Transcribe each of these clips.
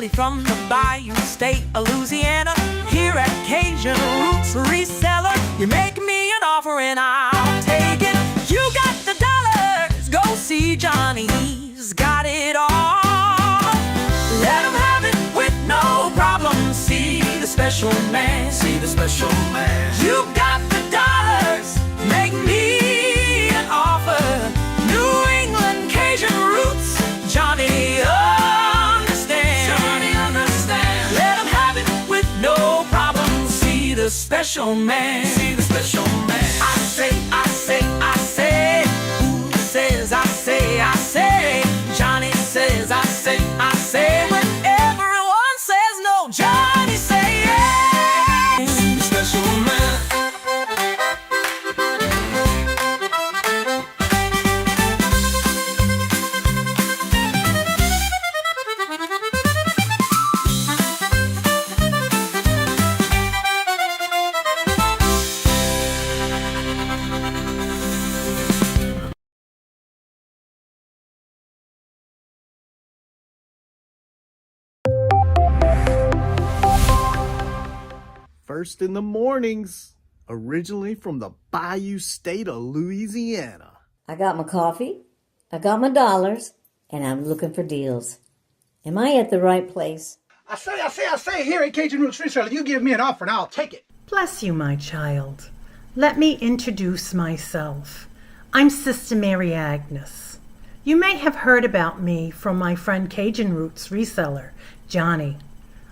Johnny from the Bayou State of Louisiana. Here at Cajun Roots Reseller, you make me an offer and I'll take it. You got the dollars, go see Johnny, he's got it all. Let him have it with no problem. See the special man, see the special man. You got the dollars, make me an offer. New England Cajun Roots, Johnny understands. Johnny understands. Let him have it with no problem. See the special man, see the special man. I say, I say, I say. Who says I say, I say? Johnny says I say, I say. When everyone says no, Johnny say yes. See the special man. First in the mornings, originally from the Bayou State of Louisiana. I got my coffee, I got my dollars, and I'm looking for deals. Am I at the right place? I say, here at Cajun Roots Reseller, you give me an offer and I'll take it. Bless you, my child. Let me introduce myself. I'm Sister Mary Agnes. You may have heard about me from my friend Cajun Roots Reseller, Johnny.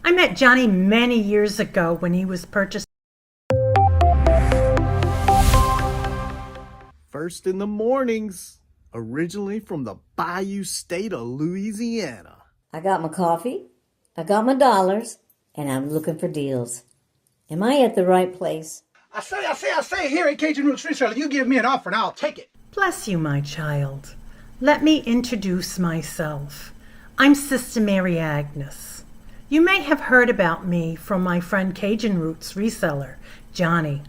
I met Johnny many years ago when he was purchasing. First in the mornings, originally from the Bayou State of Louisiana. I got my coffee, I got my dollars, and I'm looking for deals. Am I at the right place? I say, here at Cajun Roots Reseller, you give me an offer and I'll take it. Bless you, my child. Let me introduce myself. I'm Sister Mary Agnes. You may have heard about me from my friend Cajun Roots Reseller, Johnny.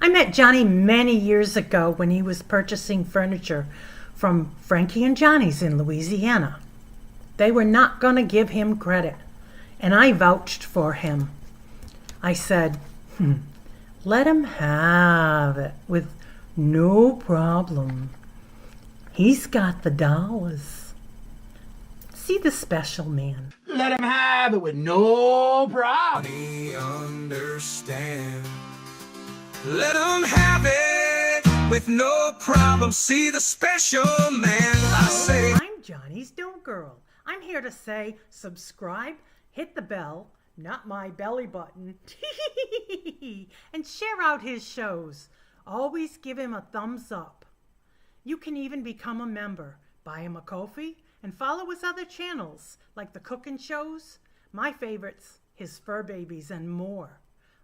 I met Johnny many years ago when he was purchasing furniture from Frankie and Johnny's in Louisiana. They were not going to give him credit, and I vouched for him. I said, let him have it with no problem. He's got the dollars. See the special man. Let him have it with no problem. Johnny understand. Let him have it with no problem. See the special man. I say. I'm Johnny's Don't Girl. I'm here to say subscribe, hit the bell, not my belly button, and share out his shows. Always give him a thumbs up. You can even become a member. Buy him a coffee and follow his other channels like the cooking shows, my favorites, his fur babies, and more.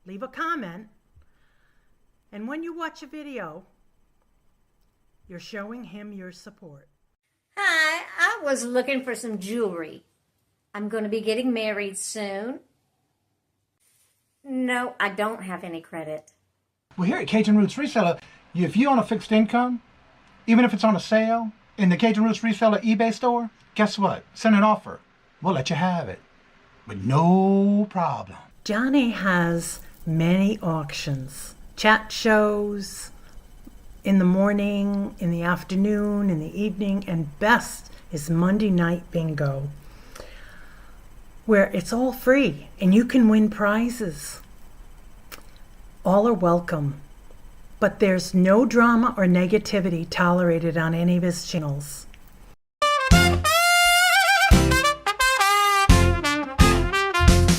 Leave a comment. And when you watch a video, you're showing him your support. Hi, I was looking for some jewelry. I'm going to be getting married soon. No, I don't have any credit. Well, here at Cajun Roots Reseller, if you own a fixed income, even if it's on a sale, in the Cajun Roots Reseller eBay store, guess what? Send an offer. We'll let you have it with no problem. Johnny has many auctions, chat shows, in the morning, in the afternoon, in the evening, and best is Monday night bingo, where it's all free and you can win prizes. All are welcome, but there's no drama or negativity tolerated on any of his channels.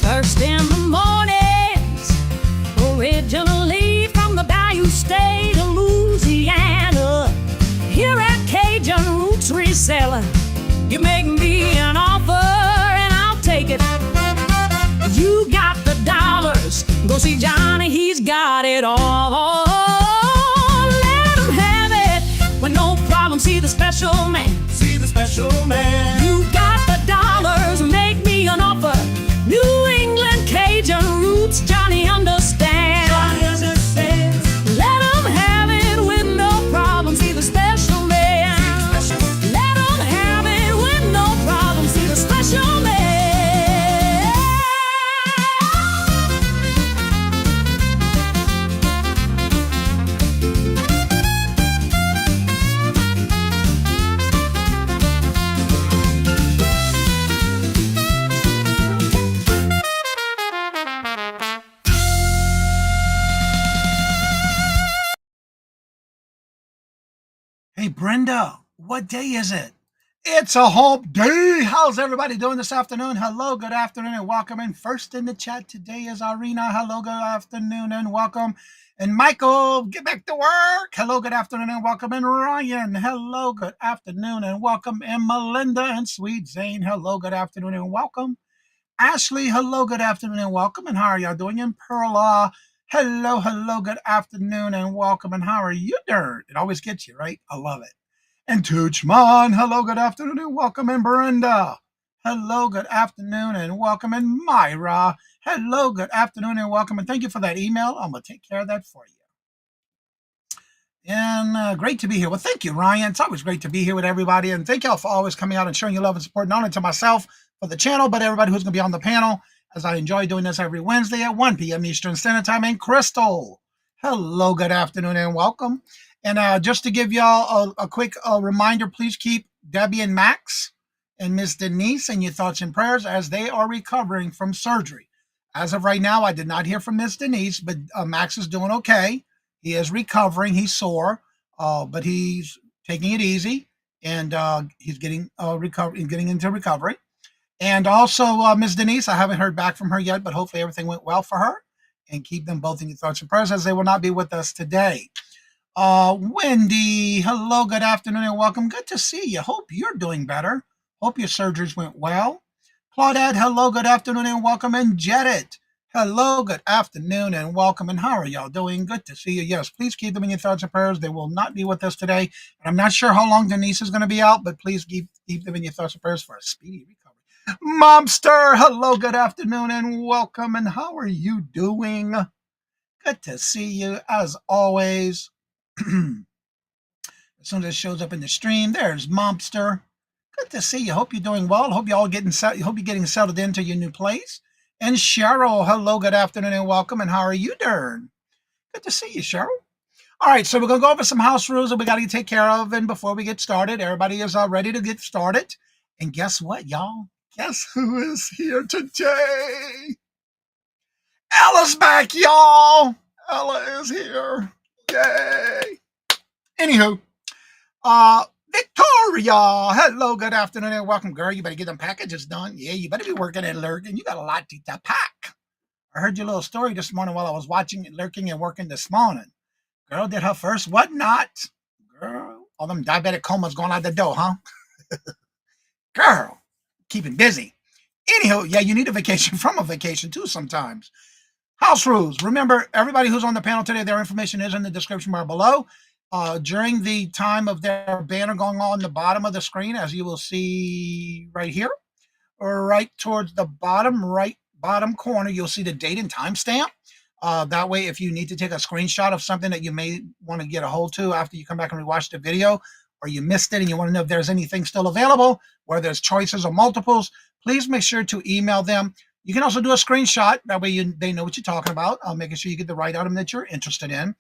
First in the mornings, originally from the Bayou State of Louisiana. Here at Cajun Roots Reseller, you make me an offer and I'll take it. You got the dollars, go see Johnny, he's got it all. Let him have it with no problem. See the special man, see the special man. You got the dollars, make me an offer. New England Cajun Roots, Johnny understands. Johnny understands. Let him have it with no problem. See the special man. Let him have it with no problem. See the special man. Hey, Brenda, what day is it? It's a hump day. How's everybody doing this afternoon? Hello, good afternoon, and welcome in. First in the chat today is Arena. Hello, good afternoon, and welcome. And Michael, get back to work. Hello, good afternoon, and welcome. And Ryan, hello, good afternoon, and welcome. And Melinda and Sweet Zane, hello, good afternoon, and welcome. Ashley, hello, good afternoon, and welcome. And how are y'all doing? And Perla, hello, good afternoon, and welcome. And how are you doing? It always gets you, right? I love it. And Toochman, hello, good afternoon, and welcome. And Brenda, hello, good afternoon, and welcome. And Myra, hello, good afternoon, and welcome. And thank you for that email. I'm going to take care of that for you. And great to be here. Well, thank you, Ryan. It's always great to be here with everybody. And thank y'all for always coming out and showing your love and support, not only to myself for the channel, but everybody who's going to be on the panel, as I enjoy doing this every Wednesday at 1 p.m. Eastern Standard Time. And Crystal, hello, good afternoon, and welcome. And just to give y'all a quick reminder, please keep Debbie and Maxx and Miss Denise in your thoughts and prayers as they are recovering from surgery. As of right now, I did not hear from Miss Denise, but Max is doing okay. He is recovering. He's sore, but he's taking it easy, and he's getting into recovery. And also, Miss Denise, I haven't heard back from her yet, but hopefully everything went well for her. And keep them both in your thoughts and prayers, as they will not be with us today. Wendy, hello, good afternoon, and welcome. Good to see you. Hope you're doing better. Hope your surgeries went well. Claudette, hello, good afternoon, and welcome. And Jedit, hello, good afternoon, and welcome. And how are y'all doing? Good to see you. Yes, please keep them in your thoughts and prayers. They will not be with us today. And I'm not sure how long Denise is going to be out, but please keep them in your thoughts and prayers for a speedy recovery. Momster, hello, good afternoon, and welcome. And how are you doing? Good to see you, as always. As soon as it shows up in the stream, there's Momster. Good to see you. Hope you're doing well. Hope you're getting settled into your new place. And Cheryl, hello, good afternoon, and welcome. And how are you doing? Good to see you, Cheryl. All right, so we're going to go over some house rules that we got to take care of. And before we get started, everybody is ready to get started. And guess what, y'all? Guess who is here today? Ella's back, y'all. Ella is here. Yay. Anywho, Victoria, hello, good afternoon, and welcome. Girl, you better get them packages done. Yeah, you better be working and lurking. You got a lot to pack. I heard your little story this morning while I was watching it, lurking and working this morning. Girl did her first whatnot. Girl, all them diabetic comas going out the door, huh? Girl, keeping busy. Anyhow, yeah, you need a vacation from a vacation too sometimes. House rules. Remember, everybody who's on the panel today, their information is in the description bar below. During the time of their banner going on the bottom of the screen, as you will see right here, or right towards the right bottom corner, you'll see the date and timestamp. That way, if you need to take a screenshot of something that you may want to get a hold to after you come back and rewatch the video, or you missed it and you want to know if there's anything still available, where there's choices or multiples, please make sure to email them. You can also do a screenshot. That way they know what you're talking about. Making sure you get the right item that you're interested in.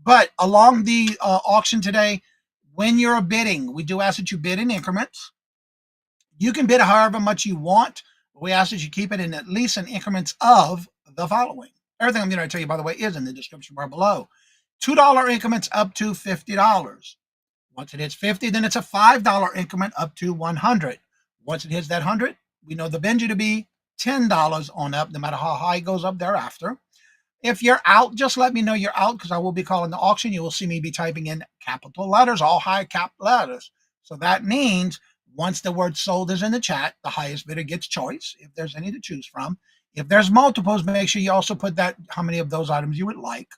But along the auction today, when you're bidding, we do ask that you bid in increments. You can bid however much you want. But we ask that you keep it in at least in increments of the following. Everything I'm going to tell you, by the way, is in the description bar below. $2 increments up to $50. Once it hits 50, then it's a $5 increment up to 100. Once it hits that 100, we know the Benji to be $10 on up, no matter how high it goes up thereafter. If you're out, just let me know you're out, because I will be calling the auction. You will see me be typing in capital letters, all high cap letters. So that means once the word sold is in the chat, the highest bidder gets choice, if there's any to choose from. If there's multiples, make sure you also put that how many of those items you would like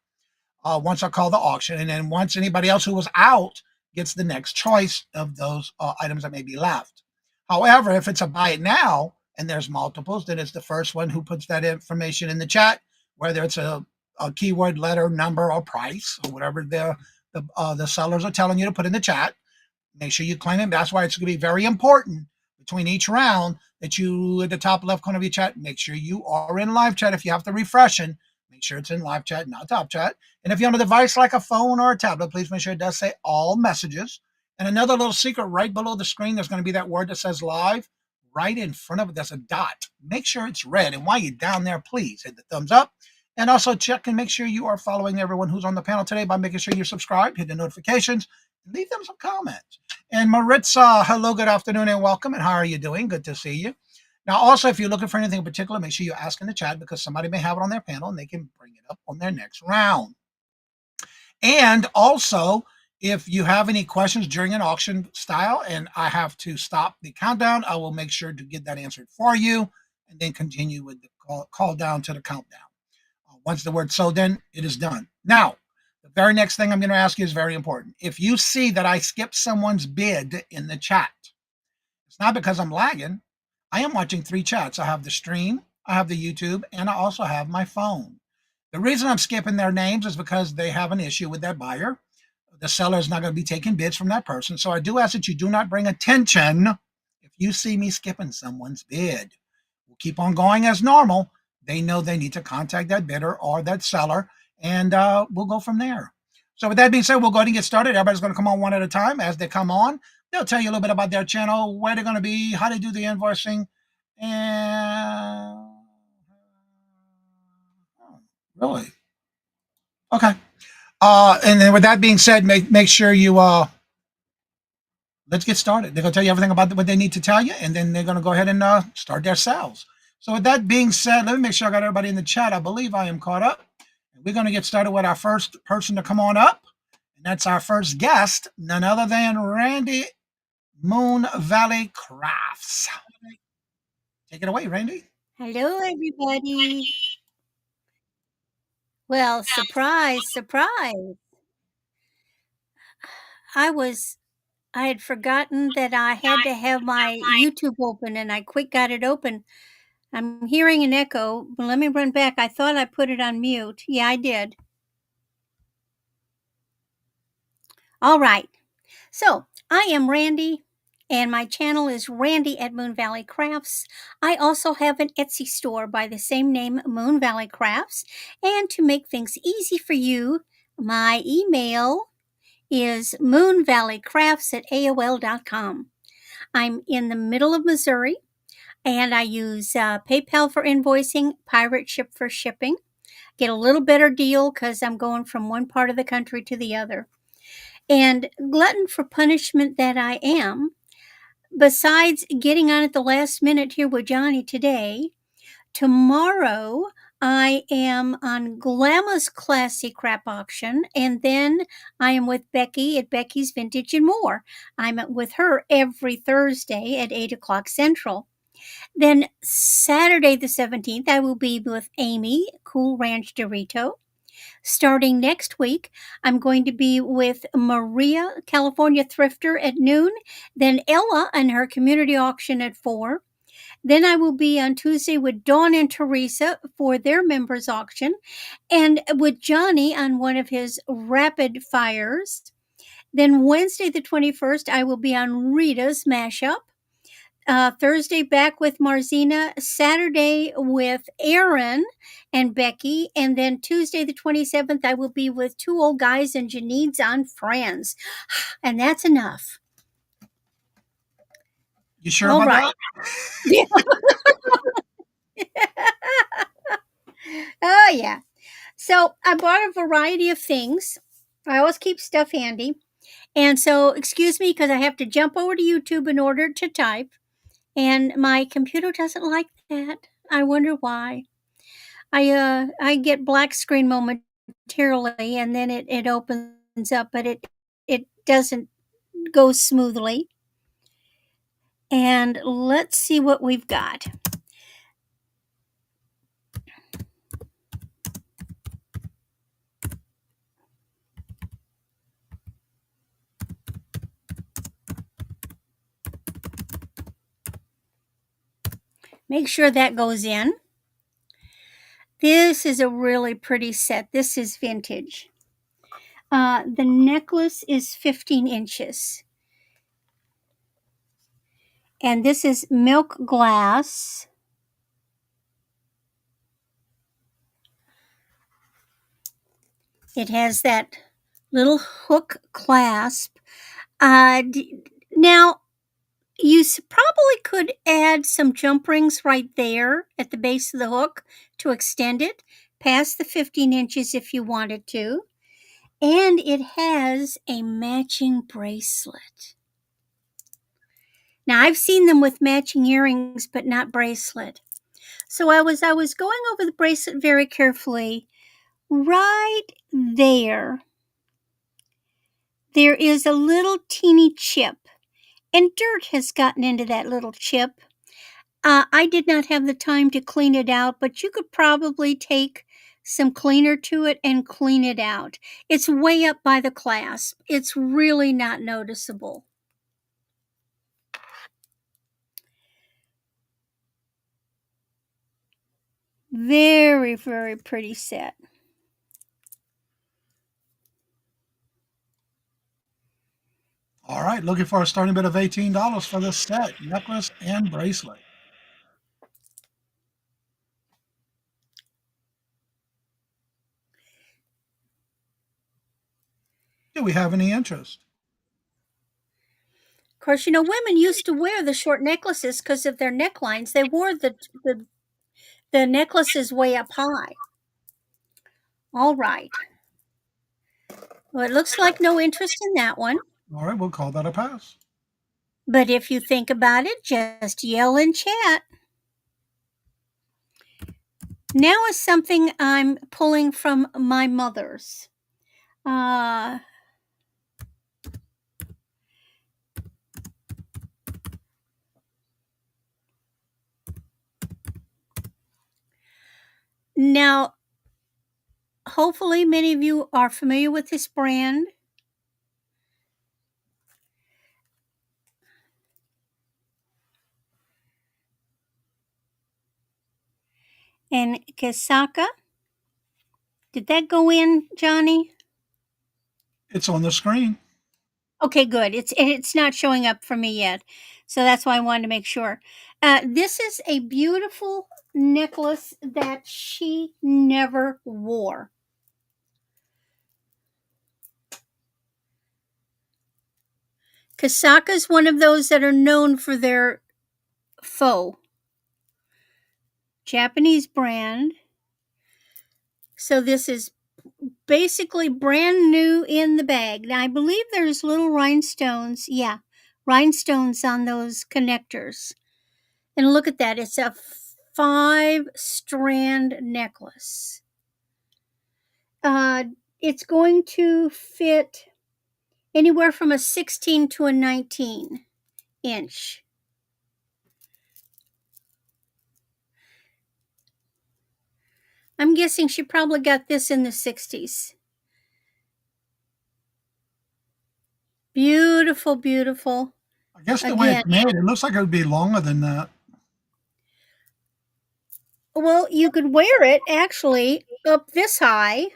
once I call the auction. And then once anybody else who was out gets the next choice of those items that may be left. However, if it's a buy it now, and there's multiples, then it's the first one who puts that information in the chat, whether it's a keyword, letter, number, or price, or whatever the sellers are telling you to put in the chat. Make sure you claim it. That's why it's going to be very important between each round that you, at the top left corner of your chat, make sure you are in live chat. If you have to refresh it, make sure it's in live chat, not top chat. And if you're on a device like a phone or a tablet, please make sure it does say all messages. And another little secret, right below the screen, there's going to be that word that says live. Right in front of it, there's a dot. Make sure it's red. And while you're down there, please hit the thumbs up And also check and make sure you are following everyone who's on the panel today by making sure you're subscribed, hit the notifications, and leave them some comments. And Maritza, hello, good afternoon, and welcome. And how are you doing? Good to see you. Now, also, if you're looking for anything in particular, make sure you ask in the chat because somebody may have it on their panel and they can bring it up on their next round. And also, if you have any questions during an auction style and I have to stop the countdown, I will make sure to get that answered for you and then continue with the call down to the countdown. Once the word sold in, it is done. Now, the very next thing I'm going to ask you is very important. If you see that I skipped someone's bid in the chat, it's not because I'm lagging. I am watching 3 chats. I have the stream, I have the YouTube, and I also have my phone. The reason I'm skipping their names is because they have an issue with their buyer. The seller is not going to be taking bids from that person. So I do ask that you do not bring attention if you see me skipping someone's bid. We'll keep on going as normal. They know they need to contact that bidder or that seller, and we'll go from there. So with that being said, we'll go ahead and get started. Everybody's going to come on one at a time. As they come on, they'll tell you a little bit about their channel, where they're going to be, how they do the invoicing, and really, okay. And then with that being said, make sure you let's get started. They're going to tell you everything about what they need to tell you, and then they're going to go ahead and start their sales. So with that being said, let me make sure I got everybody in the chat. I believe I am caught up. We're going to get started with our first person to come on up. And that's our first guest, none other than Randy, Moon Valley Crafts. Take it away, Randy. Hello, everybody. Well, surprise, surprise. I had forgotten that I had to have my YouTube open and I quick got it open. I'm hearing an echo. Let me run back. I thought I put it on mute. Yeah, I did. All right. So I am Randy, and my channel is Randy at Moon Valley Crafts. I also have an Etsy store by the same name, Moon Valley Crafts. And to make things easy for you, my email is moonvalleycrafts@aol.com. I'm in the middle of Missouri, and I use PayPal for invoicing, Pirate Ship for shipping. Get a little better deal because I'm going from one part of the country to the other. And glutton for punishment that I am, besides getting on at the last minute here with Johnny today, tomorrow I am on Glamma's Classy Crap Auction, and then I am with Becky at Becky's Vintage and More. I'm with her every Thursday at 8 o'clock Central. Then Saturday the 17th, I will be with Amy, Cool Ranch Dorito. Starting next week, I'm going to be with Maria, California Thrifter at noon, then Ella and her community auction at 4. Then I will be on Tuesday with Dawn and Teresa for their members auction, and with Johnny on one of his rapid fires. Then Wednesday the 21st, I will be on Rita's mashup. Thursday back with Marzina, Saturday with Aaron and Becky, and then Tuesday the 27th, I will be with Two Old Guys and Janine's on Friends. And that's enough. You sure about that? Oh, yeah. So I bought a variety of things. I always keep stuff handy. And so, excuse me, because I have to jump over to YouTube in order to type. And my computer doesn't like that. I wonder why. I get black screen momentarily, and then it opens up, but it doesn't go smoothly. And let's see what we've got. Make sure that goes in. This is a really pretty set. This is vintage. The necklace is 15 inches. And this is milk glass. It has that little hook clasp. Now, you probably could add some jump rings right there at the base of the hook to extend it, past the 15 inches if you wanted to. And it has a matching bracelet. Now, I've seen them with matching earrings, but not bracelet. So I was going over the bracelet very carefully. Right there is a little teeny chip, and dirt has gotten into that little chip. I did not have the time to clean it out, but you could probably take some cleaner to it and clean it out. It's way up by the clasp. It's really not noticeable. Very, very pretty set. All right, looking for a starting bid of $18 for this set, necklace and bracelet. Do we have any interest? Of course, women used to wear the short necklaces because of their necklines. They wore the necklaces way up high. All right. Well, it looks like no interest in that one. All right, we'll call that a pass. But if you think about it, just yell in chat. Now is something I'm pulling from my mother's. Now, hopefully many of you are familiar with this brand. And Kasaka. Did that go in, Johnny? It's on the screen. Okay, good. It's not showing up for me yet, so that's why I wanted to make sure. This is a beautiful necklace that she never wore. Kasaka is one of those that are known for their faux. Japanese brand. So this is basically brand new in the bag. Now I believe there's little rhinestones. Yeah, rhinestones on those connectors. And look at that. It's a 5-strand necklace. It's going to fit anywhere from a 16 to a 19 inch. I'm guessing she probably got this in the 60s. Beautiful, beautiful. I guess the way it's made, it looks like it would be longer than that. Well, you could wear it actually up this high.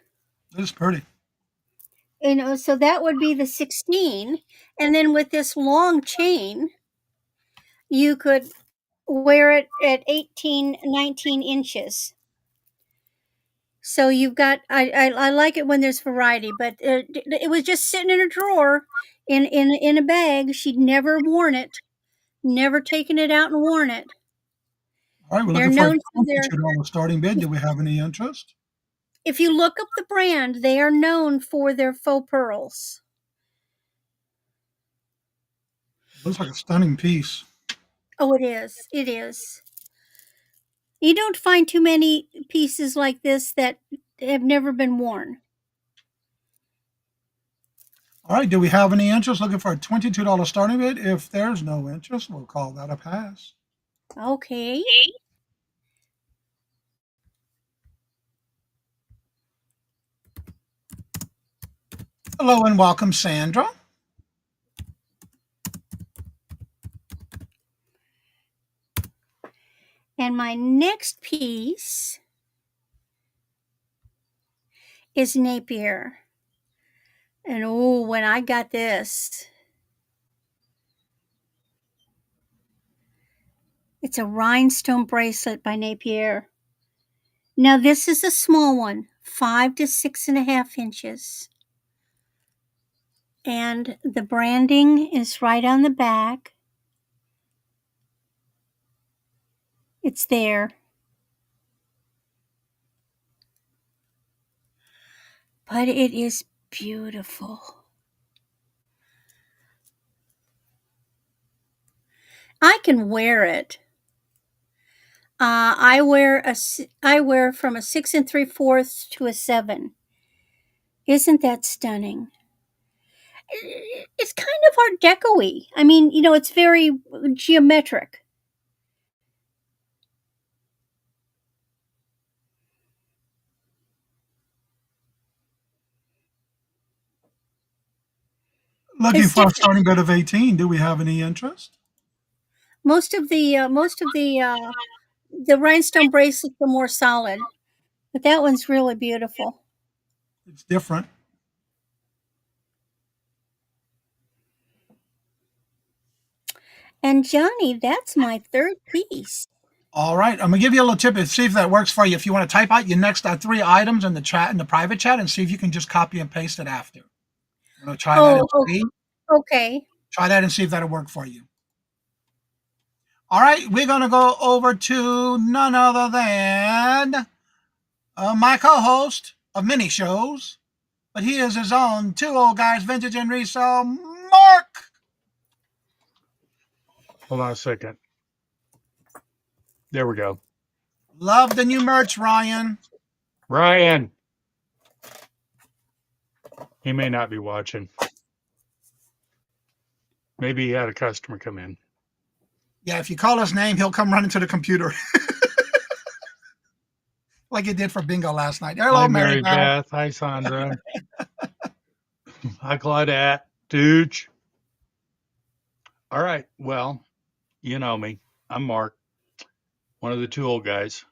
It's pretty. So that would be the 16. And then with this long chain, you could wear it at 18, 19 inches. So you've got, I like it when there's variety, but it was just sitting in a drawer in a bag. She'd never worn it, never taken it out and worn it. All right, we're They're looking for known a for their, $22 starting bid. Do we have any interest? if you look up the brand, they are known for their faux pearls. Looks like a stunning piece. Oh, it is. It is. You don't find too many pieces like this that have never been worn. All right, do we have any interest? Looking for a $22 starting bid. If there's no interest, we'll call that a pass. Okay. Hello and welcome, Sandra. And my next piece is Napier. And oh, when I got this, it's a rhinestone bracelet by Napier. Now this is a small one, 5 to 6.5 inches. And the branding is right on the back. It's there. but it is beautiful. I can wear it. I wear from a 6 3/4 to a 7. Isn't that stunning? It's kind of Art Deco-y. I mean, it's very geometric. Looking It's for a different. starting bid of 18. Do we have any interest? Most of the rhinestone bracelets are more solid, but that one's really beautiful. It's different. And Johnny, that's my third piece. All right, I'm gonna give you a little tip and see if that works for you. If you want to type out your next 3 items in the chat, in the private chat, and see if you can just copy and paste it after. I'm gonna try that and Oh, see. okay. Try that and see if that'll work for you. All right, we're gonna go over to none other than my co-host of many shows, but he is his own two old guys, vintage and resale, Mark. Hold on a second. There we go. Love the new merch, Ryan. Ryan. He may not be watching. Maybe he had a customer come in. Yeah, if you call his name, he'll come running to the computer. Like he did for bingo last night. Hello, Hi, Mary Mary Beth. Hi, Sandra. Hi, Claudette. Dooch. All right. Well, you know me. I'm Mark, one of the two old guys.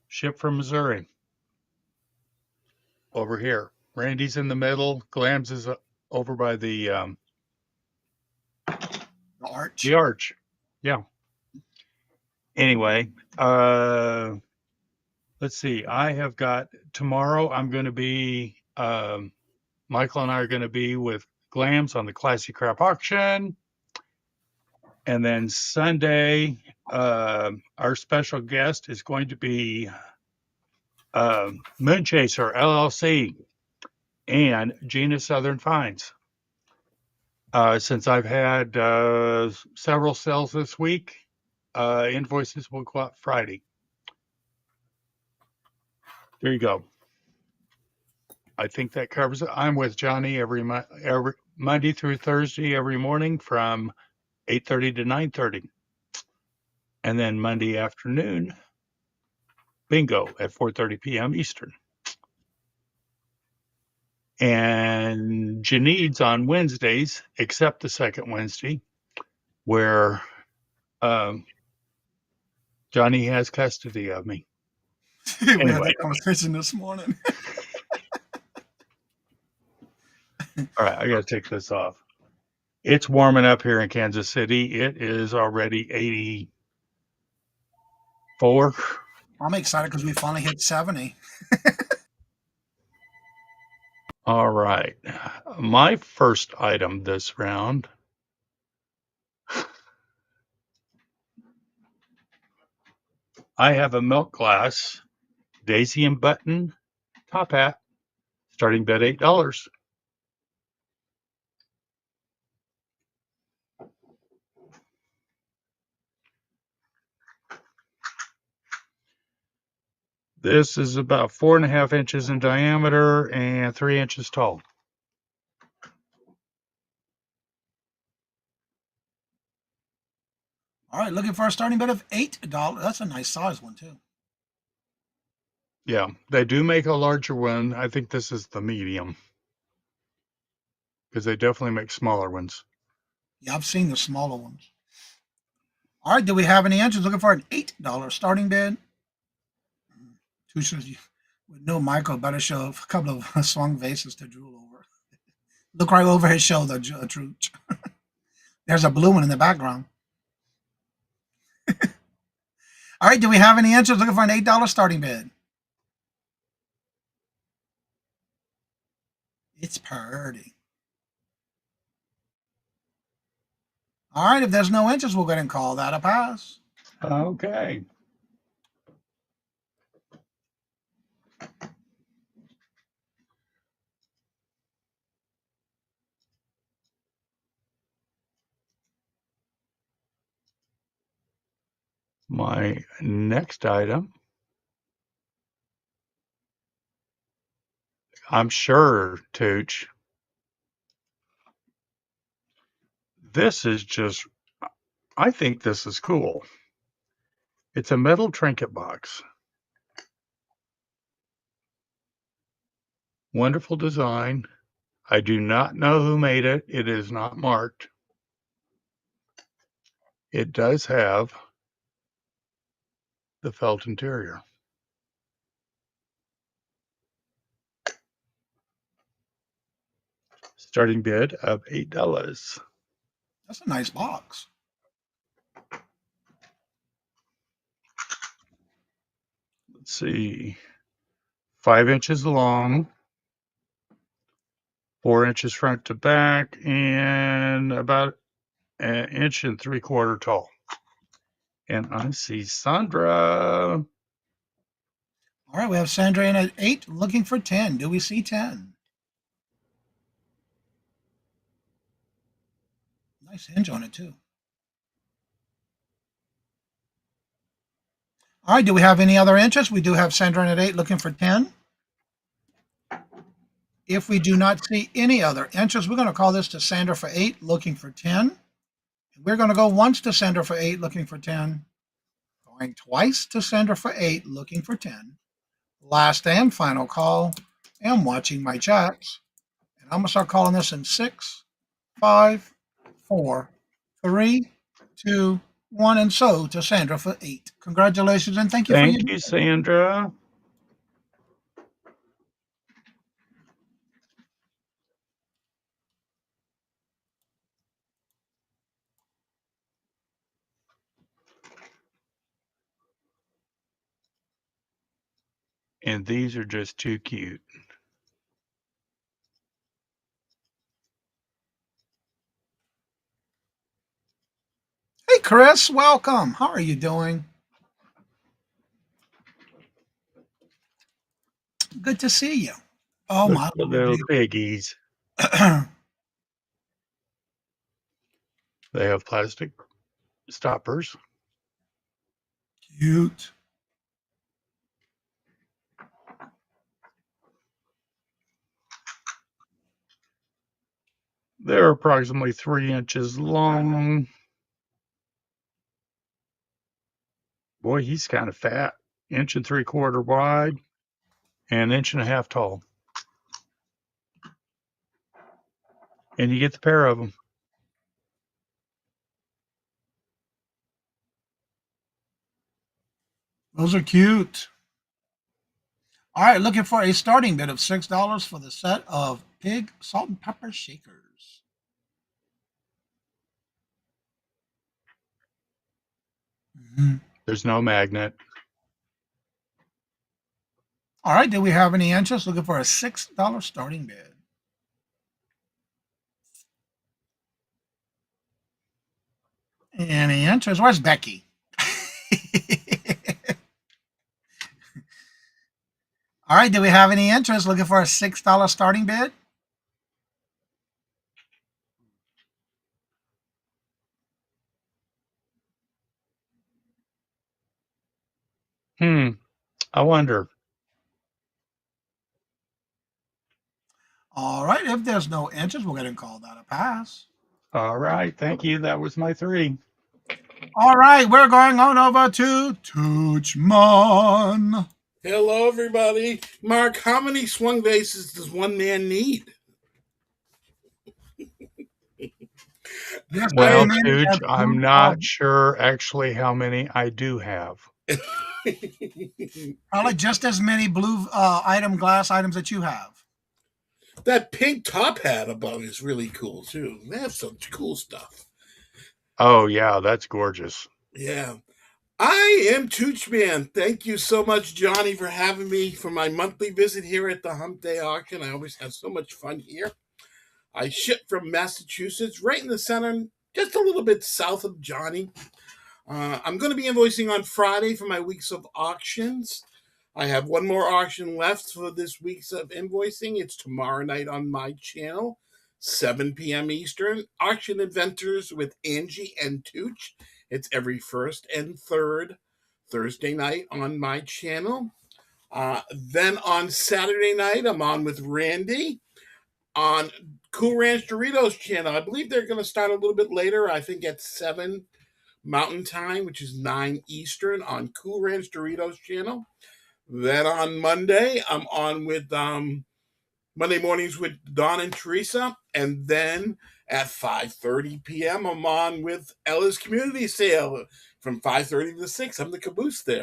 Shipped from Missouri. Over here. Randy's in the middle. Glams is over by the Arch. The arch. Yeah. Anyway, let's see. I have got tomorrow. I'm going to be Michael and I are going to be with Glams on the Classy Crap auction, and then Sunday, our special guest is going to be Moonchaser LLC and Gina Southern Finds. Since I've had several sales this week, invoices will go out Friday. There you go. I think that covers it. I'm with Johnny every Monday through Thursday every morning from 8:30 to 9:30. And then Monday afternoon, bingo at 4:30 p.m. Eastern. And Janine's on Wednesdays, except the second Wednesday, where Johnny has custody of me. We had Anyway. that conversation this morning. All right, I got to take this off. It's warming up here in Kansas City. It is already 84. I'm excited because we finally hit 70. All right. My first item this round I have a milk glass daisy and button top hat, starting bid $8. This is about 4.5 inches in diameter and 3 inches tall. All right, looking for a starting bid of $8. That's a nice size one, too. Yeah, they do make a larger one. I think this is the medium, because they definitely make smaller ones. Yeah, I've seen the smaller ones. All right, do we have any answers? Looking for an $8 starting bid. Two shows you would know Michael better show a couple of swung vases to drool over. Look right over his shoulder, Truth. There's a blue one in the background. All right, do we have any answers? Looking for an $8 starting bid. It's pretty. All right, if there's no interest, we'll go ahead and call that a pass. Okay. My next item, I'm sure, Tooch, this is just, I think this is cool. It's a metal trinket box. Wonderful design. I do not know who made it. It is not marked. It does have the felt interior. Starting bid of $8. That's a nice box. Let's see. 5 inches long, 4 inches front to back, and about 1.75 inches tall. And I see Sandra. All right, we have Sandra in at 8, looking for 10. Do we see 10? Nice hinge on it, too. All right, do we have any other interest? We do have Sandra in at 8, looking for 10. If we do not see any other interest, we're going to call this to Sandra for 8, looking for 10. We're going to go once to Sandra for 8, looking for 10. Going twice to Sandra for 8, looking for 10. Last and final call. I'm watching my chats. And I'm going to start calling this in 6, 5, 4, 3, 2, 1. And so to Sandra for 8. Congratulations and thank you for your. Thank you, Sandra. And these are just too cute. Hey, Chris, welcome. How are you doing? Good to see you. Oh, Look my at the little piggies. Lord. They have plastic stoppers. Cute. They're approximately 3 inches long. Boy, he's kind of fat. 1.75 inches wide and 1.5 inches tall. And you get the pair of them. Those are cute. All right, looking for a starting bid of $6 for the set of pig salt and pepper shakers. There's no magnet. All right, do we have any interest? Looking for a $6 starting bid. Any interest? Where's Becky? All right, do we have any interest? Looking for a $6 starting bid? I wonder. All right, if there's no interest, we'll go ahead and call that a pass. All right, thank you. That was my 3. All right, we're going on over to Toochman. Hello, everybody. Mark, how many swung vases does one man need? Yes, Well, amen. Tooch, That's I'm not sure actually how many I do have. probably just as many blue glass items that you have. That pink top hat above is really cool, too. They have some cool stuff. Oh, yeah, that's gorgeous. Yeah. I am Toochman. Thank you so much, Johnny, for having me for my monthly visit here at the Hump-Day Auction. I always have so much fun here. I ship from Massachusetts, right in the center, just a little bit south of Johnny. I'm going to be invoicing on Friday for my weeks of auctions. I have one more auction left for this week's of invoicing. It's tomorrow night on my channel, 7 p.m. Eastern. Auction Inventors with Angie and Tooch. It's every first and third Thursday night on my channel. Then on Saturday night, I'm on with Randy on Cool Ranch Doritos channel. I believe they're going to start a little bit later. I think at 7 Mountain Time, which is 9 Eastern on Cool Ranch Doritos channel. Then on Monday, I'm on with Monday mornings with Don and Teresa. And then at 5:30 p.m., I'm on with Ella's Community Sale from 5:30 to 6. I'm the caboose there.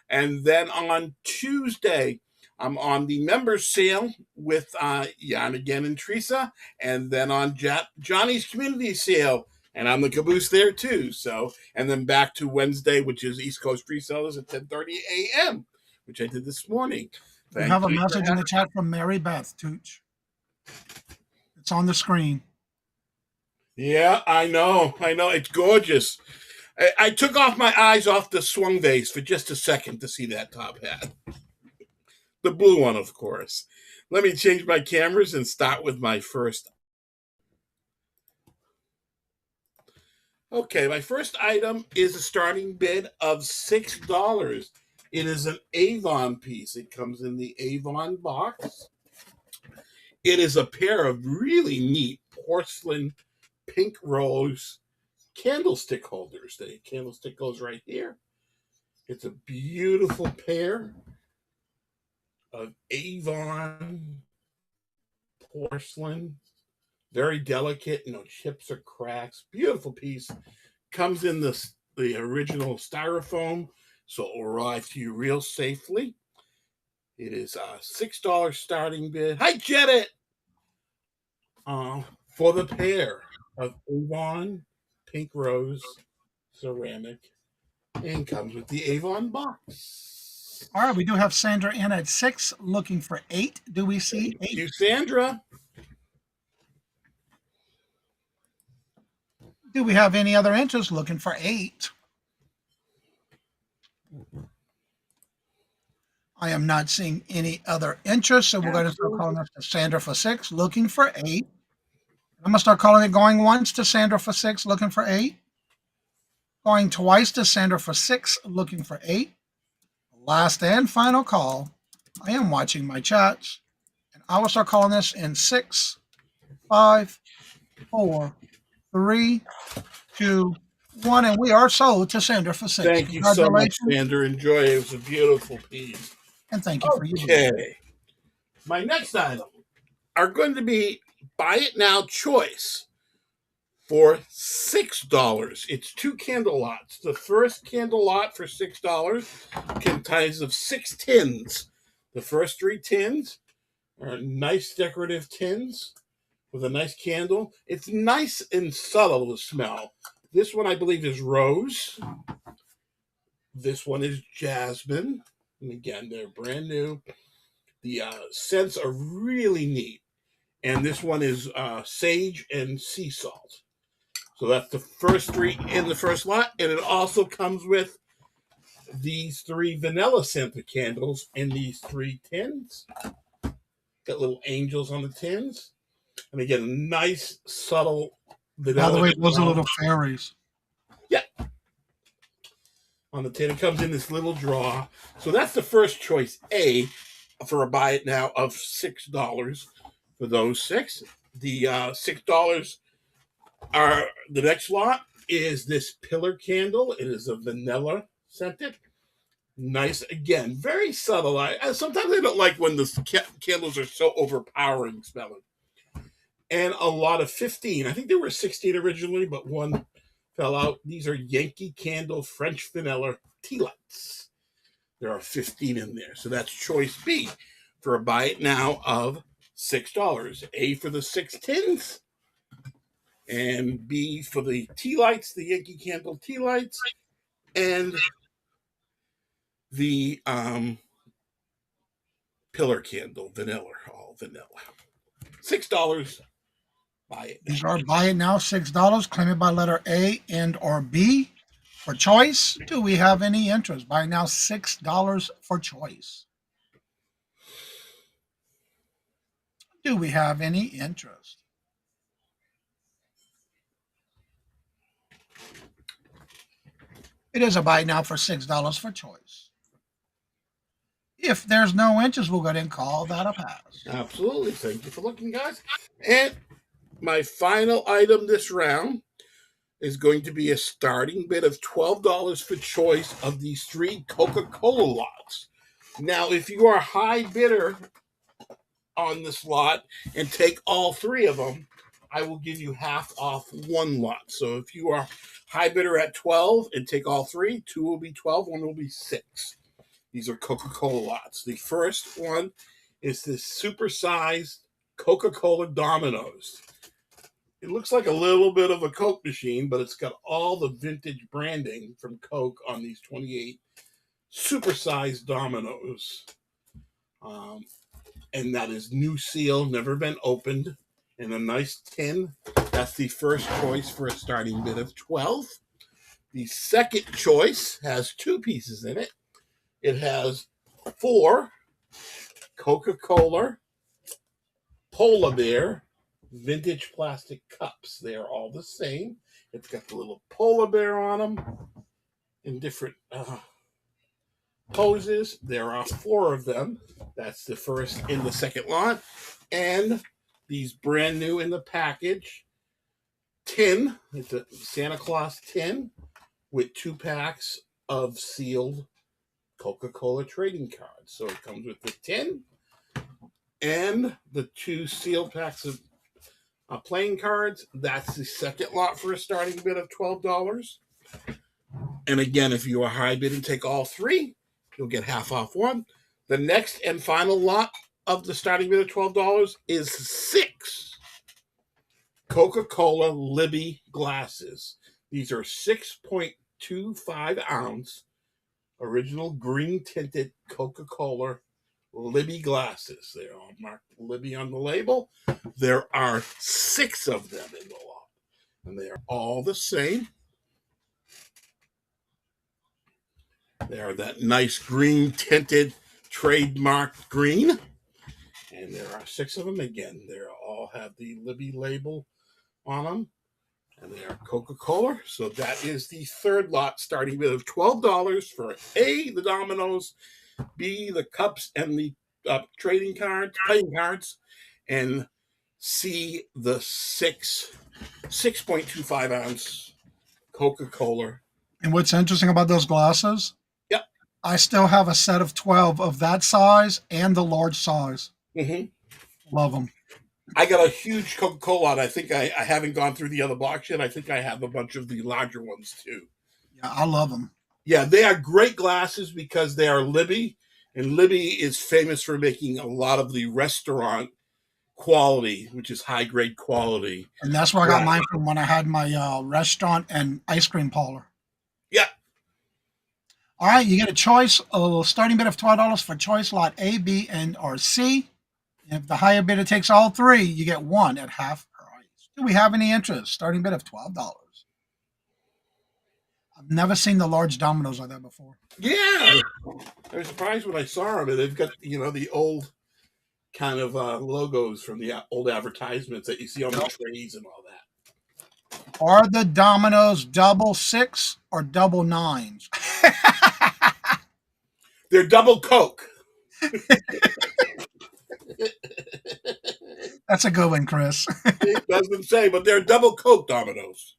And then on Tuesday, I'm on the members sale with Jan again and Teresa. And then on Johnny's Community Sale, and I'm the caboose there too. So, and then back to Wednesday, which is East Coast Resellers at 10:30 a.m., which I did this morning. We have a message in the chat from Mary Beth, Tooch. It's on the screen. Yeah, I know. It's gorgeous. I took off my eyes off the swung vase for just a second to see that top hat. The blue one, of course. Let me change my cameras and start with my first. Okay, my first item is a starting bid of $6. It is an Avon piece. It comes in the Avon box. It is a pair of really neat porcelain pink rose candlestick holders. The candlestick goes right here. It's a beautiful pair of Avon porcelain. Very delicate, no chips or cracks. Beautiful piece. Comes in the original styrofoam, so it will arrive to you real safely. It is a $6 starting bid. Hi, Jedit! For the pair of Avon Pink Rose ceramic, and comes with the Avon box. All right, we do have Sandra in at 6, looking for 8. Do we see 8? Thank you, Sandra. Do we have any other interest looking for 8? I am not seeing any other interest, so we're going to start calling up to Sandra for 6, looking for 8. I'm going to start calling it going once to Sandra for 6, looking for 8. Going twice to Sandra for 6, looking for 8. Last and final call. I am watching my chats, and I will start calling this in 6, 5, 4, 3, 2, 1, and we are sold to Sandra for 6. Thank you so much, Sandra. Enjoy it. It was a beautiful piece. And thank you for you. Okay. My next item are going to be Buy It Now choice for $6. It's 2 candle lots. The first candle lot for $6 contains of 6 tins. The first 3 tins are nice decorative tins with a nice candle. It's nice and subtle, the smell. This one, I believe, is rose. This one is jasmine. And again, they're brand new. The scents are really neat. And this one is sage and sea salt. So that's the first 3 in the first lot. And it also comes with these 3 vanilla scented candles in these 3 tins. Got little angels on the tins. And again, a nice, subtle vanilla. By the way, those are little fairies. Yeah. On the tin, it comes in this little drawer. So that's the first choice, A, for a Buy It Now of $6 for those 6. The $6 are the next lot is this pillar candle. It is a vanilla scented. Nice, again, very subtle. Sometimes I don't like when the candles are so overpowering smelling. And a lot of 15. I think there were 16 originally, but one fell out. These are Yankee Candle French Vanilla tea lights. There are 15 in there. So that's choice B for a Buy It Now of $6. A for the 6 tins, and B for the tea lights, the Yankee Candle tea lights, and the pillar candle, vanilla, all vanilla. $6. Buy it. These are Buy It Now, $6. Claim it by letter A and or B. For choice, do we have any interest? Buy It Now, $6 for choice. Do we have any interest? It is a buy now for $6 for choice. If there's no inches, we'll go ahead and call that a pass. Absolutely. Thank you for looking, guys. And my final item this round is going to be a starting bid of $12 for choice of these 3 Coca-Cola lots. Now, if you are a high bidder on this lot and take all 3 of them, I will give you half off 1 lot. So if you are high bidder at 12 and take all 3, 2 will be 12, 1 will be 6. These are Coca-Cola lots. The first one is this supersized Coca-Cola Dominoes. It looks like a little bit of a Coke machine, but it's got all the vintage branding from Coke on these 28 supersized Dominoes. And that is new seal, never been opened, in a nice tin. That's the first choice for a starting bid of 12. The second choice has 2 pieces in it. It has 4 Coca-Cola Polar Bear vintage plastic cups. They are all the same. It's got the little polar bear on them in different poses. There are 4 of them. That's the first in the second lot. And these brand new in the package tin. It's a Santa Claus tin with 2 packs of sealed Coca-Cola trading cards. So it comes with the tin and the 2 sealed packs of playing cards. That's the second lot for a starting bid of $12. And again, if you are high bid and take all 3, you'll get half off 1. The next and final lot of the starting bid of $12 is 6 Coca-Cola Libby glasses. These are 6.25 ounce original green tinted Coca-Cola Libby glasses. They're all marked Libby on the label. There are 6 of them in the lot, and they are all the same. They are that nice green tinted trademark green, and there are 6 of them. Again, they all have the Libby label on them, and they are Coca-Cola. So that is the third lot, starting bid of $12 for A, the Dominoes, B, the cups and the trading cards, playing cards, and C, the 6.25 ounce Coca-Cola. And what's interesting about those glasses? Yep. I still have a set of 12 of that size and the large size. Mm-hmm. Love them. I got a huge Coca-Cola, and I think I haven't gone through the other box yet. I think I have a bunch of the larger ones too. Yeah, I love them. Yeah, they are great glasses because they are Libby, and Libby is famous for making a lot of the restaurant quality, which is high grade quality. And that's where I got mine from when I had my restaurant and ice cream parlor. Yeah. All right, you get a choice, a starting bid of $12 for choice lot A, B, and or C. If the higher bidder takes all 3, you get 1 at half price. Do we have any interest? Starting bid of $12. I've never seen the large dominoes like that before. Yeah. I was surprised when I saw them. And they've got, the old kind of logos from the old advertisements that you see on the trays and all that. Are the dominoes double 6 or double 9s? They're double Coke. That's a good one, Chris. It doesn't say, but they're double Coke Dominoes.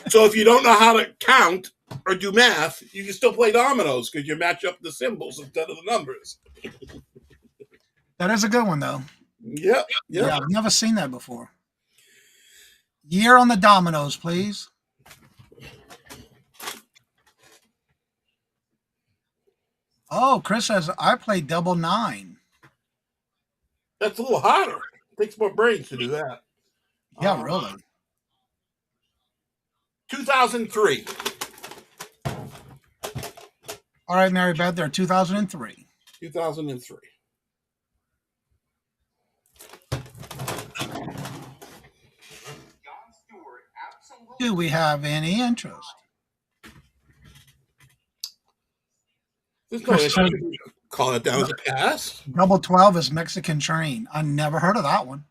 So if you don't know how to count or do math, you can still play dominoes because you match up the symbols instead of the numbers. That is a good one, though. Yep. Yeah, I've never seen that before. Year on the dominoes, please. Oh, Chris says, I played double 9. That's a little harder. It takes more brains to do that. Yeah, really. 2003. All right, Mary Beth, they're 2003. 2003. Do we have any interest? There's no issue. Call it down as a pass. Double 12 is Mexican train. I never heard of that one.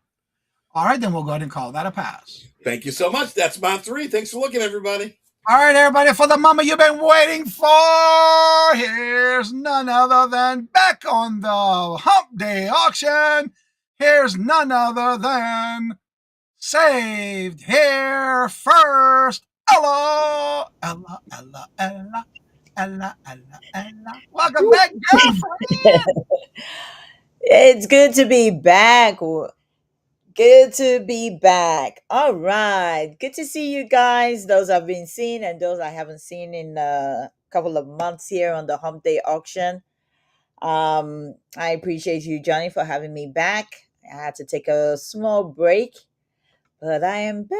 All right, then we'll go ahead and call that a pass. Thank you so much. That's my 3. Thanks for looking, everybody. All right, everybody, for the moment you've been waiting for, here's none other than back on the Hump Day Auction. Here's none other than Saved Here First, Ella. Ella, Ella, Ella, Ella, Ella, Ella. Welcome back, girlfriend. It's good to be back. Good to be back. All right. Good to see you guys. Those I've been seeing and those I haven't seen in a couple of months here on the Hump Day Auction. I appreciate you, Johnny, for having me back. I had to take a small break, but I am back.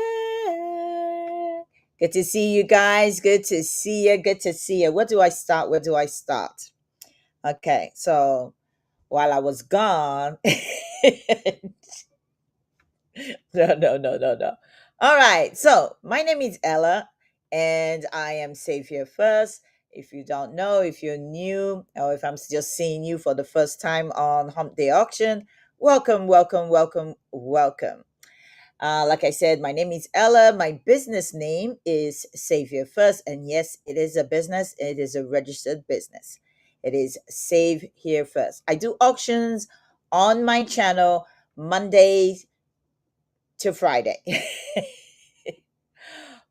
Good to see you guys. Good to see you. Good to see you. Where do I start? Where do I start? Okay, so while I was gone, no. All right. So my name is Ella, and I am Safe Here First. If you don't know, if you're new, or if I'm just seeing you for the first time on Hump Day Auction, welcome, welcome, welcome, welcome. Like I said, my name is Ella. My business name is Save Here First. And yes, it is a business. It is a registered business. It is Save Here First. I do auctions on my channel Mondays to Friday.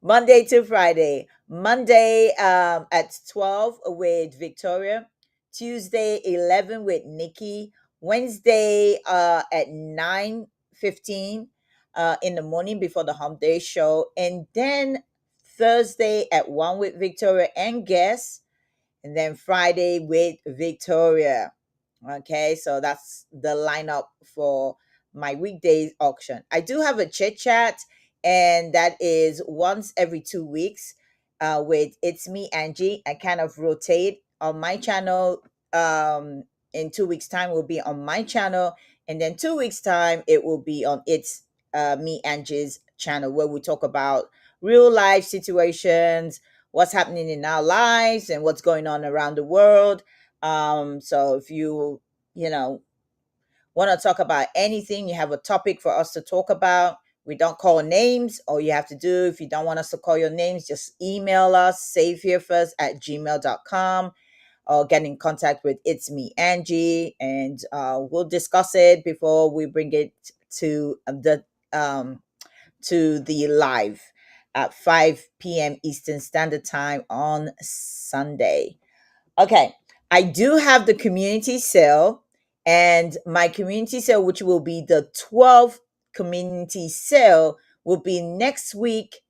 Monday to Friday. Monday at 12 with Victoria. Tuesday 11 with Nikki. Wednesday at 9:15 in the morning before the Hump Day show. And then Thursday at 1 with Victoria and guests. And then Friday with Victoria. Okay, so that's the lineup for my weekdays auction. I do have a chit chat, and that is once every 2 weeks with It's Me, Angie. I kind of rotate on my channel. In 2 weeks' time, will be on my channel, and then 2 weeks' time, it will be on It's Me, Angie's channel, where we talk about real life situations, what's happening in our lives, and what's going on around the world. So if you know, want to talk about anything, you have a topic for us to talk about, we don't call names. All you have to do, if you don't want us to call your names, just email us, saveherefirst@gmail.com, or get in contact with It's Me, Angie, and we'll discuss it before we bring it to the live at 5 p.m. Eastern Standard Time on Sunday. Okay, I do have the community sale, and my community sale, which will be the 12th community sale, will be next week,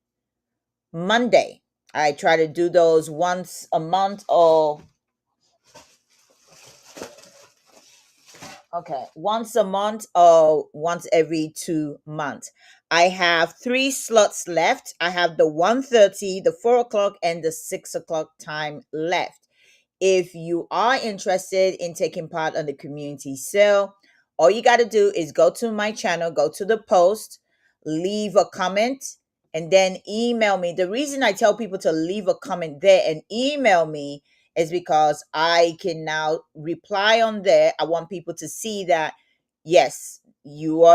Monday. I try to do those once a month, or once a month or once every 2 months. I have 3 slots left. I have the 1:30, the 4 o'clock, and the 6 o'clock time left. If you are interested in taking part on the community sale, all you got to do is go to my channel, go to the post, leave a comment, and then email me. The reason I tell people to leave a comment there and email me is because I can now reply on there. I want people to see that, yes, you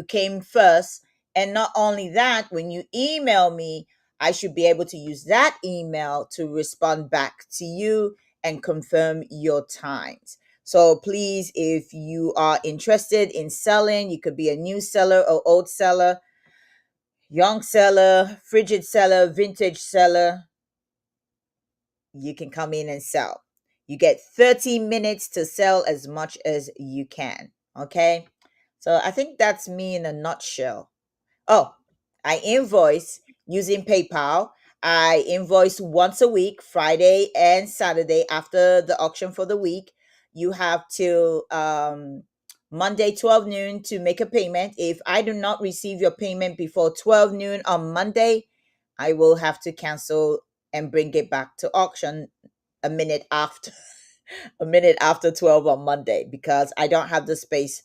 came first. And not only that, when you email me, I should be able to use that email to respond back to you and confirm your times. So please, if you are interested in selling, you could be a new seller or old seller, young seller, frigid seller, vintage seller, you can come in and sell. You get 30 minutes to sell as much as you can. Okay. So I think that's me in a nutshell. Oh, I invoice using PayPal. I invoice once a week, Friday and Saturday after the auction for the week. You have till Monday 12 noon to make a payment. If I do not receive your payment before 12 noon on Monday, I will have to cancel and bring it back to auction a minute after a minute after 12 on Monday, because I don't have the space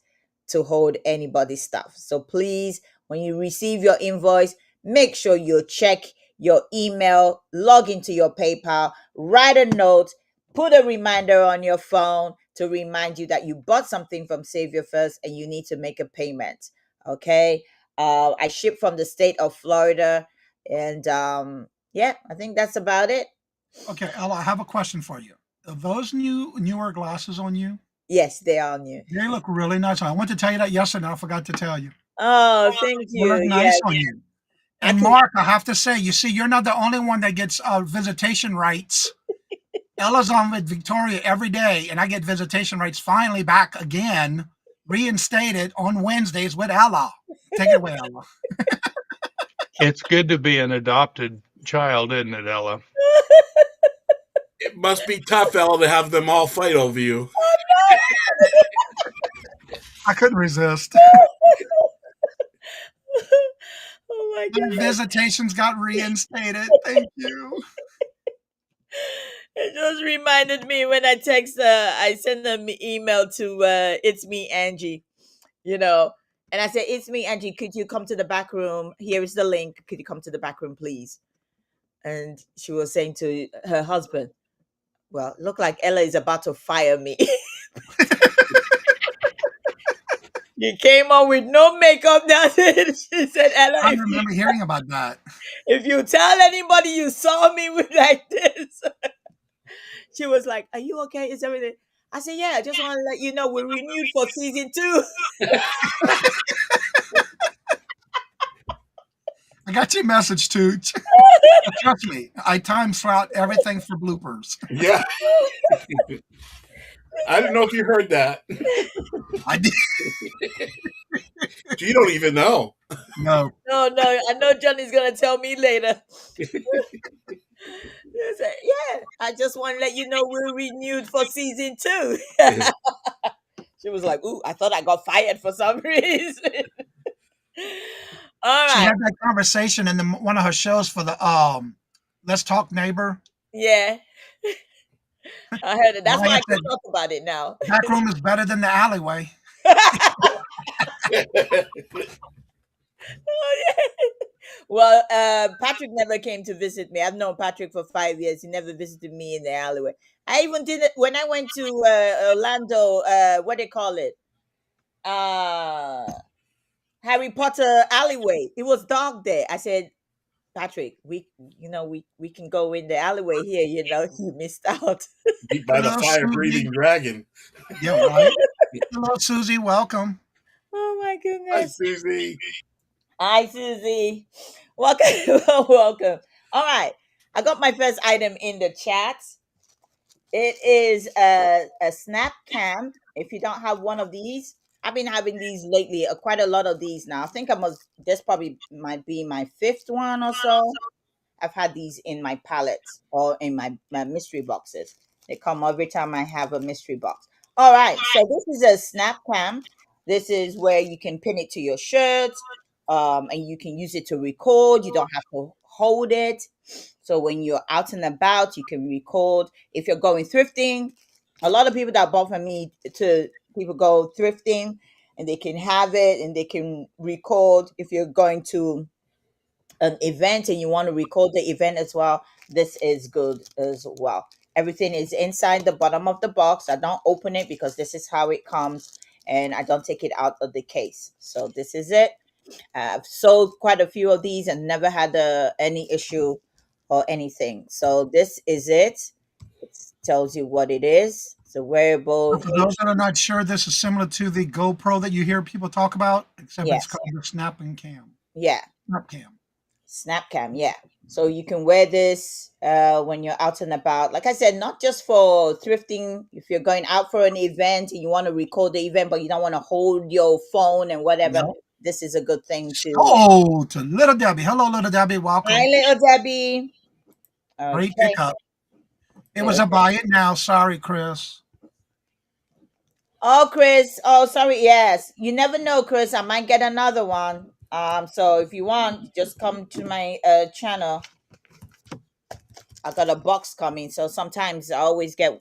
to hold anybody's stuff. So please, when you receive your invoice, make sure you check your email, log into your PayPal, write a note, put a reminder on your phone to remind you that you bought something from Savior First and you need to make a payment. Okay. I ship from the state of Florida, and Yeah, I think that's about it. Okay, Ella, I have a question for you. Are those newer glasses on you? Yes, they are new. They look really nice. I want to tell you that yesterday. I forgot to tell you. Oh, thank They look you. nice Yes, on you. I And can. Mark, I have to say, you see, you're not the only one that gets visitation rights. Ella's on with Victoria every day, and I get visitation rights finally back again, reinstated on Wednesdays with Ella. Take it away, Ella. It's good to be an adopted child, isn't it, Ella? It must be tough, Ella, to have them all fight over you. I couldn't resist. Oh my My goodness. visitations got reinstated. Thank you. It just reminded me when I sent an email to it's me, Angie, you know, and I said, it's me, Angie, could you come to the back room? Here is the link. Could you come to the back room, please? And she was saying to her husband, well, look like Ella is about to fire me. You came on with no makeup, nothing. She said, Ella, I remember hearing about that. if you tell anybody you saw me with like this. She was like, are you okay? Is everything? I said, yeah, I just want to let you know we're renewed for season 2. I got your message, Tooch. Trust me, I time slot everything for bloopers. Yeah. I don't know if you heard that. I did. You don't even know. No. No, I know Johnny's going to tell me later. He said, yeah, I just want to let you know we're renewed for season 2. She was like, ooh, I thought I got fired for some reason. All She right. had that conversation in one of her shows for the Let's Talk Neighbor. Yeah. I heard it. That's why I Ryan can said, talk about it now. back room is better than the alleyway. Oh, yeah. Well, Patrick never came to visit me. I've known Patrick for 5 years. He never visited me in the alleyway. I even did it when I went to Orlando. What do they call it? Harry Potter alleyway. It was dark there. I said, Patrick, we can go in the alleyway here. You missed out. Beat by the Hello, fire-breathing Susie. dragon. Yeah, right. Hello, Susie. Welcome. Oh my Hi, goodness. Susie. Hi, Susie. Welcome. Welcome. All right. I got my first item in the chat. It is a snap cam. If you don't have one of these, I've been having these lately, quite a lot of these now. I think this probably might be my 5th one or so. I've had these in my palettes or in my mystery boxes. They come every time I have a mystery box. All right. So this is a snap cam. This is where you can pin it to your shirt, and you can use it to record. You don't have to hold it. So when you're out and about, you can record. If you're going thrifting, a lot of people that bought from me people go thrifting and they can have it and they can record. If you're going to an event and you want to record the event as well, this is good as well. Everything is inside the bottom of the box. I don't open it because this is how it comes, and I don't take it out of the case. So this is it. I've sold quite a few of these and never had any issue or anything. So this is it. It tells you what it is. It's a wearable. For those that are not sure, this is similar to the GoPro that you hear people talk about, except Yes. it's called the Snapping Cam. Yeah. Snap Cam. Snap cam, yeah. So you can wear this when you're out and about. Like I said, not just for thrifting. If you're going out for an event and you want to record the event, but you don't want to hold your phone and whatever, No. this is a good thing to. Oh, to Little Debbie. Hello, Little Debbie. Welcome. Hi, little Debbie. Great Okay. pickup. It was a buy it now. Sorry, Chris. Oh, Chris. Oh, sorry. Yes. You never know, Chris. I might get another one. So if you want, just come to my channel. I got a box coming, so sometimes I always get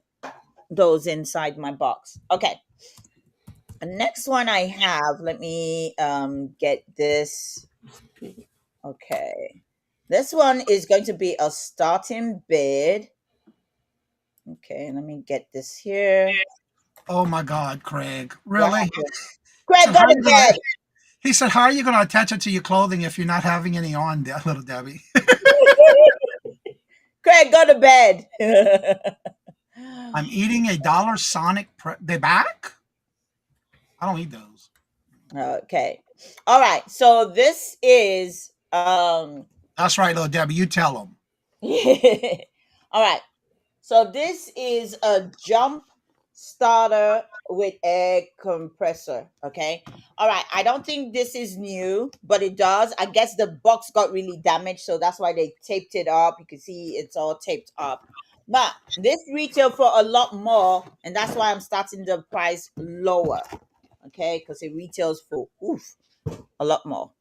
those inside my box. Okay. The next one I have, let me get this. Okay. This one is going to be a starting bid. Okay, let me get this here. Oh my God, Craig. Really? Craig, So go how to you gonna- bed. He said, how are you going to attach it to your clothing if you're not having any on, Little Debbie? Craig, go to bed. I'm eating a Dollar Sonic. They back? I don't eat those. Okay. All right. So this is That's right, little Debbie. You tell them. all right. So this is a jump starter with air compressor. Okay. All right. I don't think this is new, but it does. I guess the box got really damaged, so that's why they taped it up. You can see it's all taped up. But this retail for a lot more, and that's why I'm starting the price lower. Okay, because it retails for a lot more.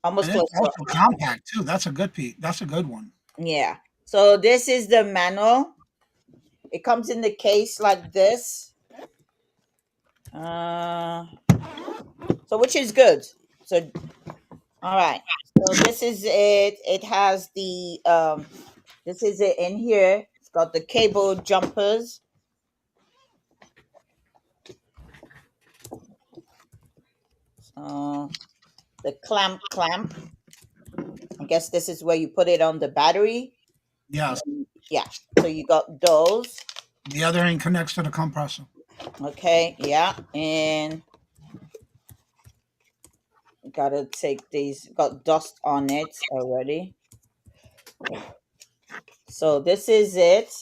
Almost And it's close to also compact too. That's a good piece. That's a good one. yeah. So this is the manual. It comes in the case like this. So which is good. So all right. So this is it. It has the this is it in here. It's got the cable jumpers. The clamp. I guess this is where you put it on the battery. Yes. Yeah. So you got those. The other end connects to the compressor. Okay, yeah. And gotta take these, got dust on it already. So this is it.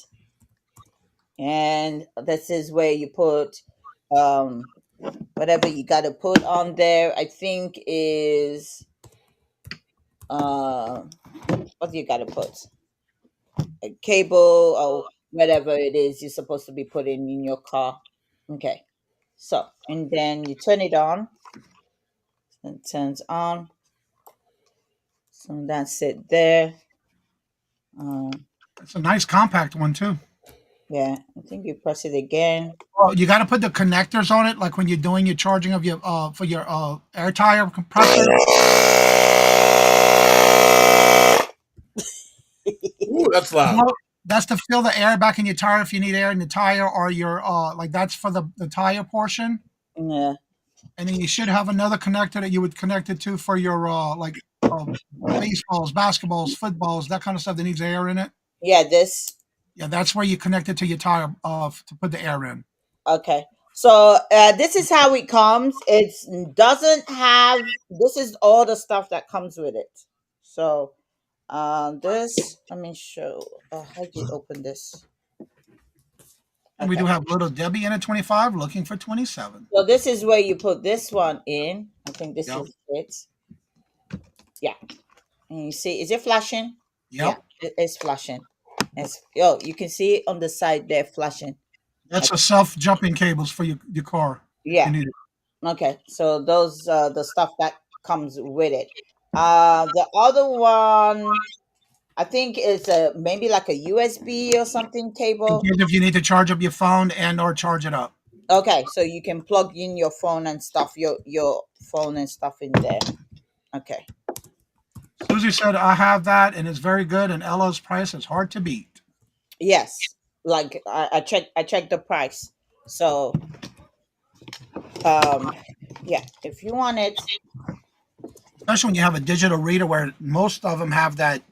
And this is where you put whatever you gotta put on there. I think is what do you gotta put? A cable or whatever it is you're supposed to be putting in your car. Okay. So and then you turn it on. It turns on. So that's it there. It's a nice compact one too. Yeah, I think you press it again. Well, you got to put the connectors on it, like when you're doing your charging of your for your air tire compressor. Ooh, that's loud. Well, that's to fill the air back in your tire if you need air in the tire, or your like that's for the tire portion. Yeah. And then you should have another connector that you would connect it to for your like baseballs, basketballs, footballs, that kind of stuff that needs air in it. Yeah, this. Yeah, that's where you connect it to your tire to put the air in. Okay. So this is how it comes. It doesn't have. This is all the stuff that comes with it. So this. Let me show. How do you open this? And we do have little Debbie in at 25, looking for 27. So this is where you put this one in. I think this Yep. is it. Yeah. And you see, is it flashing? Yep. Yeah, it's flashing. You can see it on the side there flashing. That's a self-jumping cables for your car. Yeah. You need it. Okay. So those the stuff that comes with it. The other one I think is maybe like a USB or something cable. In case if you need to charge up your phone and or charge it up. Okay, so you can plug in your phone and stuff, your phone and stuff in there. Okay. Susie said, I have that and it's very good, and Ella's price is hard to beat. Yes. Like I checked the price. So yeah, if you want it. Especially when you have a digital reader where most of them have that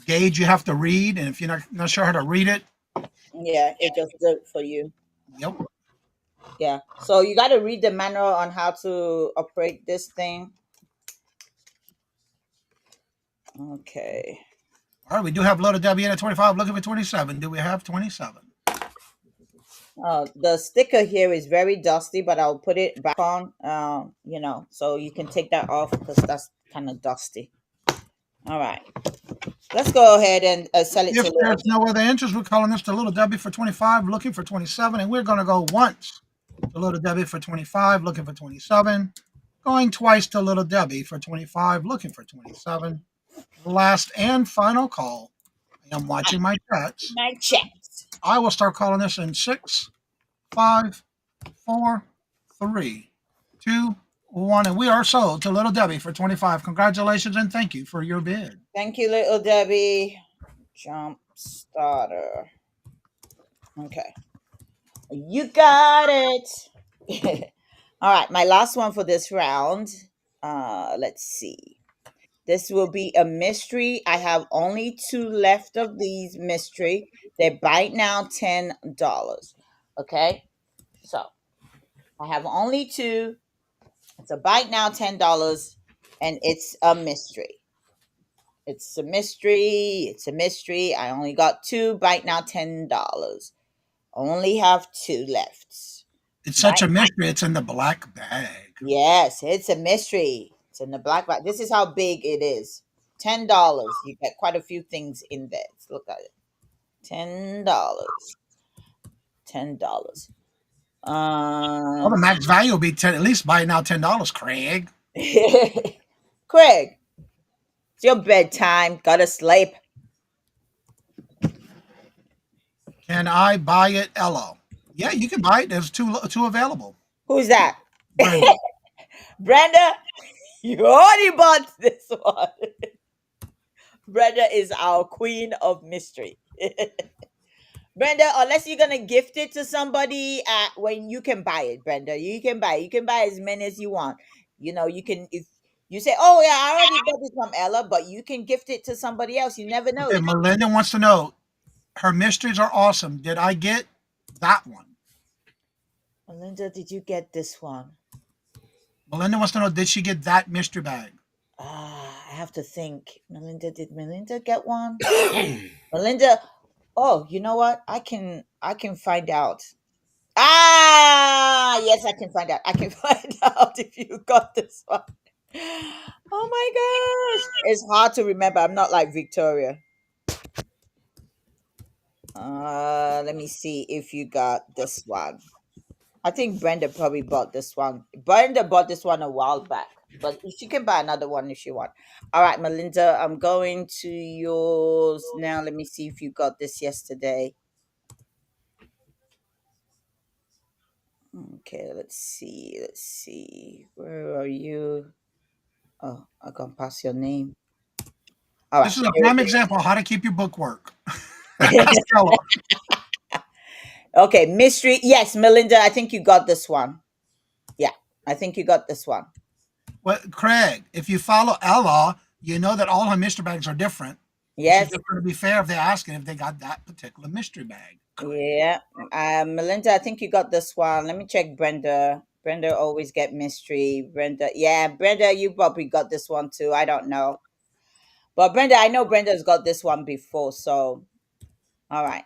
gauge you have to read, and if you're not sure how to read it. Yeah, it just does it for you. Yep. Yeah. So you got to read the manual on how to operate this thing. Okay. All right, we do have little Debbie in at 25, looking for 27. Do we have 27? The sticker here is very dusty, but I'll put it back on, so you can take that off because that's kind of dusty. All right. Let's go ahead and sell it If to there's no other interest, we're calling this to little Debbie for 25, looking for 27, and we're going to go once to little Debbie for 25, looking for 27, going twice to little Debbie for 25, looking for 27. Last and final call. I am watching my chats. My chats. I will start calling this in 6, 5, 4, 3, 2, 1, and we are sold to little Debbie for 25. Congratulations and thank you for your bid. Thank you, little Debbie. Jump starter. Okay. You got it. All right, my last one for this round. Let's see. This will be a mystery. I have only 2 left of these mystery. They buy now $10. Okay, so I have only 2. It's a bite now $10, and it's a mystery. It's a mystery. It's a mystery. I only got 2. Bite now $10. Only have 2 left. It's such a mystery. It's in the black bag. Yes, it's a mystery. It's in the black bag. This is how big it is. $10. You get quite a few things in there. Let's look at it. $10. $10. Well, the max value will be 10. At least buy now $10, Craig. Craig, it's your bedtime. Gotta sleep. Can I buy it, Ella? Yeah, you can buy it. There's two available. Who's that? Brenda. Brenda, you already bought this one. Brenda is our queen of mystery. Brenda, unless you're gonna gift it to somebody, when you can buy it, Brenda, you can buy it. You can buy as many as you want. You know, you can, if you say, "Oh yeah, I already bought this from Ella," but you can gift it to somebody else. You never know. Okay, Melinda wants to know, her mysteries are awesome. Did I get that one? Melinda, did you get this one? Melinda wants to know, did she get that mystery bag? I have to think. Melinda, did Melinda get one? Melinda, oh, you know what? I can find out. Yes, I can find out. I can find out if you got this one. Oh my gosh. It's hard to remember. I'm not like Victoria. Let me see if you got this one. I think Brenda probably bought this one. Brenda bought this one a while back, but she can buy another one if she want. All right, Melinda, I'm going to yours now. Let me see if you got this yesterday. Okay, let's see. Let's see. Where are you? Oh, I can't pass your name. All right. This is a prime example of how to keep your bookwork. Ask Ella. Okay, mystery. Yes, Melinda, I think you got this one. Yeah, I think you got this one. Well, Craig, if you follow Ella, you know that all her mystery bags are different. Yes. It's just going to be fair if they're asking if they got that particular mystery bag. Yeah. Melinda, I think you got this one. Let me check Brenda. Brenda always get mystery. Brenda. Yeah, Brenda, you probably got this one too. I don't know. But Brenda, I know Brenda's got this one before. So, all right.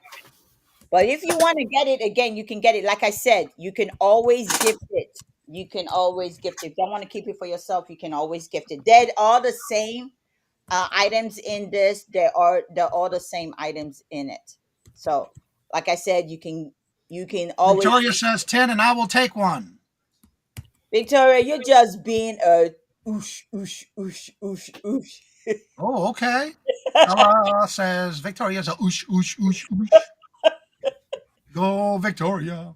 But if you want to get it again, you can get it. Like I said, you can always gift it. You can always gift it. If you don't want to keep it for yourself, you can always gift it. They're all the same items in this. They're all the same items in it. So, like I said, you can always. Victoria says 10 and I will take one. Victoria, you're just being a oosh, oosh, oosh, oosh, oosh. Oh, okay. Ella says Victoria's a oosh, oosh, oosh, oosh. Go, Victoria.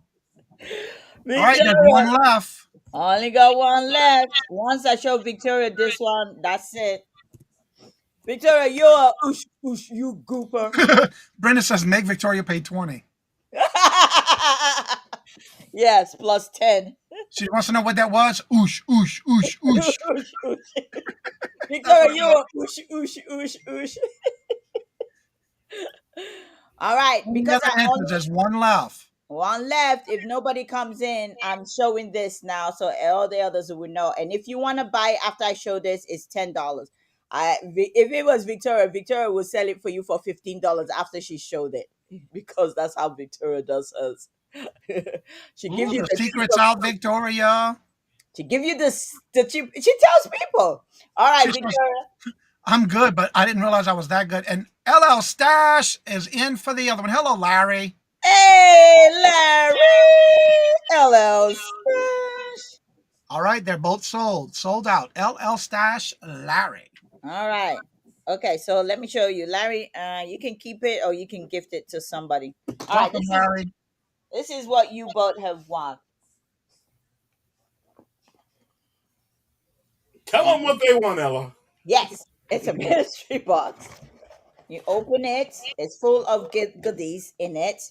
Victoria. All right, there's one left. Only got one left. Once I show Victoria this one, that's it. Victoria, you're a oosh, oosh, you gooper. Brenda says make Victoria pay 20. Yes, plus 10. She wants to know what that was. Oosh, oosh, oosh, oosh. Oosh, oosh. Victoria, you're a oosh, oosh, oosh, oosh. All right, because there's one left. One left. If nobody comes in, I'm showing this now, so all the others will know. And if you want to buy after I show this, it's $10. If it was Victoria, Victoria will sell it for you for $15 after she showed it, because that's how Victoria does hers. She gives you the secrets out, Victoria. She give you the cheap. She tells people. All right, Victoria. I'm good, but I didn't realize I was that good. And LL Stash is in for the other one. Hello, Larry. Hey, Larry. LL Stash. All right, they're both sold out. LL Stash, Larry. All right. Okay, so let me show you, Larry. You can keep it or you can gift it to somebody. All right, Larry. This is what you both have won. Tell them what they want, Ella. Yes, it's a mystery box. You open it. It's full of goodies in it.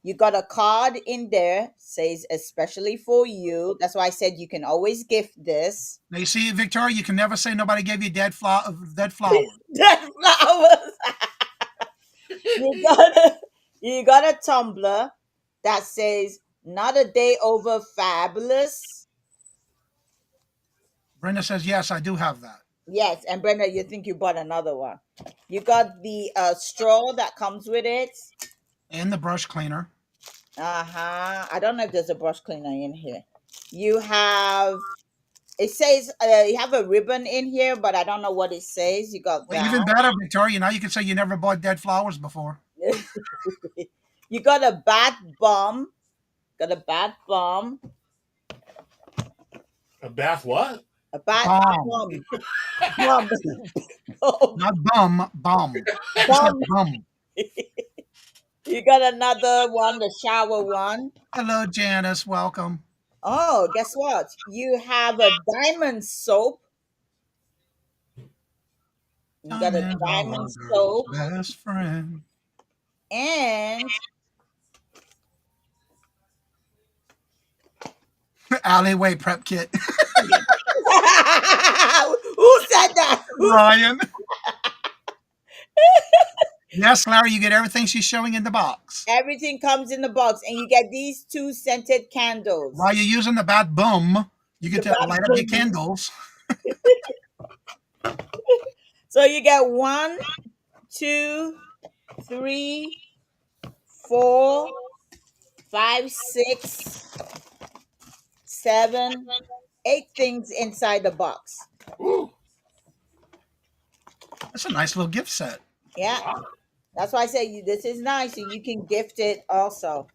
You got a card in there, says especially for you. That's why I said you can always gift this. Now you see, Victoria, you can never say nobody gave you dead flowers. Dead flowers. You got a tumbler that says not a day over fabulous. Brenda says, yes, I do have that. Yes, and Brenda, you think you bought another one. You got the straw that comes with it. And the brush cleaner. Uh-huh. I don't know if there's a brush cleaner in here. You have, it says, you have a ribbon in here, but I don't know what it says. You got Well, that. even better, Victoria, now you can say you never bought dead flowers before. You got a bath bomb. Got a bath bomb. A bath what? A bath Bomb. bomb. Not bum, bomb. Just like bum. You got another one, the shower one. Hello, Janice. Welcome. Oh, guess what? You have a diamond soap. You got a diamond soap. Best friend. And alleyway prep kit. who said that? Ryan. Yes, Larry, you get everything she's showing in the box. Everything comes in the box, and you get these 2 scented candles. While you're using the bat boom, you get to light up your candles. So you get 1, 2, 3, 4, 5, 6, 7, 8 things inside the box. Ooh. That's a nice little gift set. Yeah. That's why I say this is nice, and you can gift it also.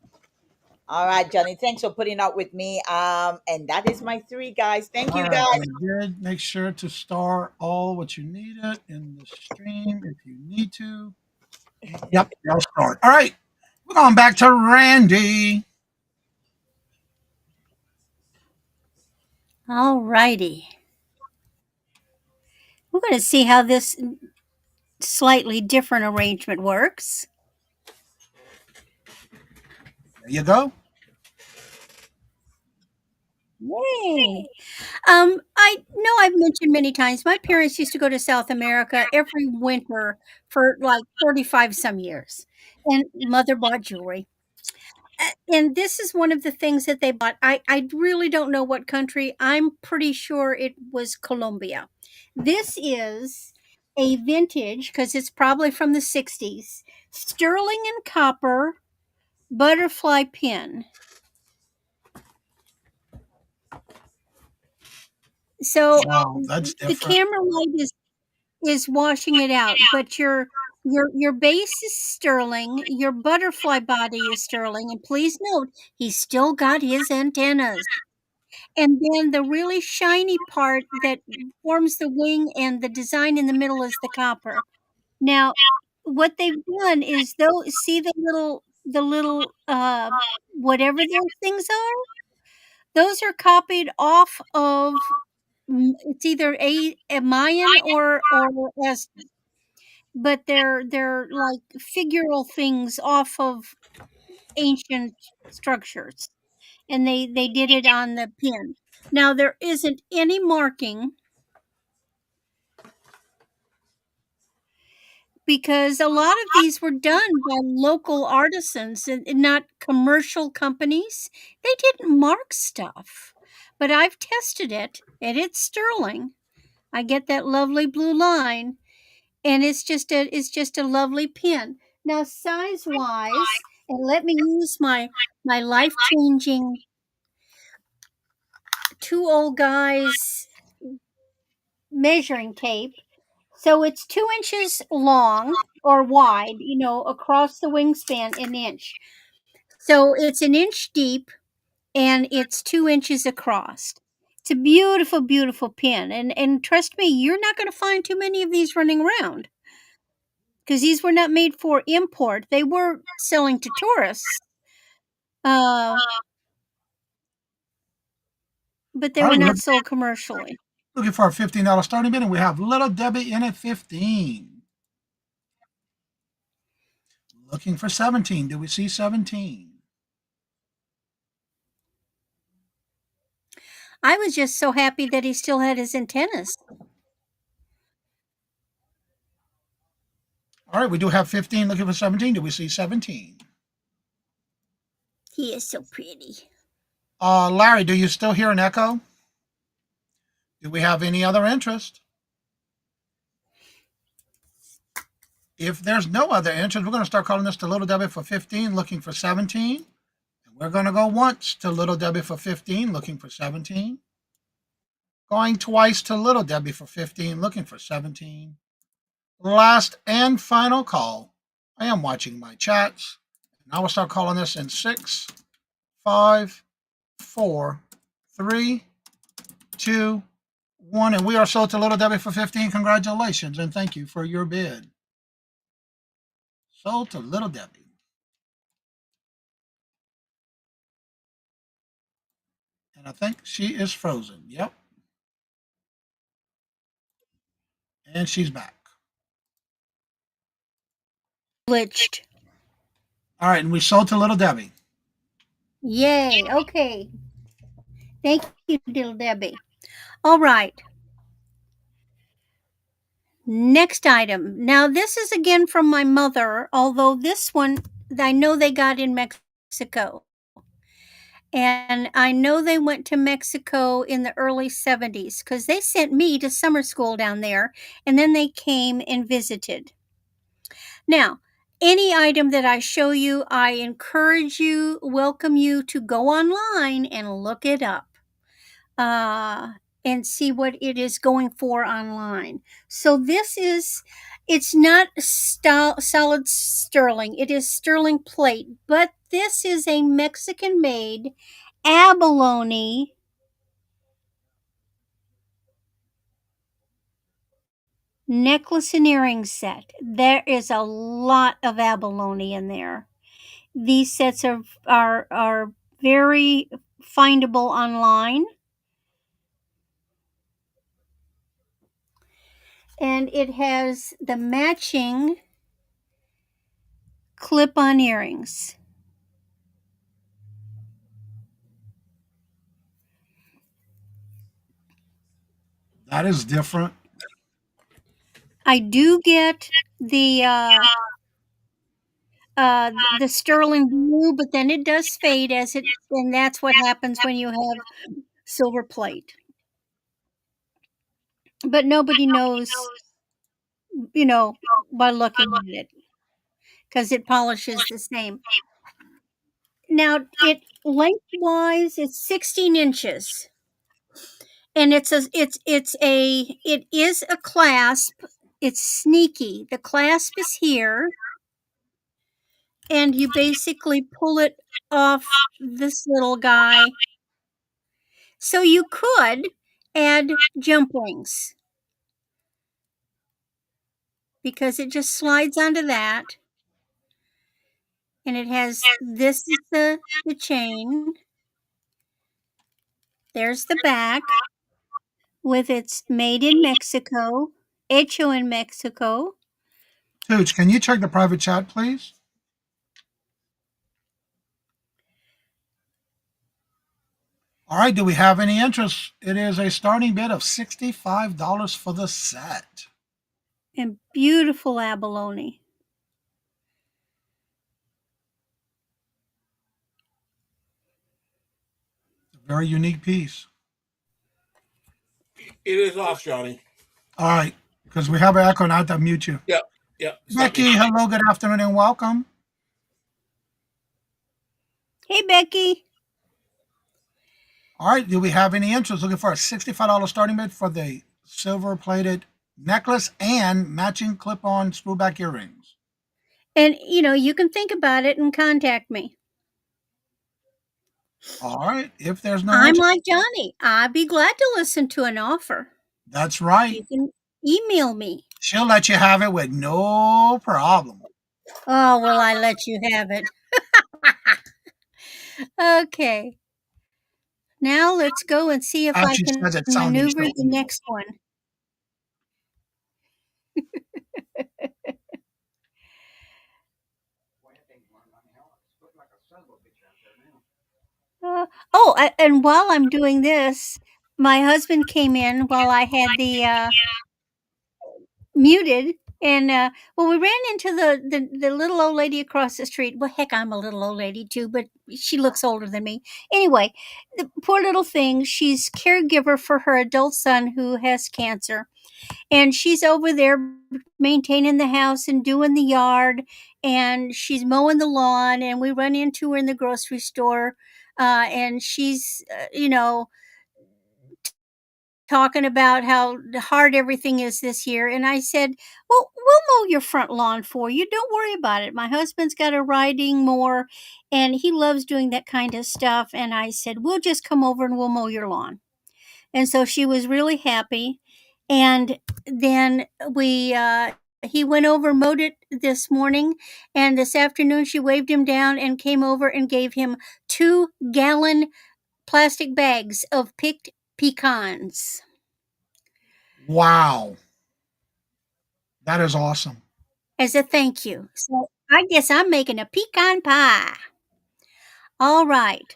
All right, Johnny. Thanks for putting up with me. And that is my 3, guys. Thank you, guys. Very good. Make sure to star all what you needed in the stream if you need to. Yep, I'll start. All right. We're going back to Randy. All righty. We're going to see how this slightly different arrangement works. There you go. Yay. I know I've mentioned many times, my parents used to go to South America every winter for like 35 some years, and mother bought jewelry. And this is one of the things that they bought. I really don't know what country. I'm pretty sure it was Colombia. This is a vintage, because it's probably from the 60s, sterling and copper butterfly pin. So Wow, that's the different. camera light is washing it out, but your base is sterling, your butterfly body is sterling, and please note he's still got his antennas. And then the really shiny part that forms the wing and the design in the middle is the copper. Now, what they've done is, though, see the little whatever those things are, those are copied off of it's either a Mayan or as, but they're like figural things off of ancient structures, and they did it on the pin. Now there isn't any marking because a lot of these were done by local artisans and not commercial companies. They didn't mark stuff, but I've tested it and it's sterling. I get that lovely blue line, and it's just a lovely pin. Now, size wise, and let me use my life changing 2 old guys measuring tape. So it's 2 inches long or wide, across the wingspan, an inch. So it's an inch deep and it's 2 inches across. It's a beautiful, beautiful pin. And trust me, you're not going to find too many of these running around, because these were not made for import. They were selling to tourists. But they were not sold commercially. Looking for a $15 starting bid, and we have Little Debbie in at 15. Looking for 17. Do we see 17? I was just so happy that he still had his antennas. All right, we do have 15 looking for 17. Do we see 17? He is so pretty. Larry, do you still hear an echo? Do we have any other interest? If there's no other interest, we're going to start calling this to Little Debbie for 15, looking for 17. And we're going to go once to Little Debbie for 15, looking for 17. Going twice to Little Debbie for 15, looking for 17. Last and final call. I am watching my chats. And I will start calling this in 6, 5, 4, 3, 2, 1. And we are sold to Little Debbie for 15. Congratulations and thank you for your bid. Sold to Little Debbie. And I think she is frozen. Yep. And she's back. Glitched. All right, and we sold to Little Debbie. Yay. Okay. Thank you, little Debbie. All right. Next item. Now, this is again from my mother, although this one I know they got in Mexico. And I know they went to Mexico in the early 70s because they sent me to summer school down there, and then they came and visited. Now, any item that I show you, I encourage you, welcome you to go online and look it up and see what it is going for online. So this is, it's not solid sterling, it is sterling plate, but this is a Mexican-made abalone necklace and earring set. There is a lot of abalone in there. These sets are very findable online. And it has the matching clip-on earrings. That is different. I do get the sterling blue, but then it does fade and that's what happens when you have silver plate. But nobody knows, by looking at it, because it polishes the same. Now, it lengthwise, it's 16 inches, and it is a clasp. It's sneaky. The clasp is here, and you basically pull it off this little guy. So you could add jump rings because it just slides onto that, and it has, this is the chain. There's the back with its made in Mexico, hecho in Mexico. Tooch, can you check the private chat, please? All right, do we have any interest? It is a starting bid of $65 for the set. And beautiful abalone. It's a very unique piece. It is off, Johnny. All right, because we have an echo and I have to mute you. Yep. Yep. Becky, hello, good afternoon, and welcome. Hey, Becky. All right, do we have any interest? Looking for a $65 starting bid for the silver-plated necklace and matching clip-on screwback earrings. And, you can think about it and contact me. All right, if there's no I'm interest, like Johnny. I'd be glad to listen to an offer. that's right. You can email me. She'll let you have it with no problem. Oh, will I let you have it? Okay. Now let's go and see if I She can says it sounding maneuver so the evil. next one. And while I'm doing this, my husband came in while I had the muted, and well, we ran into the little old lady across the street. Well, heck, I'm a little old lady too, but she looks older than me. Anyway, the poor little thing. She's caregiver for her adult son who has cancer, and she's over there maintaining the house and doing the yard, and she's mowing the lawn. And we run into her in the grocery store, and she's talking about how hard everything is this year. And I said, well, we'll mow your front lawn for you. Don't worry about it. My husband's got a riding mower and he loves doing that kind of stuff. And I said, we'll just come over and we'll mow your lawn. And so she was really happy. And then he went over, mowed it this morning. And this afternoon, she waved him down and came over and gave him 2-gallon plastic bags of picked pecans. Wow. That is awesome. As a thank you. So I guess I'm making a pecan pie. All right.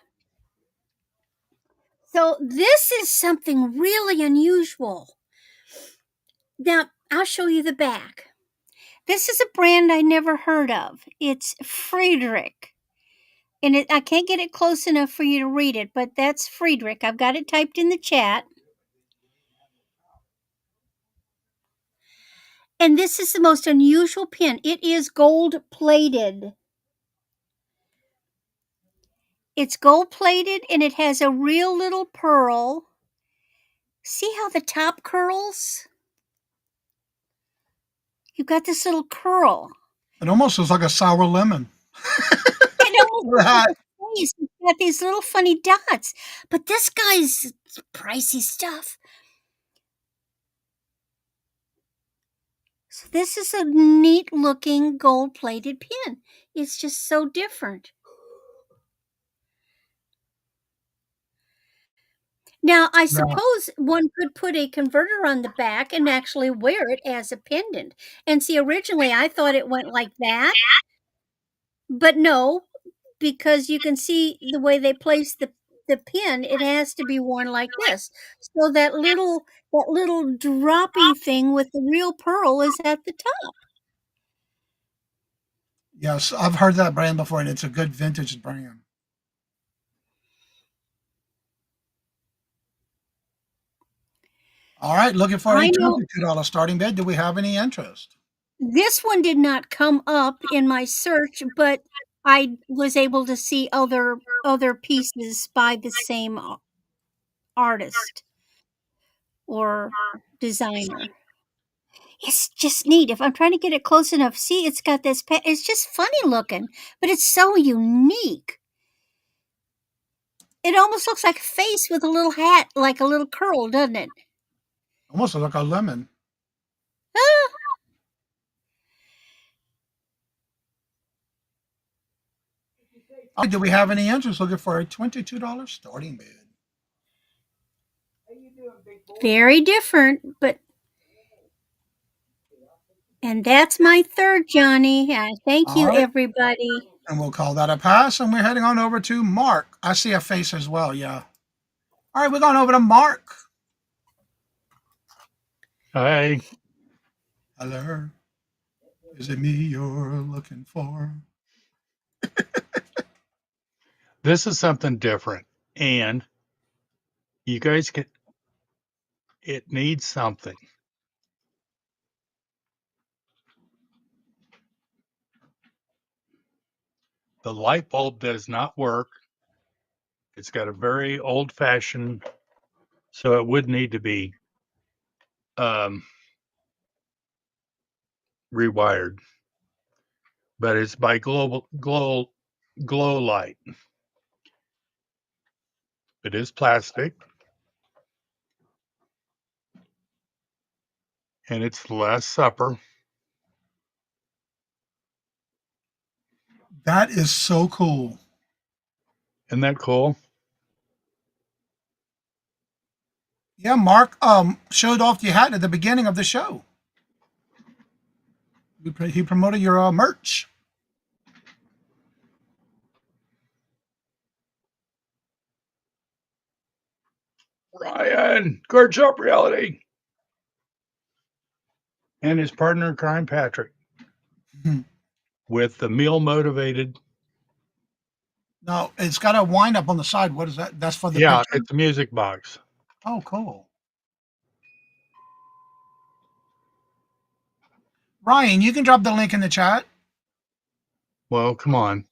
So this is something really unusual. Now, I'll show you the back. This is a brand I never heard of. It's Friedrich. And I can't get it close enough for you to read it, but that's Friedrich. I've got it typed in the chat. And this is the most unusual pin. It is gold plated. It's gold plated and it has a real little pearl. See how the top curls? You've got this little curl. It almost looks like a sour lemon. It almost looks like a face. It's got these little funny dots. But this guy's pricey stuff. So this is a neat looking gold plated pin. It's just so different. Now, I suppose one could put a converter on the back and actually wear it as a pendant. And see, originally I thought it went like that. But no, because you can see the way they place the pin, it has to be worn like this. So that little droppy thing with the real pearl is at the top. Yes, I've heard that brand before, and it's a good vintage brand. All right, looking for a I know $22 starting bid. Do we have any interest? this one did not come up in my search, but I was able to see other pieces by the same artist or designer. It's just neat. If I'm trying to get it close enough, see, it's got this. It's just funny looking, but it's so unique. It almost looks like a face with a little hat, like a little curl, doesn't it? Almost looks like a lemon. Ah, All right, do we have any interest? Looking for a $22 starting bid. very different, but. And that's my third, Johnny. Thank All you, right, everybody. and we'll call that a pass. And we're heading on over to Mark. I see a face as well. Yeah. All right, we're going over to Mark. Hi. Hello. Is it me you're looking for? This is something different. And you guys it needs something. The light bulb does not work. It's got a very old fashioned, so it would need to be rewired. But it's by Glow Light. It is plastic. And it's the Last Supper. That is so cool. Isn't that cool? Yeah, Mark showed off the hat at the beginning of the show. He promoted your merch. Ryan, Card Shop Reality. And his partner in crime, Patrick. With the meal motivated. No, it's got a wind up on the side. What is that? That's for the Yeah, picture? it's a music box. Oh, cool. Ryan, you can drop the link in the chat. Well, come on.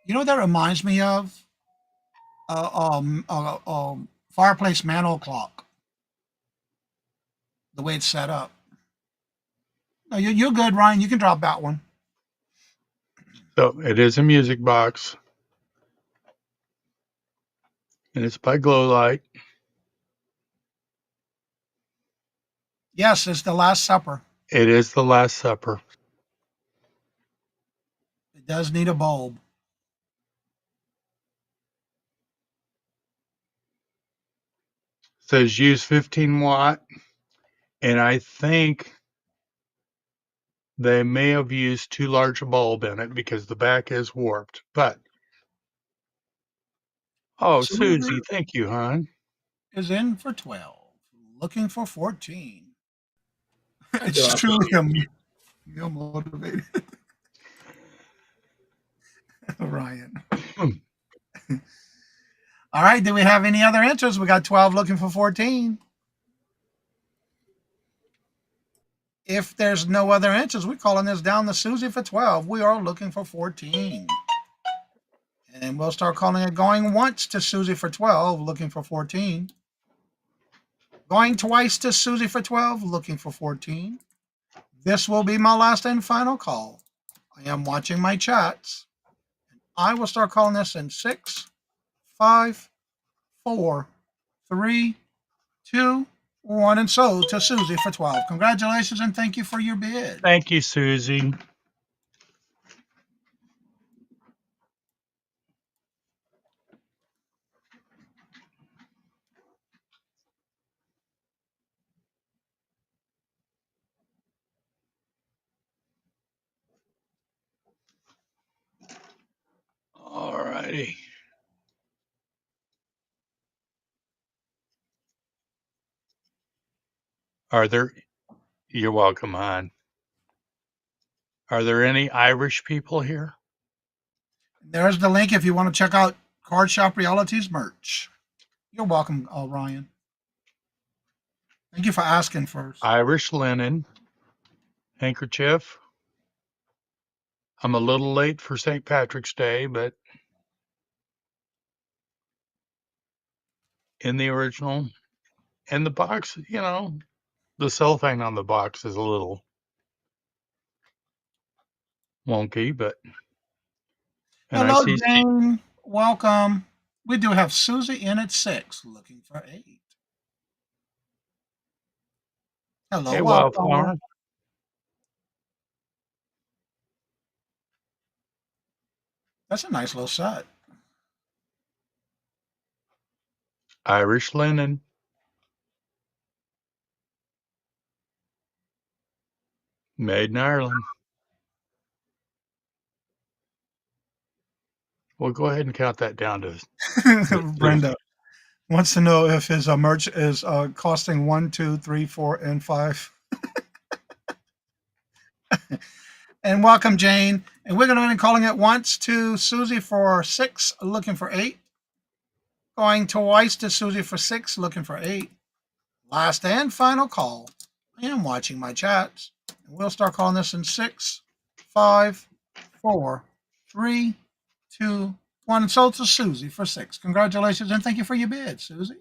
You know what that reminds me of? Fireplace mantle clock. The way it's set up. No, you're good, Ryan. You can drop that one. So it is a music box. And it's by Glow Light. Yes, it's the Last Supper. It is the Last Supper. It does need a bulb. Says use 15 watt. And I think they may have used too large a bulb in it because the back is warped. But, oh, Susie, thank you, hon. Is in for 12. Looking for 14. I It's do truly appreciate a meal motivated. Ryan. All right. Do we have any other answers? We got 12 looking for 14. If there's no other answers, we're calling this down to Susie for 12. We are looking for 14. And we'll start calling it going once to Susie for 12, looking for 14. Going twice to Susie for 12, looking for 14. This will be my last and final call. I am watching my chats. I will start calling this in 6, 5, 4, 3, 2, 1, and so to Susie for 12. Congratulations and thank you for your bid. Thank you, Susie. All righty. You're welcome, hon. Are there any Irish people here? There's the link if you want to check out Card Shop Reality's merch. You're welcome, Ryan. Thank you for asking first. Irish linen, handkerchief. I'm a little late for St. Patrick's Day, but in the original. And the box, the cellophane on the box is a little wonky, but. And I Hello, see. Jane. Welcome. We do have Susie in at 6, looking for 8. Hello, Hey, Wildflower. Wildflower. That's a nice little set. Irish linen. Made in Ireland. Well, go ahead and count that down to Brenda wants to know if his merch is costing 1, 2, 3, 4, and 5. And welcome, Jane. And we're going to be calling it once to Susie for 6, looking for 8. Going twice to Susie for 6, looking for 8. Last and final call. I am watching my chats. And we'll start calling this in 6, 5, 4, 3, 2, 1. And sold to Susie for 6. Congratulations and thank you for your bid, Susie.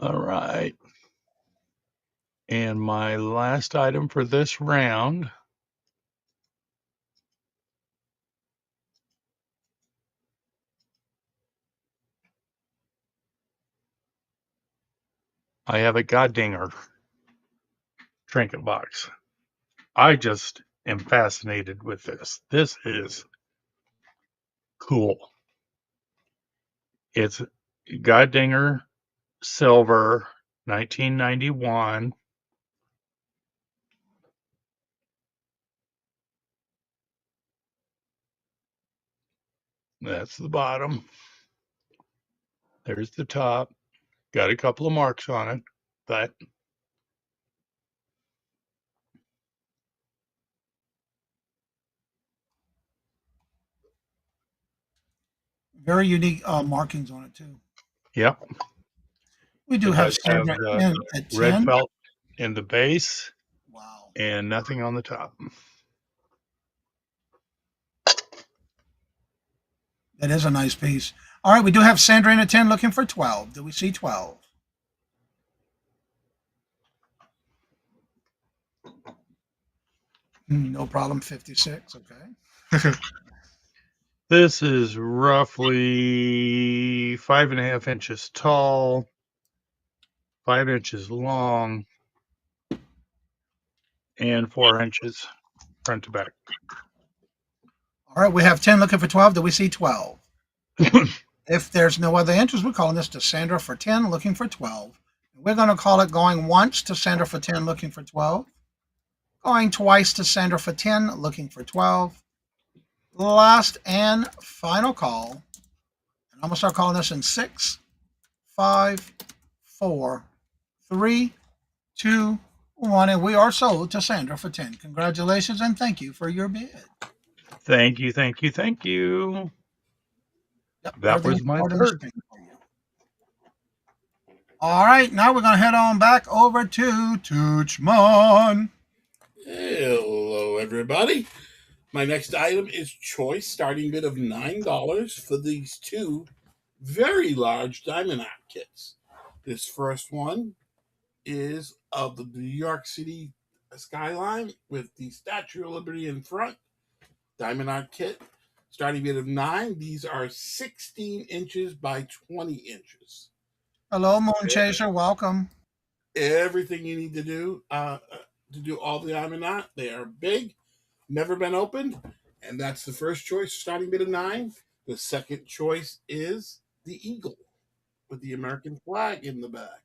All right. And my last item for this round. I have a Goddinger trinket box. I just am fascinated with this. This is cool. It's Goddinger silver, 1991. That's the bottom. There's the top. Got a couple of marks on it, but Very unique markings on it too. yep, We do it have does have Sandra in at red 10. felt in the base Wow. and nothing on the top. That is a nice piece. All right, we do have Sandra in at 10 looking for 12. Do we see 12? No problem, 56. Okay. This is roughly 5.5 inches tall, 5 inches long, and 4 inches front to back. All right, we have 10 looking for 12. Do we see 12? If there's no other interest, we're calling this to Sandra for 10 looking for 12. We're going to call it going once to Sandra for 10 looking for 12. Going twice to Sandra for 10 looking for 12. Last and final call. And I'm going to start calling this in 6, 5, 4, 3, 2, 1. And we are sold to Sandra for 10. Congratulations and thank you for your bid. Thank you, thank you, thank you. Yep, That was my third. All right, now we're going to head on back over to Toochman. Hello, everybody. My next item is choice, starting bid of $9 for these two very large diamond art kits. This first one is of the New York City skyline with the Statue of Liberty in front. Diamond art kit, starting bid of $9. These are 16 inches by 20 inches. Hello, Moon Chaser. Welcome. Everything you need to do all the diamond art. They are big, never been opened, and that's the first choice, starting bid of $9. The second choice is the eagle with the American flag in the back.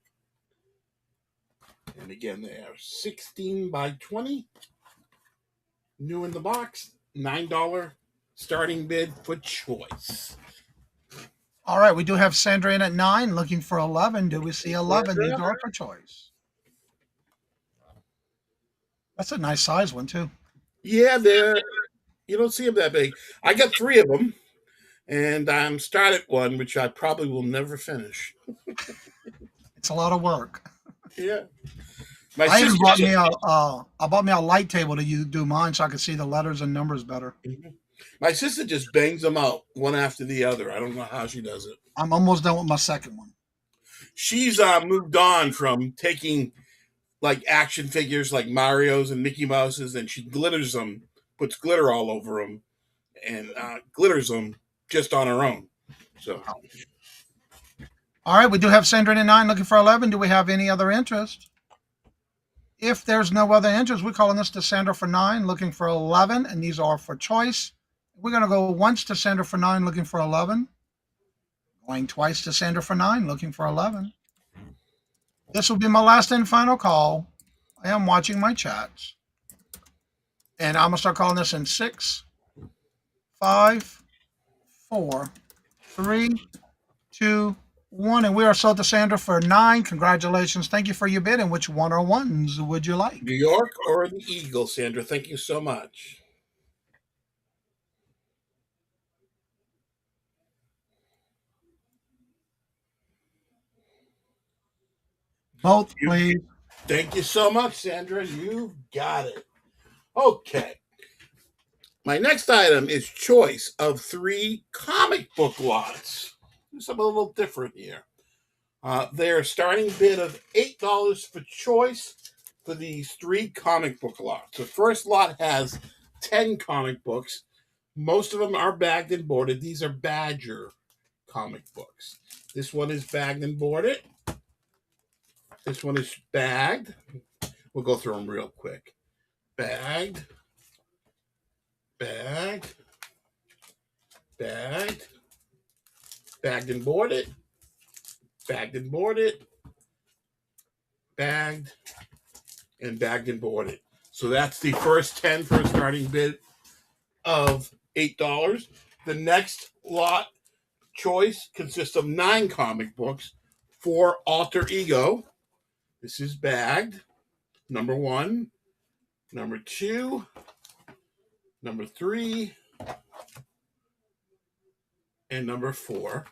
And again, they are 16 by 20. New in the box, $9 starting bid for choice. All right, we do have Sandra in at 9, looking for 11. Do we see 11? These are for choice. That's a nice size one, too. Yeah, you don't see them that big. I got 3 of them, and I'm started one, which I probably will never finish. It's a lot of work. Yeah. I even bought me a light table to do mine so I could see the letters and numbers better. Mm-hmm. My sister just bangs them out one after the other. I don't know how she does it. I'm almost done with my second one. She's moved on from taking like action figures like Mario's and Mickey Mouse's, and she glitters them, puts glitter all over them, and glitters them just on her own. So, all right, we do have Sandra in 9 looking for 11. Do we have any other interest? If there's no other interest, we're calling this to Sandra for 9 looking for 11, and these are for choice. We're going to go once to Sandra for 9 looking for 11. Going twice to Sandra for 9 looking for 11. This will be my last and final call. I am watching my chats. And I'm going to start calling this in 6, 5, 4, 3, 2, 1. And we are sold to Sandra for 9. Congratulations. Thank you for your bid. And which one or ones would you like? New York or the Eagle, Sandra? Thank you so much. Both, please. Thank you so much, Sandra. You've got it. Okay. My next item is choice of 3 comic book lots. Do something a little different here. Their starting bid of $8 for choice for these 3 comic book lots. The first lot has 10 comic books. Most of them are bagged and boarded. These are Badger comic books. This one is bagged and boarded. This one is bagged. We'll go through them real quick. Bagged. Bagged. Bagged. Bagged and boarded. Bagged and boarded. Bagged. And bagged and boarded. So that's the first 10 for a starting bid of $8. The next lot choice consists of 9 comic books for Alter Ego. This is bagged. Number 1, number 2, number 3, and number 4.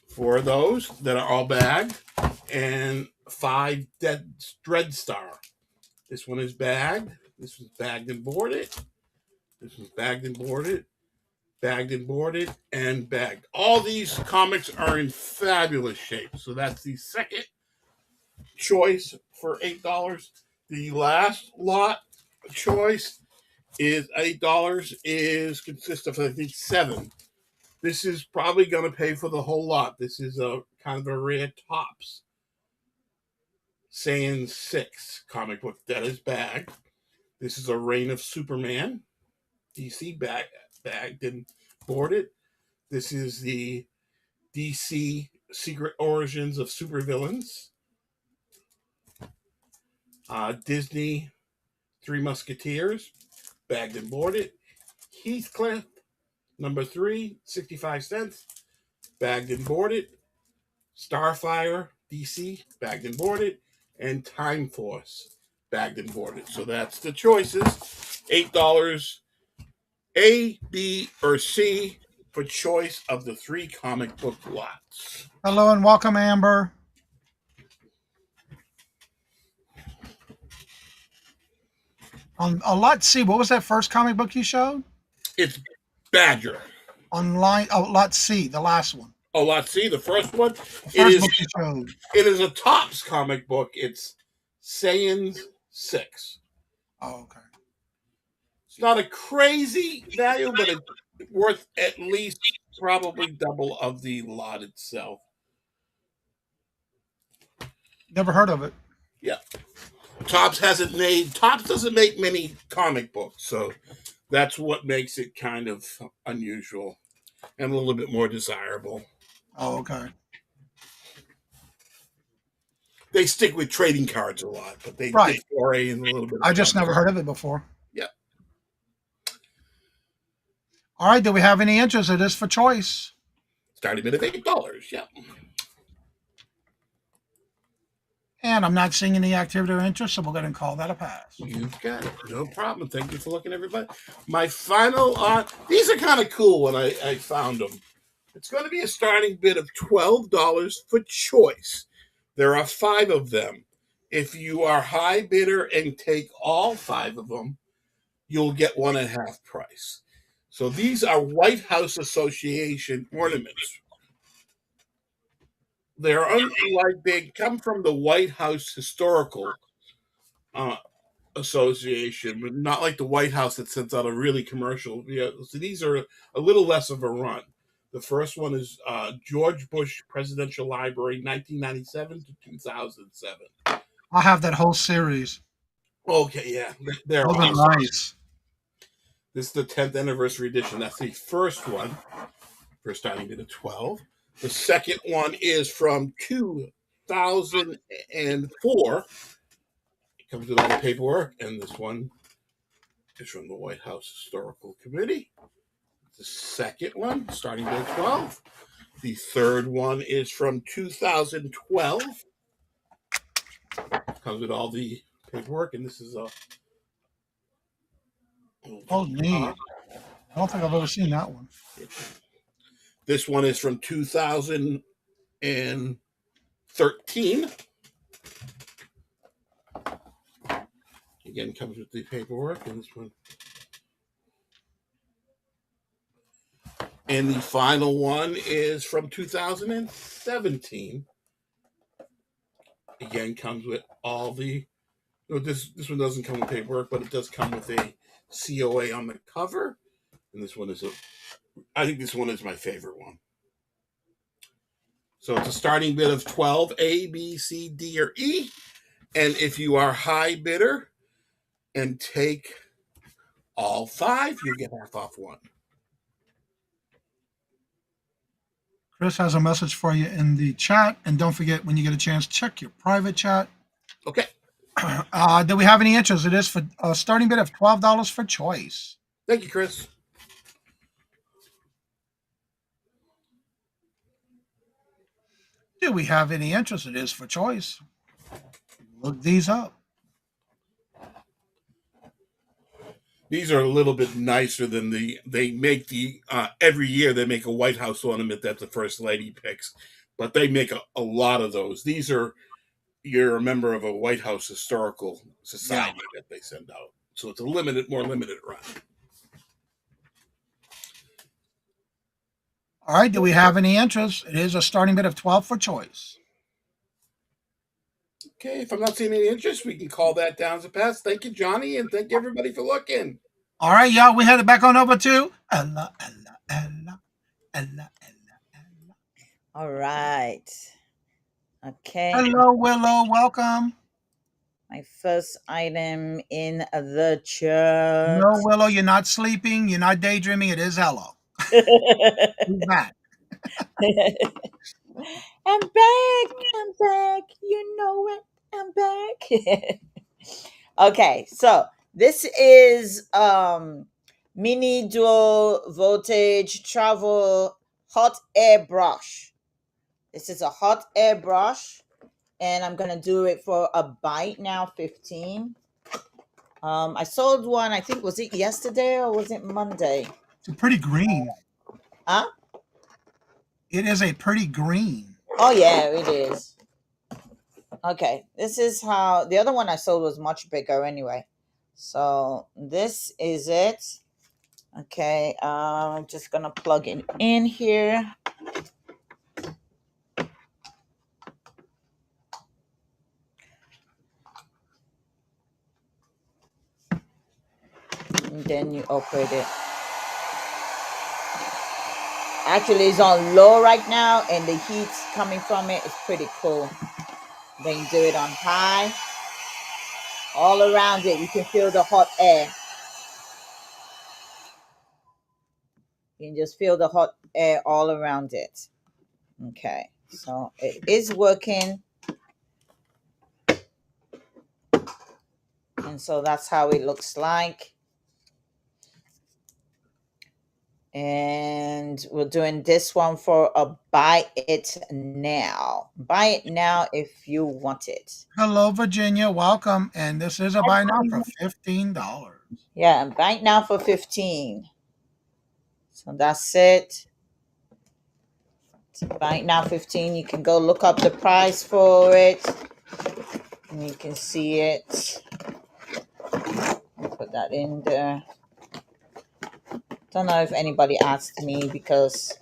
4 of those that are all bagged, and 5 Dreadstar. This one is bagged. This one's bagged and boarded. This one's bagged and boarded. Bagged and boarded and bagged. All these comics are in fabulous shape. So that's the second choice for $8. The last lot choice is $8. Consists of, I think, 7. This is probably going to pay for the whole lot. This is a kind of a rare Tops Saiyan 6 comic book that is bagged. This is a Reign of Superman DC bagged and boarded. This is the DC Secret Origins of Supervillains. Disney Three Musketeers, bagged and boarded. Heathcliff, number 3, 65 cents, bagged and boarded. Starfire, DC, bagged and boarded. And Time Force, bagged and boarded. So that's the choices. $8, A, B, or C for choice of the 3 comic book lots. Hello and welcome, Amber. On lot C, what was that first comic book you showed? It's Badger. On lot C, the last one. Oh, lot C, the first one. The first book you showed. It is a Tops comic book. It's Saiyan 6. Oh, okay. It's not a crazy value, but it's worth at least probably double of the lot itself. Never heard of it. Yeah. Tops doesn't make many comic books, so that's what makes it kind of unusual and a little bit more desirable. Oh, okay. They stick with trading cards a lot, but they foray in a little bit. I just never heard of it before. Yeah. All right. Do we have any interest? It is for choice. Starting bid of $8. Yeah. And I'm not seeing any activity or interest, so we'll go ahead and call that a pass. You've got it. No problem. Thank you for looking, everybody. My final, these are kind of cool when I found them. It's going to be a starting bid of $12 for choice. There are 5 of them. If you are high bidder and take all 5 of them, you'll get 1.5 price. So these are White House Association ornaments. They're they come from the White House Historical Association, but not like the White House that sends out a really commercial. Yeah, so these are a little less of a run. The first one is George Bush Presidential Library, 1997 to 2007. I have that whole series. Okay, yeah, they're awesome. Nice. This is the 10th anniversary edition. That's the first one for starting bid of 12. The second one is from 2004. It comes with all the paperwork, and this one is from the White House Historical Committee. The second one, starting bid of 12. The third one is from 2012. Comes with all the paperwork, and this is a. Oh, neat. I don't think I've ever seen that one. This one is from 2013. Again, comes with the paperwork, and this one. And the final one is from 2017. Again, comes with all the. No, this one doesn't come with paperwork, but it does come with a COA on the cover. And this one is I think this one is my favorite one. So it's a starting bid of 12, A, B, C, D, or E. And if you are high bidder and take all 5, you get half off one. Chris has a message for you in the chat. And don't forget, when you get a chance, check your private chat. Okay. Do we have any interest? It is for a starting bid of $12 for choice. Thank you, Chris. Do we have any interest? It is for choice. Look these up. These are a little bit nicer than they make every year they make a White House ornament that the First Lady picks, but they make a lot of those. These are, you're a member of a White House Historical Society that they send out. So it's a more limited run. All right. Do we have any interest? It is a starting bid of 12 for choice. Okay, if I'm not seeing any interest, we can call that down as a pass. Thank you, Johnny, and thank you everybody for looking. All right, y'all. We head it back on over to Ella. All right. Okay. Hello, Willow. Welcome. My first item in the chart. No, Willow, you're not sleeping. You're not daydreaming. It is hello. Who's back? I'm back. I'm back. You know it. I'm back. Okay, so this is mini dual voltage travel hot air brush. This is a hot air brush, and I'm gonna do it for a bite now 15. I sold one, I think, was it yesterday or was it Monday? It's a pretty green. Huh? It is a pretty green. Oh yeah, it is. Okay, this is how the other one I sold was much bigger anyway. So this is it. Okay, I'm just gonna plug it in here. And then you operate it. Actually, it's on low right now, and the heat's coming from it. It's pretty cool. Then you do it on high. All around it, you can feel the hot air. You can just feel the hot air all around it. Okay, so it is working. And so that's how it looks like. And we're doing this one for a buy it now. Buy it now if you want it. Hello, Virginia. Welcome. And this is a buy now for $15. Yeah, buy it now for 15. So that's it. So buy it now 15. You can go look up the price for it. And you can see it. I'll put that in there. Don't know if anybody asked me because.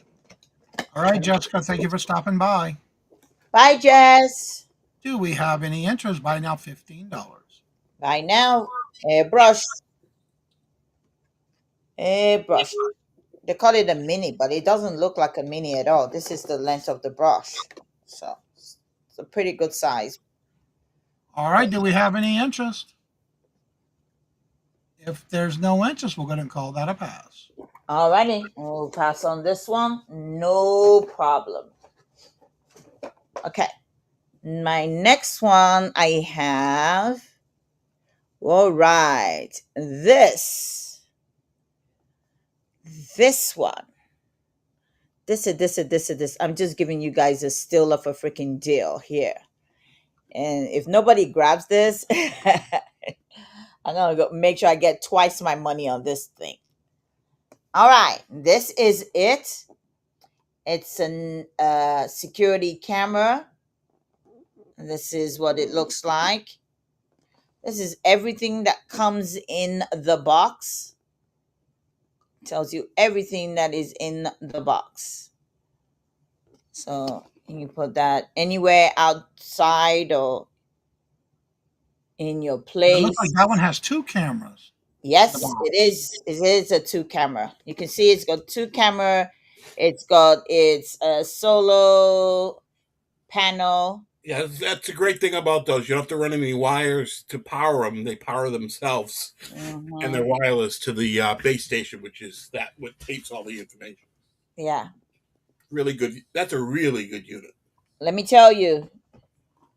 All right, Jessica, thank you for stopping by. Bye, Jess. Do we have any interest? Buy now $15. Buy now. Airbrush. Airbrush. They call it a mini, but it doesn't look like a mini at all. This is the length of the brush. So it's a pretty good size. All right, do we have any interest? If there's no interest, we're going to call that a pass. Alrighty, we'll pass on this one. No problem. Okay, my next one I have. All right, this one. This. I'm just giving you guys a steal of a freaking deal here. And if nobody grabs this, I'm gonna go make sure I get twice my money on this thing. All right, this is it. It's a security camera. This is what it looks like. This is everything that comes in the box. Tells you everything that is in the box. So you can put that anywhere outside or in your place. It looks like that one has two cameras. Yes, it is. It is a 2-camera. You can see it's got 2-camera. It's got its solo panel. Yeah, that's a great thing about those. You don't have to run any wires to power them. They power themselves, and they're wireless to the base station, which is what tapes all the information. Yeah. Really good. That's a really good unit. Let me tell you.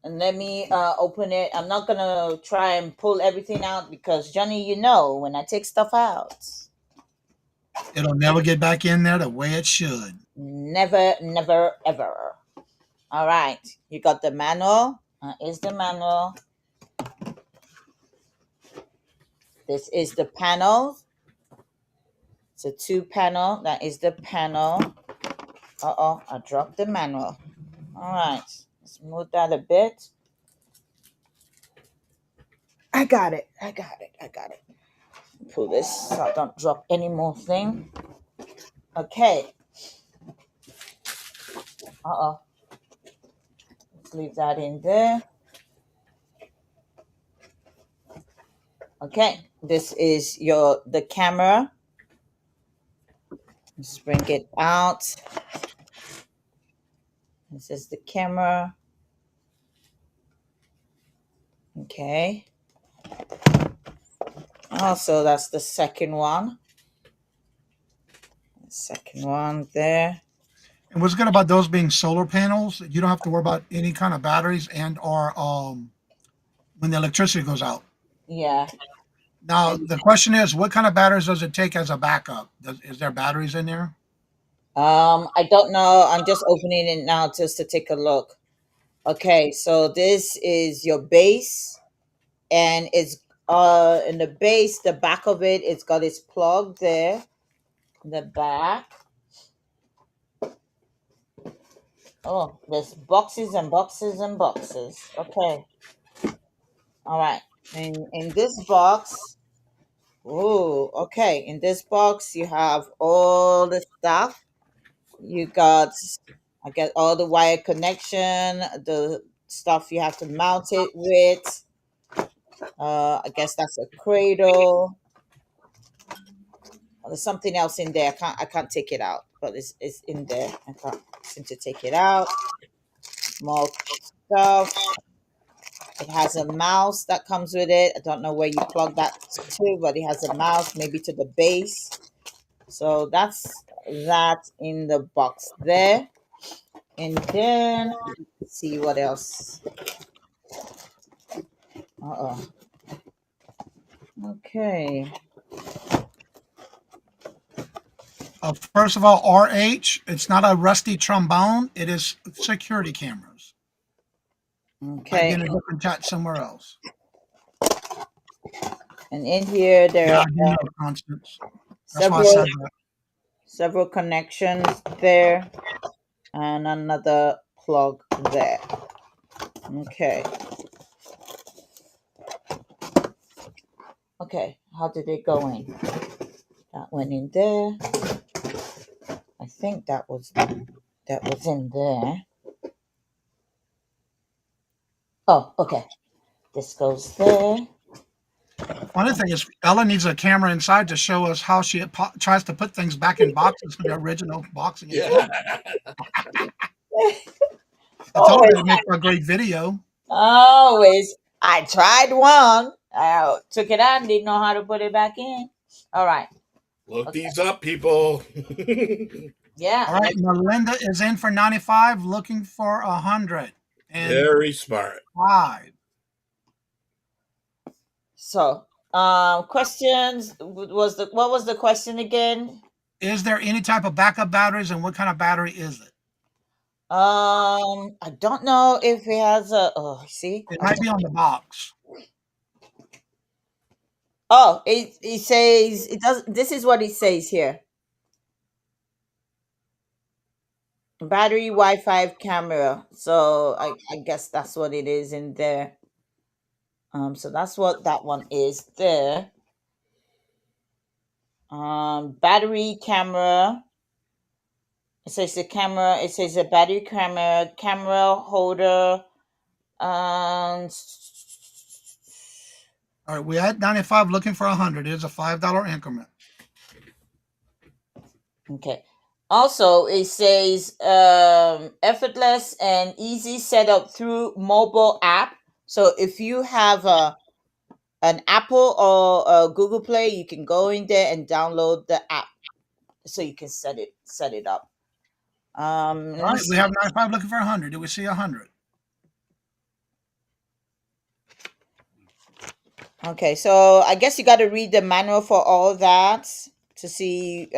And let me open it. I'm not going to try and pull everything out because, Johnny, you know, when I take stuff out. It'll never get back in there the way it should. Never, never, ever. All right, you got the manual. Is the manual. This is the panel. It's a 2-panel. That is the panel. Uh-oh, I dropped the manual. All right, let's move that a bit. I got it. Pull this so I don't drop any more thing. Okay. Uh-oh. Let's leave that in there. Okay, this is the camera. Let's bring it out. This is the camera. Okay. Also, that's the second one. The second one there. And what's good about those being solar panels, you don't have to worry about any kind of batteries and or when the electricity goes out. Yeah. Now the question is, what kind of batteries does it take as a backup? Is there batteries in there? I don't know. I'm just opening it now just to take a look. Okay, so this is your base, and it's in the base, the back of it, it's got its plug there in the back. Oh, there's boxes and boxes and boxes. Okay. All right. In this box, oh, okay. In this box, you have all the stuff. You got, I get all the wire connection, the stuff you have to mount it with. I guess that's a cradle. There's something else in there. I can't take it out, but it's in there. I can't seem to take it out. More stuff. It has a mouse that comes with it. I don't know where you plug that to, but it has a mouse, maybe to the base. So that's that in the box there. And then let's see what else. Uh-oh. Okay. First of all, RH, it's not a rusty trombone. It is security cameras. Okay. Might be in a different chat somewhere else. And in here there are Constance. That's why I said that. several connections there, and another plug there. Okay. Okay, how did it go in? That went in there. I think that was in there. Oh, okay. This goes there. Funny thing is, Ella needs a camera inside to show us how she tries to put things back in boxes in the original boxing. Yeah. I told her to make a great video. Always. I tried one. I took it out and didn't know how to put it back in. All right. Look these up, people. Yeah. All right. Melinda is in for 95, looking for 100. And Very smart. 5. So, questions. What was the question again? Is there any type of backup batteries, and what kind of battery is it? I don't know if it has a. Oh, see, it might be on the box. Oh, it says it does. This is what it says here: battery, Wi-Fi, camera. So I guess that's what it is in there. So that's what that one is there. Battery, camera. It says the camera. It says a battery, camera holder. All right, we had 95, looking for 100. It is a $5 increment. Okay. Also, it says effortless and easy setup through mobile app. So if you have an Apple or a Google Play, you can go in there and download the app, so you can set it up. All right, we have 95, looking for 100. Do we see 100? Okay, so I guess you got to read the manual for all that to see,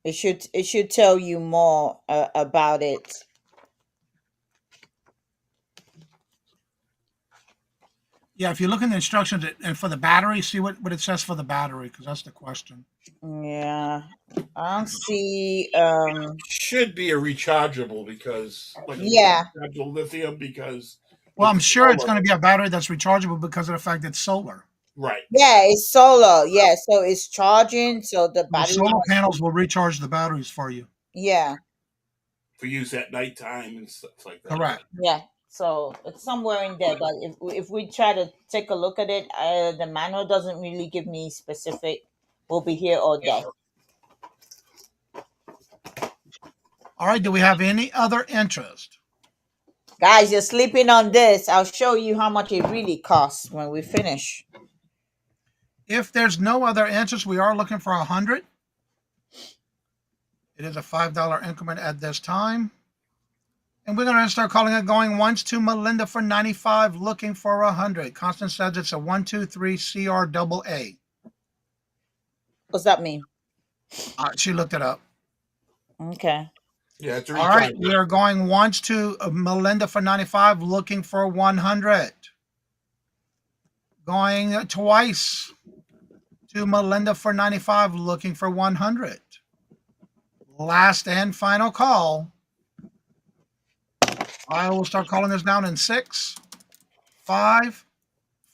It should tell you more about it. Yeah, if you look in the instructions and for the battery, see what it says for the battery, because that's the question. Yeah, I don't see. Should be a rechargeable because like a Yeah, rechargeable lithium because Well, with I'm the sure it's solar. going to be a battery that's rechargeable because of the fact it's solar. Right. yeah, it's solar. Yeah, so it's charging. So the The battery solar must be. panels will recharge the batteries for you. Yeah, For use at nighttime and stuff like that. Correct. yeah. So it's somewhere in there. But if we try to take a look at it, the manual doesn't really give me specific. We'll be here all day. All right. Do we have any other interest? Guys, you're sleeping on this. I'll show you how much it really costs when we finish. If there's no other interest, we are looking for 100. It is a $5 increment at this time. And we're going to start calling it going once to Melinda for 95, looking for 100. Constance says it's a 123 CR double A. What's that mean? She looked it up. Okay. Yeah, it's a All right. rechargeable. We are going once to Melinda for 95, looking for 100. Going twice to Melinda for 95, looking for 100. Last and final call. I will start calling this down in 6, 5,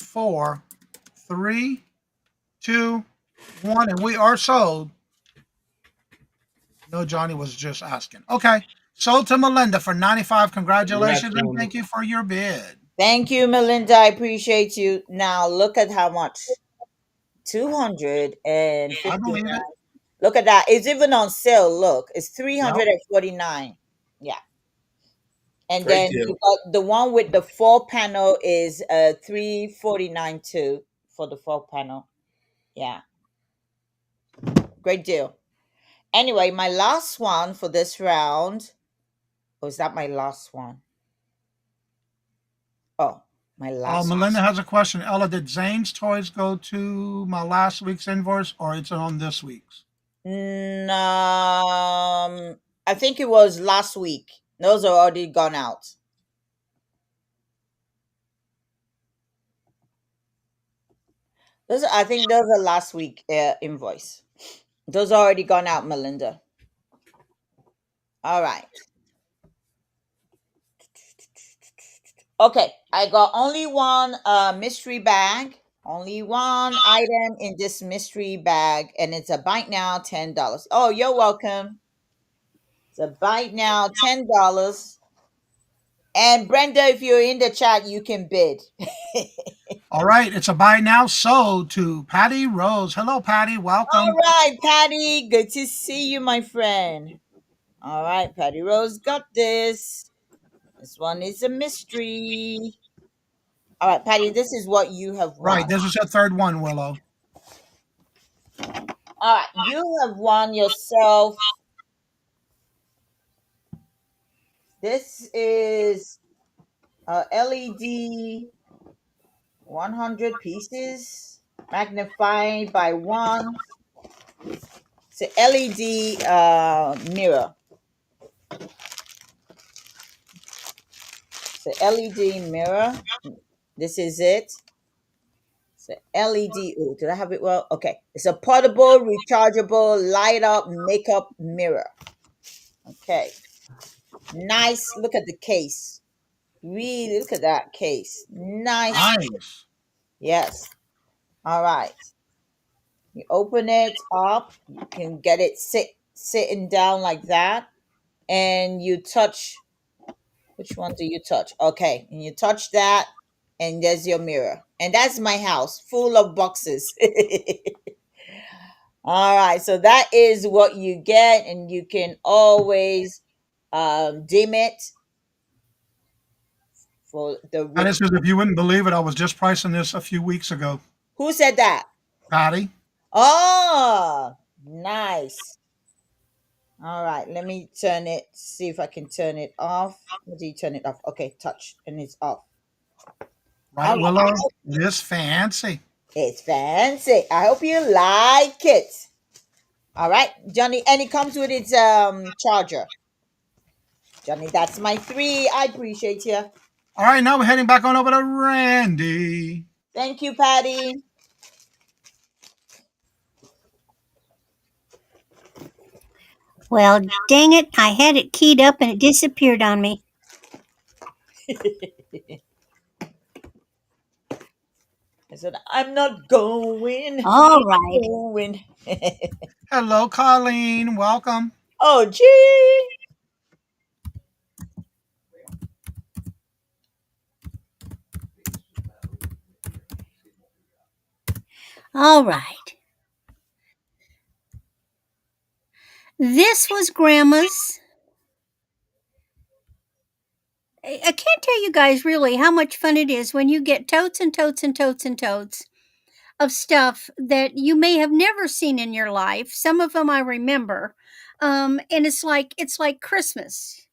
4, 3, 2, 1, and we are sold. No, Johnny was just asking. Okay, sold to Melinda for 95. Congratulations and thank you for your bid. Thank you, Melinda. I appreciate you. Now look at how much. I 259. believe it. Look at that. It's even on sale. Look, it's Yep. 349. Yeah. And Great then deal. you got the one with the 4 panel is 349 too for the 4 panel. Yeah. Great deal. Anyway, my last one for this round. Oh, is that my last one? Oh, my last one. Melinda has a question. Ella, did Zane's Toys go to my last week's invoice or it's on this week's? I think it was last week. Those are already gone out. I think those are last week invoice. Those are already gone out, Melinda. All right. Okay, I got only one mystery bag. Only one item in this mystery bag, and it's a bite now, $10. Oh, you're welcome. It's a bite now, $10. And Brenda, if you're in the chat, you can bid. All right, it's a buy now sold to Patty Rose. Hello, Patty. Welcome. All right, Patty. Good to see you, my friend. All right, Patty Rose got this. This one is a mystery. All right, Patty, this is what you have won. Right, this is your third one, Willow. All right, you have won yourself. This is a LED 100 pieces magnified by 1. It's an LED mirror. It's an LED mirror. This is it. It's an LED. Oh, did I have it well? Okay. It's a portable, rechargeable, light up makeup mirror. Okay. Nice. Look at the case. Really, look at that case. Nice. Nice. Yes. All right. You open it up. You can get it sitting down like that. And you touch. Which one do you touch? Okay. And you touch that. And there's your mirror. And that's my house full of boxes. All right. So that is what you get. And you can always dim it for the Patty says, if you wouldn't believe it, I was just pricing this a few weeks ago. Who said that? Patty. Oh, nice. All right, let me turn it, see if I can turn it off. How do you turn it off? Okay, touch, and it's off. Right, All Willow? right. It is fancy. It's fancy. I hope you like it. All right, Johnny, and it comes with its charger. Johnny, that's my three. I appreciate you. All right, now we're heading back on over to Randy. Thank you, Patty. Well, dang it, I had it keyed up and it disappeared on me. I said, I'm not going. All right. Going. Hello, Colleen. Welcome. Oh, gee. All right. This was Grandma's. I can't tell you guys really how much fun it is when you get totes and totes and totes and totes of stuff that you may have never seen in your life. Some of them I remember. And it's like Christmas.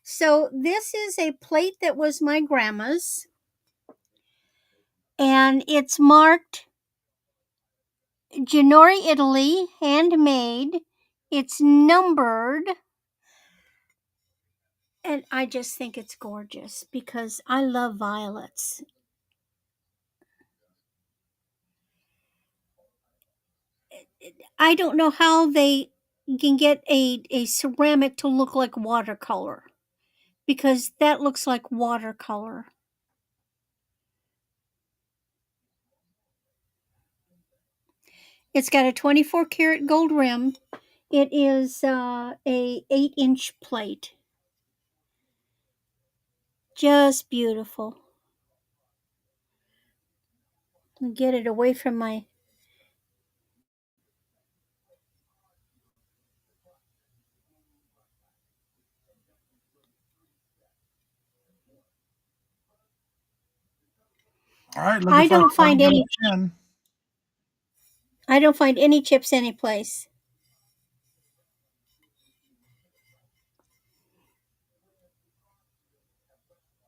So this is a plate that was my grandma's, and it's marked Ginori, Italy, handmade. It's numbered, and I just think it's gorgeous because I love violets. I don't know how they can get a ceramic to look like watercolor because that looks like watercolor. It's got a 24 karat gold rim. It is a 8-inch plate. Just beautiful. Get it away from my. All right, looking I for a don't starting find bid of any. 10. I don't find any chips anyplace.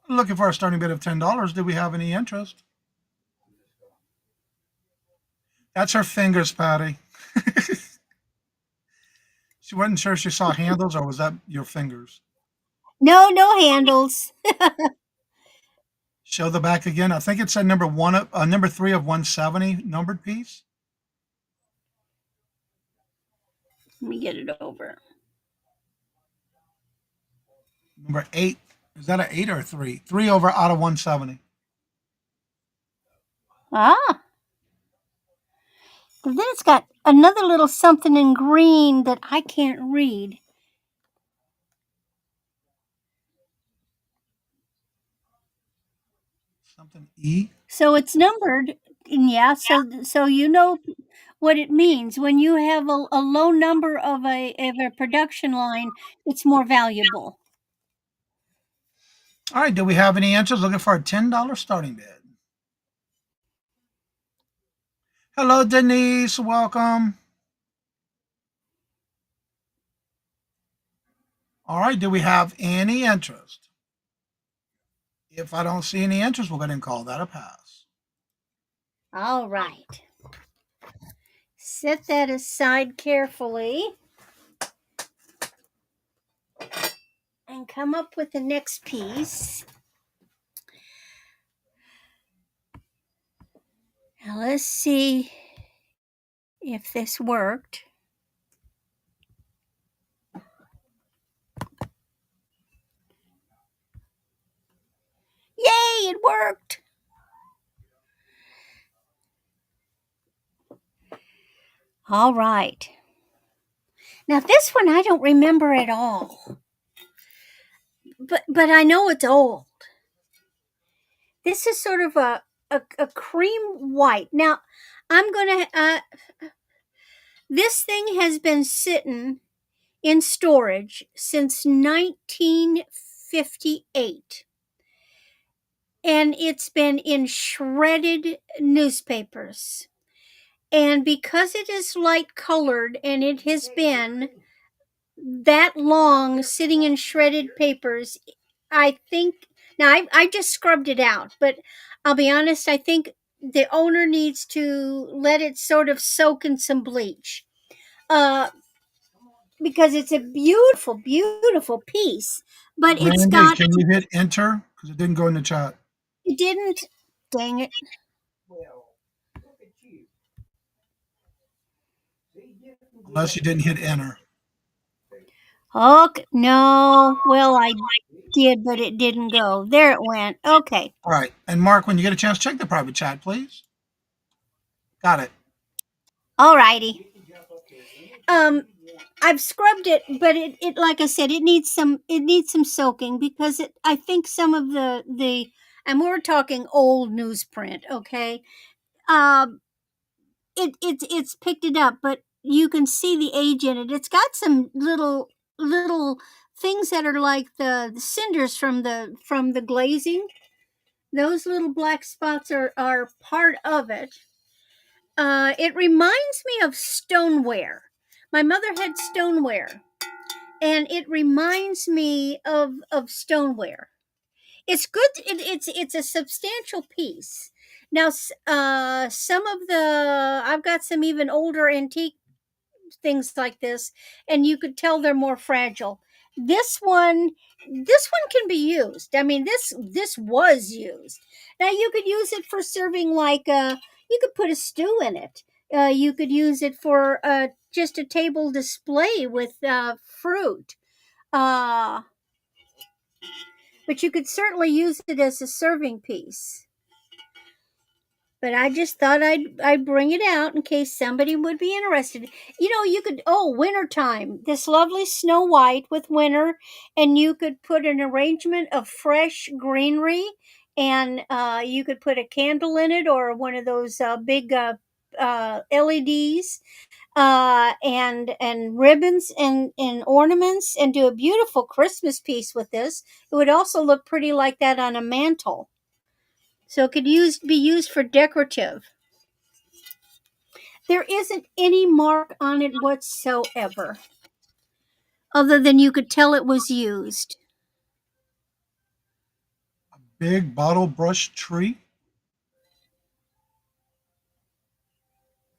Looking for a starting bid of $10. Do we have any interest? That's her fingers, Patty. She wasn't sure if she saw handles or was that your fingers? No, no handles. Show the back again. I think it said number 3 of 170 numbered piece. Let me get it over. Number 8. Is that an 8 or a 3? 3 over out of 170. Ah. But then it's got another little something in green that I can't read. Something E. So it's numbered. And yeah, so you know what it means. When you have a low number of a production line, it's more valuable. All right, do we have any answers? Looking for a $10 starting bid. Hello, Denise. Welcome. All right, do we have any interest? If I don't see any interest, we'll go ahead and call that a pass. All right. Set that aside carefully and come up with the next piece. Now let's see if this worked. Yay, it worked! All right. Now this one I don't remember at all. But I know it's old. This is sort of a cream white. Now I'm gonna this thing has been sitting in storage since 1958. And it's been in shredded newspapers. And because it is light colored and it has been that long sitting in shredded papers, I think now I just scrubbed it out, but I'll be honest, I think the owner needs to let it sort of soak in some bleach. uh, because it's a beautiful, beautiful piece. But it's Randy, got, can you hit enter? Because it didn't go in the chat. it didn't, dang it. Unless you didn't hit enter. Okay, no, well, I did, but it didn't go. There it went. Okay. All right. And Mark, when you get a chance, check the private chat, please. Got it. All righty. I've scrubbed it, but it like I said, it needs some soaking because I think some of the and we're talking old newsprint, okay? Um it's picked it up, but you can see the age in it. It's got some little things that are like the cinders from the glazing. Those little black spots are part of it. It reminds me of stoneware. My mother had stoneware, and it reminds me of stoneware. It's good. It's a substantial piece. Now, some of the I've got some even older antique things like this, and you could tell they're more fragile. This one, this one can be used. I mean, this was used. Now you could use it for serving you could put a stew in it. You could use it for just a table display with fruit. Uh, but you could certainly use it as a serving piece. But I just thought I'd bring it out in case somebody would be interested. You know, you could wintertime. This lovely Snow White with winter, and you could put an arrangement of fresh greenery, and you could put a candle in it or one of those big LEDs, and ribbons and ornaments, and do a beautiful Christmas piece with this. It would also look pretty like that on a mantle. So it could be used for decorative. There isn't any mark on it whatsoever, other than you could tell it was used. Big bottle brush tree.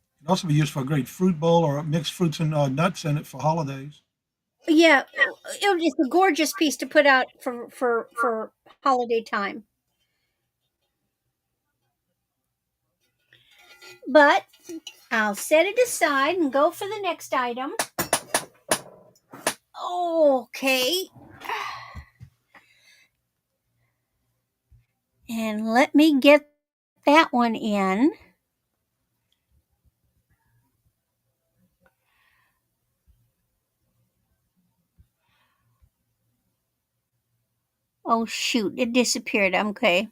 It can also be used for a great fruit bowl or mixed fruits and nuts in it for holidays. Yeah, it's a gorgeous piece to put out for holiday time. But I'll set it aside and go for the next item. Okay. And let me get that one in. Oh, shoot. It disappeared. Okay.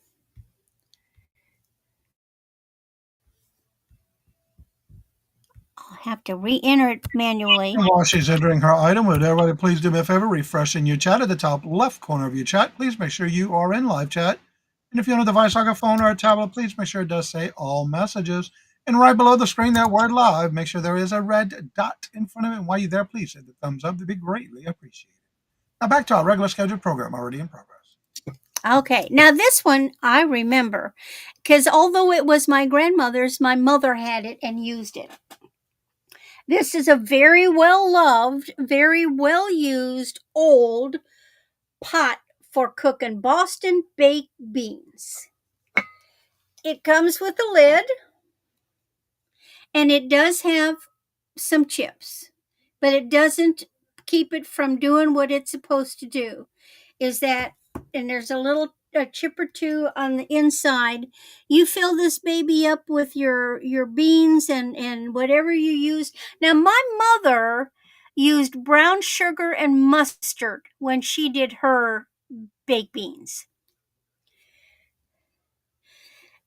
I'll have to re enter it manually. And while she's entering her item, would everybody please do me a favor, refreshing your chat at the top left corner of your chat. Please make sure you are in live chat. And if you're on a device like a phone or a tablet, please make sure it does say all messages. And right below the screen, that word live, make sure there is a red dot in front of it. And while you're there, please hit the thumbs up. It'd be greatly appreciated. Now back to our regular scheduled program already in progress. Okay, now this one I remember because although it was my grandmother's, my mother had it and used it. This is a very well loved, very well used old pot for cooking Boston baked beans. It comes with a lid, and it does have some chips, but it doesn't keep it from doing what it's supposed to do. And there's a chip or two on the inside. You fill this baby up with your beans and whatever you use. Now, my mother used brown sugar and mustard when she did her baked beans.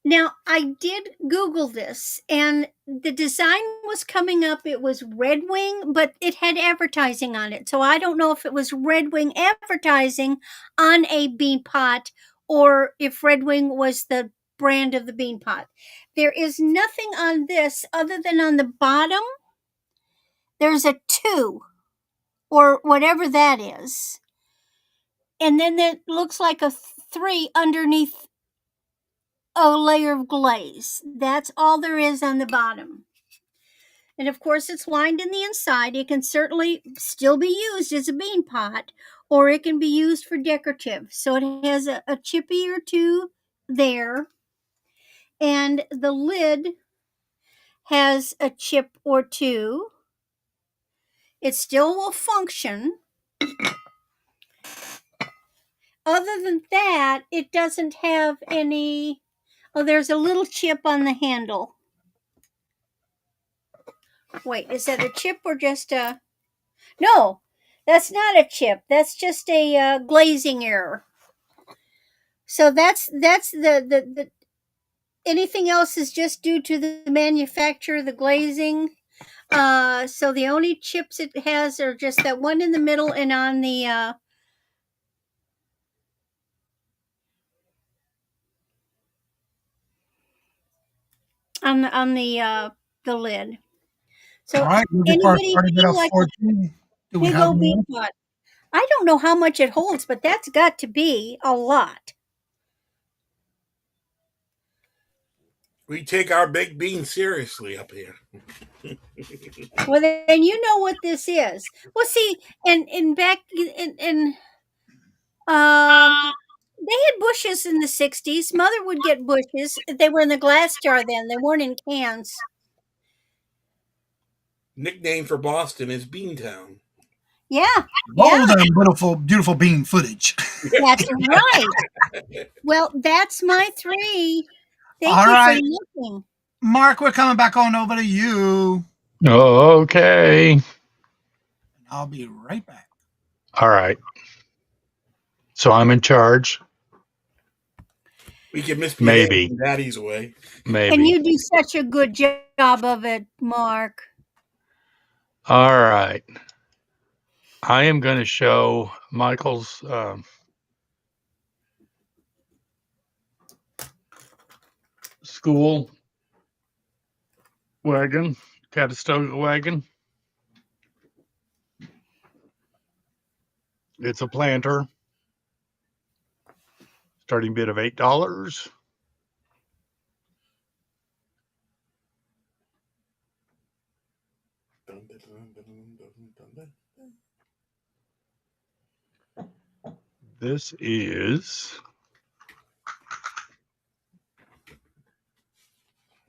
Now, I did Google this, and the design was coming up. It was Red Wing, but it had advertising on it. So I don't know if it was Red Wing advertising on a bean pot or if Red Wing was the brand of the bean pot. There is nothing on this other than on the bottom, there's a 2 or whatever that is. And then it looks like a 3 underneath a layer of glaze. That's all there is on the bottom. And of course, it's lined in the inside. It can certainly still be used as a bean pot, or it can be used for decorative. So it has a chippy or two there. And the lid has a chip or two. It still will function. Other than that, it doesn't have any. Oh, there's a little chip on the handle. Wait, is that a chip or just a. No, that's not a chip. That's just a glazing error. So that's the anything else is just due to the manufacturer, the glazing. So the only chips it has are just that one in the middle and on the the lid. So All right, looking for our anybody starting bid feel of like 14. Do we big have old bean more? pot? I don't know how much it holds, but that's got to be a lot. We take our baked beans seriously up here. Well, then you know what this is. Well, see, and back in they had bushes in the '60s. Mother would get bushes. They were in the glass jar then. They weren't in cans. Nickname for Boston is Beantown. Yeah, Oh, yeah, that beautiful, beautiful bean footage. that's right. Well, that's my three. Thank All you for right, looking. Mark, we're coming back on over to you. Okay. I'll be right back. All right. So I'm in charge. We can misbehave Maybe. in Daddy's way. And Maybe. you do such a good job of it, Mark. All right. I am going to show Michael's school wagon, Catastoga wagon. It's a planter. Starting bid of $8. This is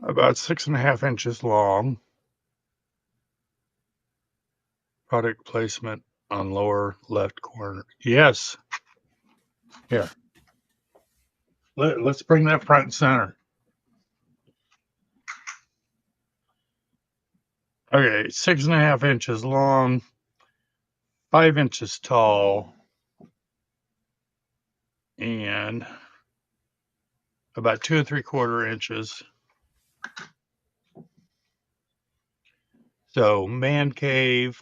about 6.5 inches long. Product placement on lower left corner. Yes. Here. Let's bring that front and center. Okay, 6.5 inches long, 5 inches tall, and about 2 3/4 inches. So man cave.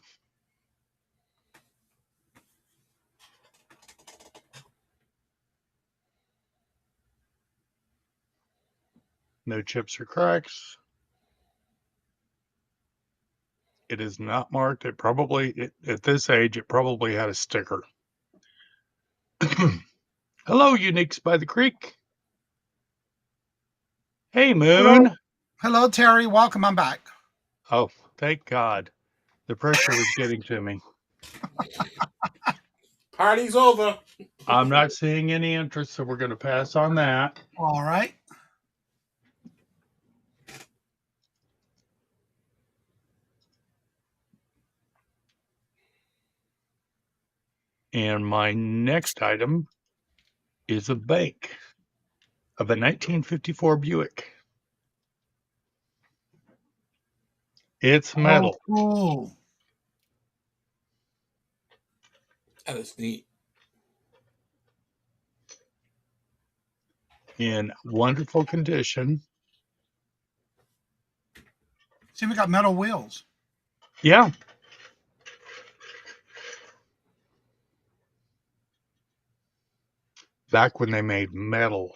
No chips or cracks. It is not marked. At this age, it probably had a sticker. Hello, Uniques by the Creek. Hey, Hello. Moon. Hello, Terry. Welcome. I'm back. Oh, thank God. The pressure was getting to me. Party's over. I'm not seeing any interest, so we're going to pass on that. All right. And my next item is a bake of a 1954 Buick. It's Oh, metal. cool. That is neat. In wonderful condition. See, we got metal wheels. Yeah. Back when they made metal.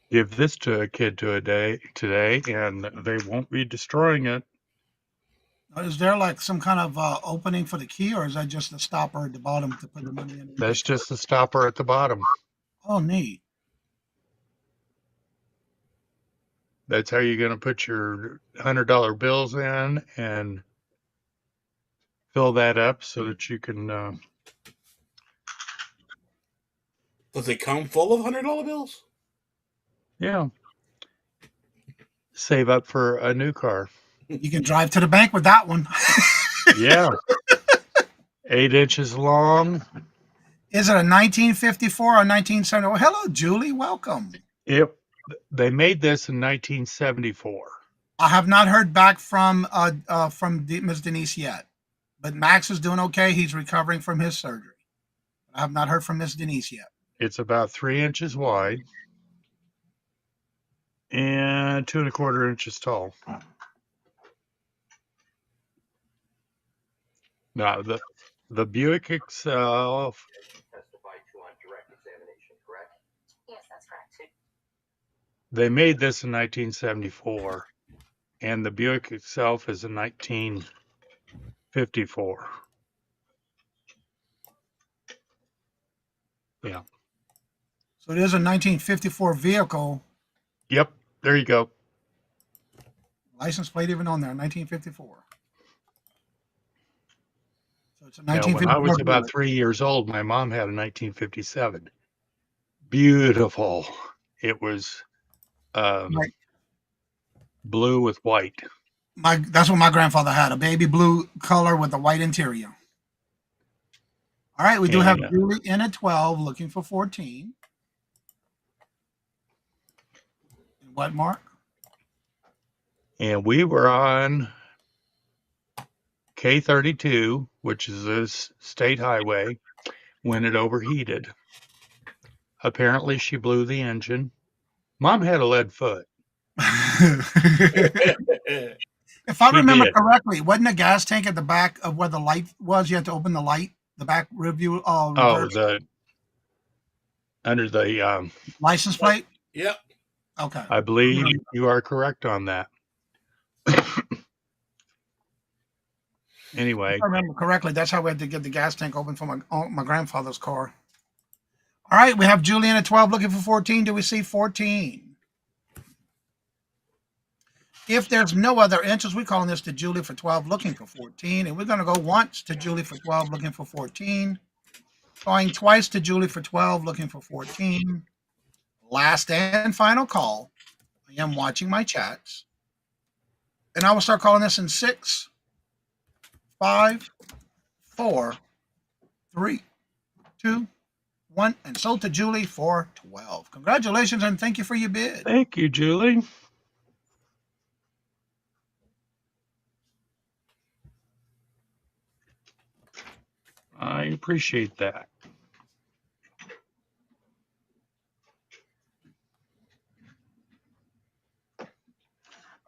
Give this to a kid today, and they won't be destroying it. Is there like some kind of opening for the key, or is that just the stopper at the bottom to put the money in? That's just the stopper at the bottom. Oh, neat. That's how you're going to put your $100 bills in and fill that up so that you can. Does it come full of $100 bills? Yeah. Save up for a new car. You can drive to the bank with that one. Yeah. 8 inches long. Is it a 1954 or 1970? Well, hello, Julie. Welcome. They made this in 1974. I have not heard back from Ms. Denise yet, but Max is doing okay. He's recovering from his surgery. I have not heard from Ms. Denise yet. It's about 3 inches wide and 2¼ inches tall. Now, the Buick itself. They made this in 1974, and the Buick itself is in 1954. Yeah. So it is a 1954 vehicle. Yep. There you go. License plate even on there, 1954. So it's a Now, 1954. when I was about 3 years old, my mom had a 1957. Beautiful. It was Right. blue with white. That's what my grandfather had, a baby blue color with a white interior. All right, we do have Julie in at 12, looking for 14. And what, Mark? And we were on K32, which is a state highway, when it overheated. Apparently, she blew the engine. Mom had a lead foot. If I remember correctly, wasn't the gas tank at the back of where the light was? You had to open the light, the back review. Under the license plate. Yep. Okay. I believe you are correct on that. Anyway, if I remember correctly, that's how we had to get the gas tank open for my grandfather's car. All right, we have Julian at 12 looking for 14. Do we see 14? If there's no other interest, we're calling this to Julie for 12 looking for 14. And we're going to go once to Julie for 12 looking for 14. Going twice to Julie for 12 looking for 14. Last and final call. I am watching my chats. And I will start calling this in 6, 5, 4, 3, 2, 1, and sold to Julie for 12. Congratulations and thank you for your bid. Thank you, Julie. I appreciate that.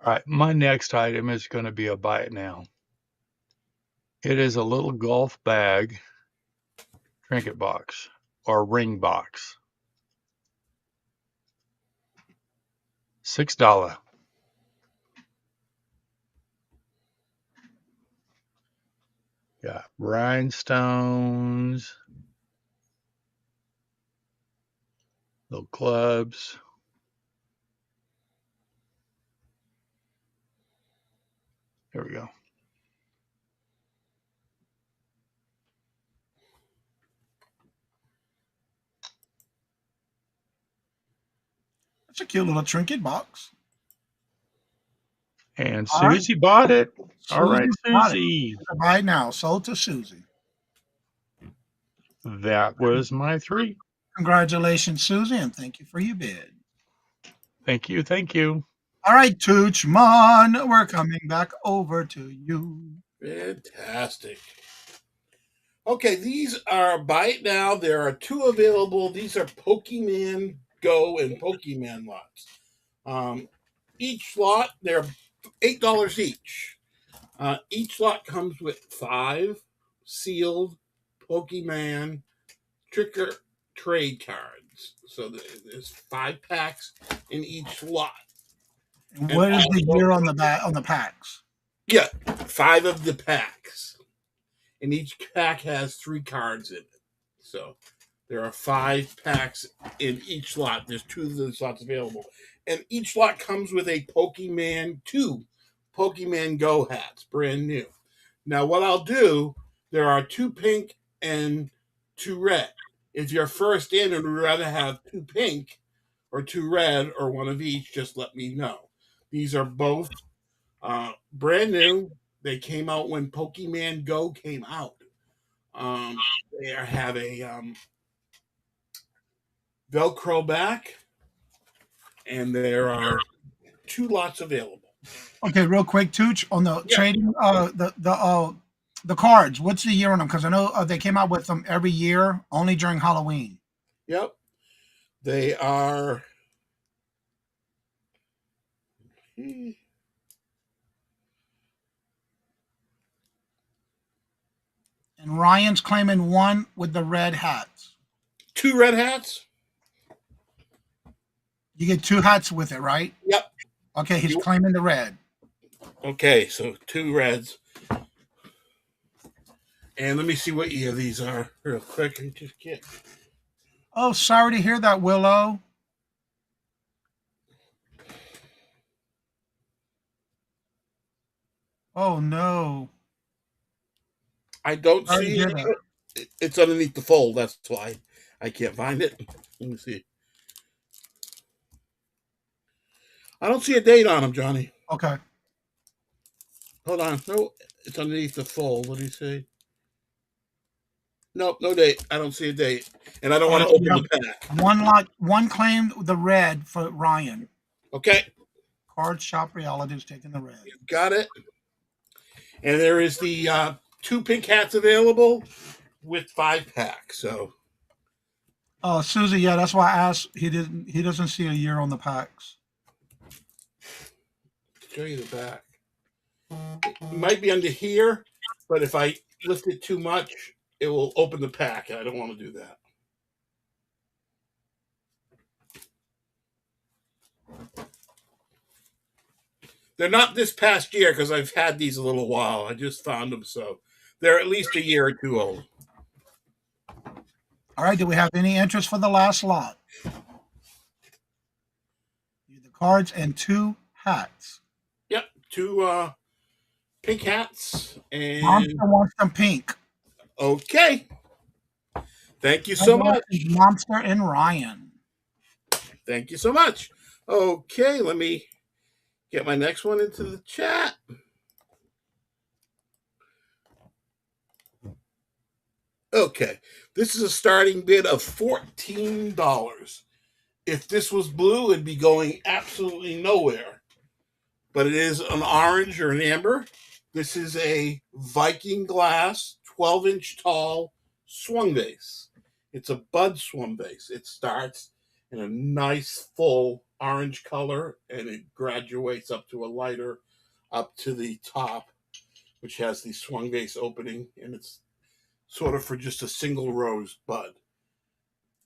All right, my next item is going to be a buy it now. It is a little golf bag trinket box or ring box. $6. Got rhinestones, little clubs. There we go. That's a cute little trinket box. And Susie bought it. All right, Susie. Buy now. Sold to Susie. That was my 3. Congratulations, Susie, and thank you for your bid. Thank you. Thank you. All right, Toochman, we're coming back over to you. Fantastic. Okay, these are buy it now. There are 2 available. These are Pokemon Go and Pokemon lots. Each lot, they're $8 each. Each lot comes with 5 sealed Pokemon tricker trade cards. So there's 5 packs in each lot. And what is the year on the packs? Yeah, 5 of the packs. And each pack has 3 cards in it. So there are 5 packs in each lot. There's 2 of those lots available. And each lot comes with a Pokemon 2 Pokemon Go hats, brand new. Now, what I'll do, there are 2 pink and 2 red. If you're first in and would rather have 2 pink or 2 red or 1 of each, just let me know. These are both brand new. They came out when Pokemon Go came out. They have a Velcro back, and there are 2 lots available. Okay, real quick, Tooch, on the Yeah. trading, the cards. What's the year on them? Because I know they came out with them every year, only during Halloween. Yep. They are. And Ryan's claiming 1 with the red hats. 2 red hats. You get 2 hats with it, right? Yep. Okay, he's claiming the red. Okay, so 2 reds. And let me see what year these are real quick. I just can't. Oh, sorry to hear that, Willow. Oh no. I don't Sorry to see hear it. that. It's underneath the fold. That's why I can't find it. Let me see. I don't see a date on them, Johnny. Okay. Hold on. No, it's underneath the fold. What do you say? Nope, no date. I don't see a date. And I don't want to open the pack. One claimed the red for Ryan. Okay. Card Shop Reality is taking the red. Got it. And there is the 2 pink hats available with 5 packs. So Susie, yeah, that's why I asked. He doesn't see a year on the packs. show you the back. It might be under here, but if I lift it too much, it will open the pack, and I don't want to do that. They're not this past year because I've had these a little while. I just found them, so they're at least a year or 2 old. All right, do we have any interest for the last lot? The cards and 2 hats. Yep, 2 pink hats. And Monster wants some pink. Okay. Thank you so much. Monster and Ryan. Thank you so much. Okay, let me get my next one into the chat. Okay, this is a starting bid of $14. If this was blue, it'd be going absolutely nowhere. But it is an orange or an amber. This is a Viking glass, 12-inch tall swung vase. It's a bud swung vase. It starts in a nice full orange color and it graduates up to a lighter up to the top, which has the swung vase opening, and it's sort of for just a single rose bud.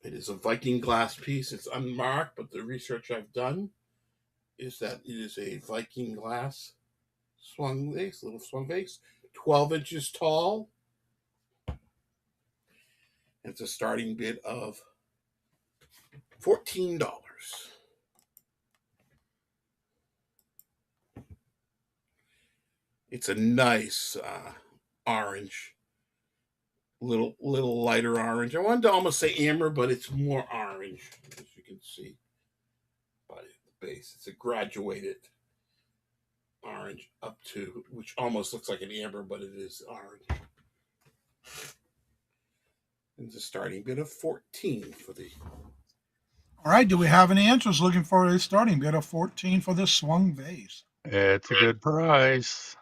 It is a Viking glass piece. It's unmarked, but the research I've done is that it is a Viking glass swung vase, little swung vase, 12 inches tall. It's a starting bid of $14. It's a nice orange, little lighter orange. I wanted to almost say amber, but it's more orange, as you can see by the base. It's a graduated orange up to, which almost looks like an amber, but it is orange. It's a starting bid of 14 for the. All right, do we have any interest looking for a starting bid of 14 for this swung vase? It's a good price.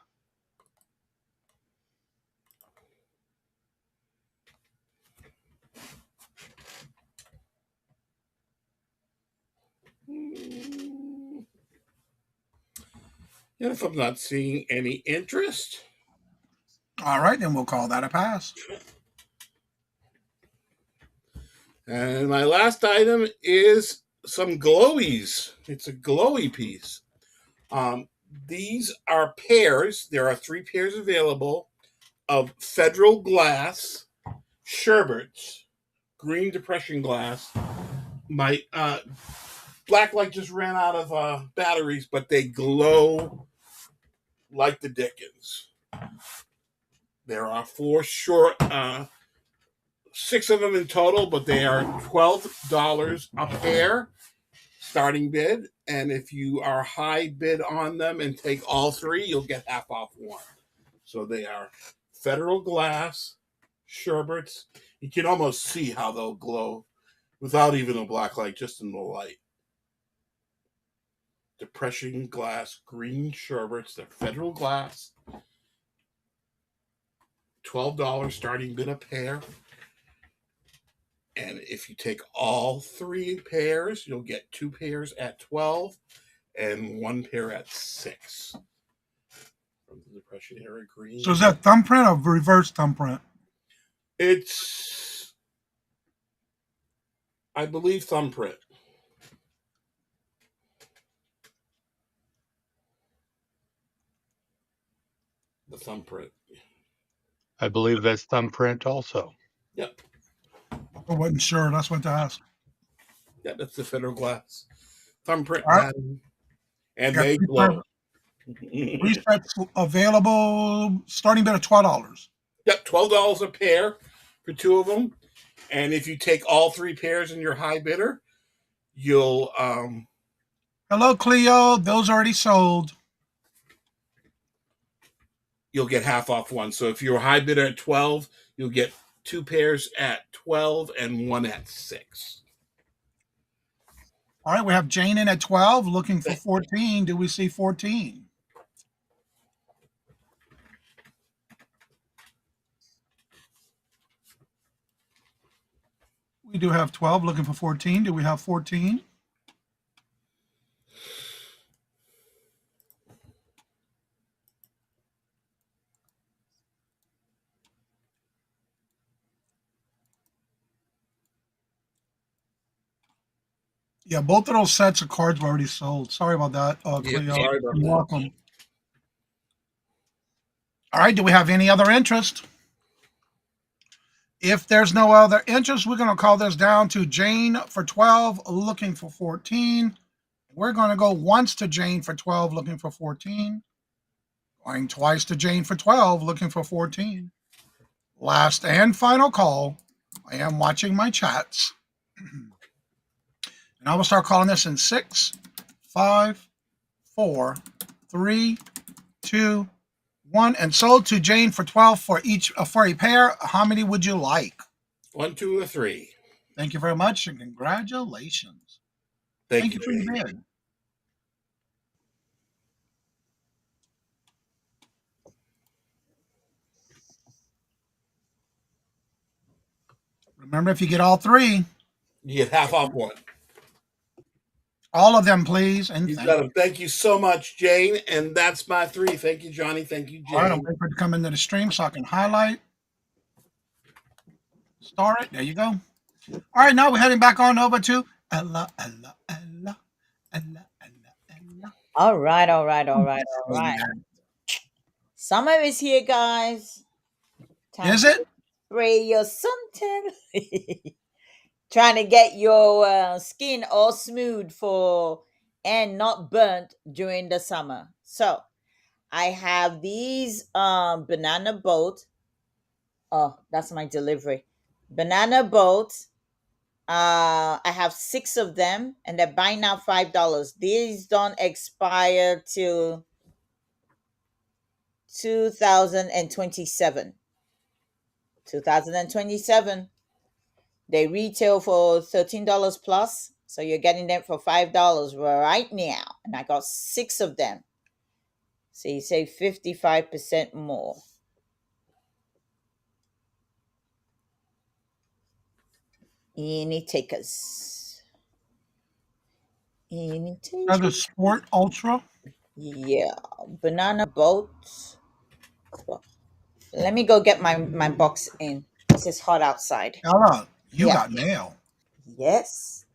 And if I'm not seeing any interest. All right, then we'll call that a pass. And my last item is some glowies. It's a glowy piece. These are pairs. There are 3 pairs available of Federal Glass sherbets, green depression glass. My black light just ran out of batteries, but they glow like the Dickens. There are 4 short, 6 of them in total, but they are $12 a pair, starting bid. And if you are high bid on them and take all 3, you'll get half off one. So they are Federal Glass sherbets. You can almost see how they'll glow without even a black light, just in the light. Depression glass green sherbets. They're Federal Glass. $12 starting bid a pair. And if you take all 3 pairs, you'll get 2 pairs at 12 and 1 pair at 6. From the Depression era green. So is that thumbprint or reverse thumbprint? It's, I believe, thumbprint. The thumbprint. I believe that's thumbprint also. Yep. I wasn't sure. That's what to ask. Yeah, that's the Federal Glass. Thumbprint. All right. And Got they 3 glow. resets available, starting bid of $12. Yep, $12 a pair for 2 of them. And if you take all 3 pairs in your high bidder, you'll Hello, Cleo. Those already sold. you'll get half off one. So if you're a high bidder at 12, you'll get 2 pairs at 12 and 1 at 6. All right, we have Jane in at 12, looking for 14. Do we see 14? We do have 12, looking for 14. Do we have 14? Yeah, both of those sets of cards were already sold. Sorry about that, Cleo. sorry about You're that. welcome. All right, do we have any other interest? If there's no other interest, we're going to call this down to Jane for 12, looking for 14. We're going to go once to Jane for 12, looking for 14. Going twice to Jane for 12, looking for 14. Last and final call. I am watching my chats. And I will start calling this in 6, 5, 4, 3, 2, 1. And sold to Jane for 12 for a pair. How many would you like? 1, 2, or 3. Thank you very much and congratulations. Thank you for your Jane. bid. Remember, if you get all 3, You get half off one. all of them, please. And You thank got you. them. Thank you so much, Jane. And that's my 3. Thank you, Johnny. Thank you, All right, I'll Jane. wait for it to come into the stream so I can highlight. Star it. There you go. All right, now we're heading back on over to Ella. All right. Summer is here, guys. Time Is it? to spray your suntan. Trying to get your skin all smooth and not burnt during the summer. So I have these banana boat. Oh, that's my delivery. Banana boat. I have 6 of them, and they're buying now $5. These don't expire till 2027. 2027. They retail for $13 plus, so you're getting them for $5 right now. And I got 6 of them. So you save 55% more. Any takers? Any takers? Another Sport Ultra. Yeah, banana boats. Let me go get my box in. It's hot outside. Ella, you Yeah. got mail. Yes.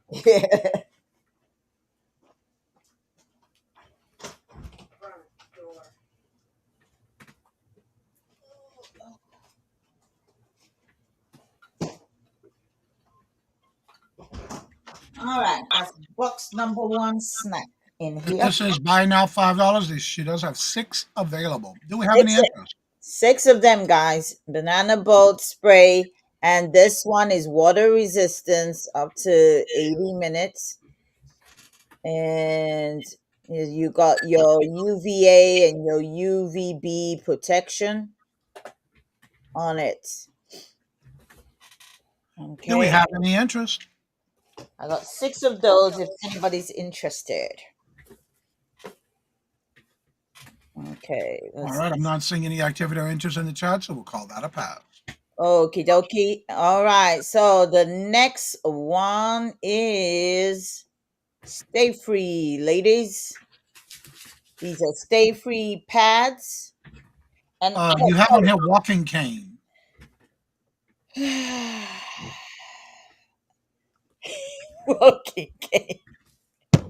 All right, that's box number one snack in It here. just says buy now $5. She does have 6 available. Do we have any Six, interest? six of them, guys. Banana boat spray, and this one is water resistance up to 80 minutes. And you got your UVA and your UVB protection on it. Do we Okay, have any interest? I got 6 of those if anybody's interested. Okay, All let's right, I'm not seeing any activity or interest in the chat, so we'll call that a pass. okie dokie. All right, so the next one is Stay Free, ladies. These are Stay Free pads. And You have on here walking cane. okay.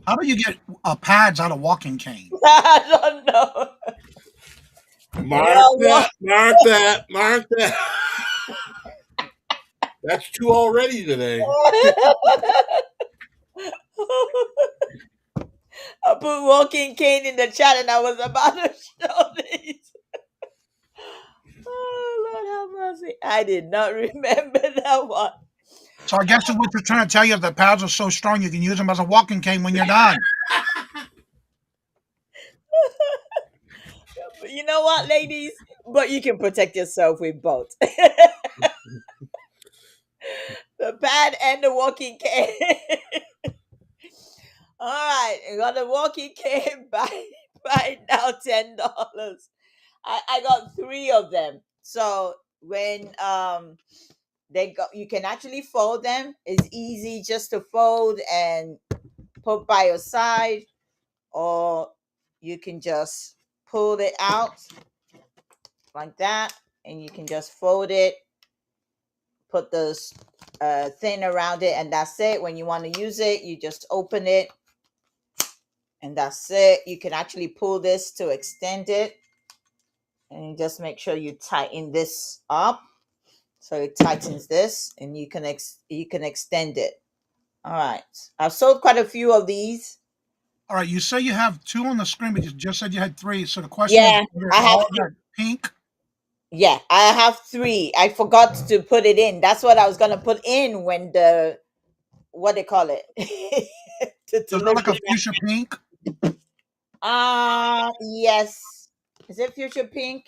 How do you get pads out of walking cane? I don't know. Mark that. That's 2 already today. I put walking cane in the chat and I was about to show these. Oh, Lord have mercy. I did not remember that one. So I guess what you're trying to tell you is the pads are so strong you can use them as a walking cane when you're done. You know what, ladies? But you can protect yourself with both. The pad and the walking cane. All right, I got the walking cane by now $10. I got 3 of them. So when they go, you can actually fold them. It's easy just to fold and put by your side, or you can just pull it out like that, and you can just fold it, put the thing around it, and that's it. When you want to use it, you just open it, and that's it. You can actually pull this to extend it, and you just make sure you tighten this up so it tightens this, and you can extend it. All right, I've sold quite a few of these. All right, you say you have 2 on the screen, but you just said you had 3. So the question Yeah, is, I have all that pink? Yeah, I have 3. I forgot to put it in. That's what I was gonna put in when the what they call it. To So is that deliver. like a fuchsia pink? Yes. Is it future pink?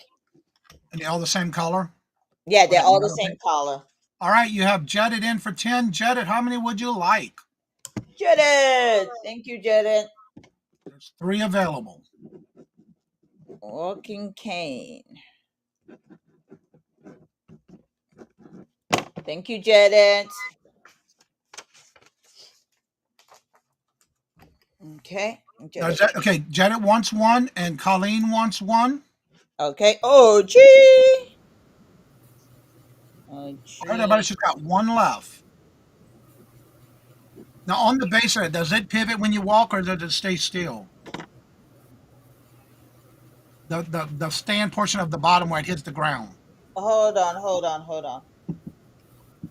And they're all the same color? Yeah, they're Okay, all the another same pink. color. All right, you have Jetted in for 10. Jetted, how many would you like? Jaden, thank you, Jaden. There's 3 available. Walking cane. Thank you, Jaden. Okay. Now, okay, Jetted wants 1 and Colleen wants 1. Okay. Oh, gee. Oh, All right, gee. everybody, she's got 1 left. Now, on the base of it, does it pivot when you walk or does it stay still? The stand portion of the bottom where it hits the ground. Hold on.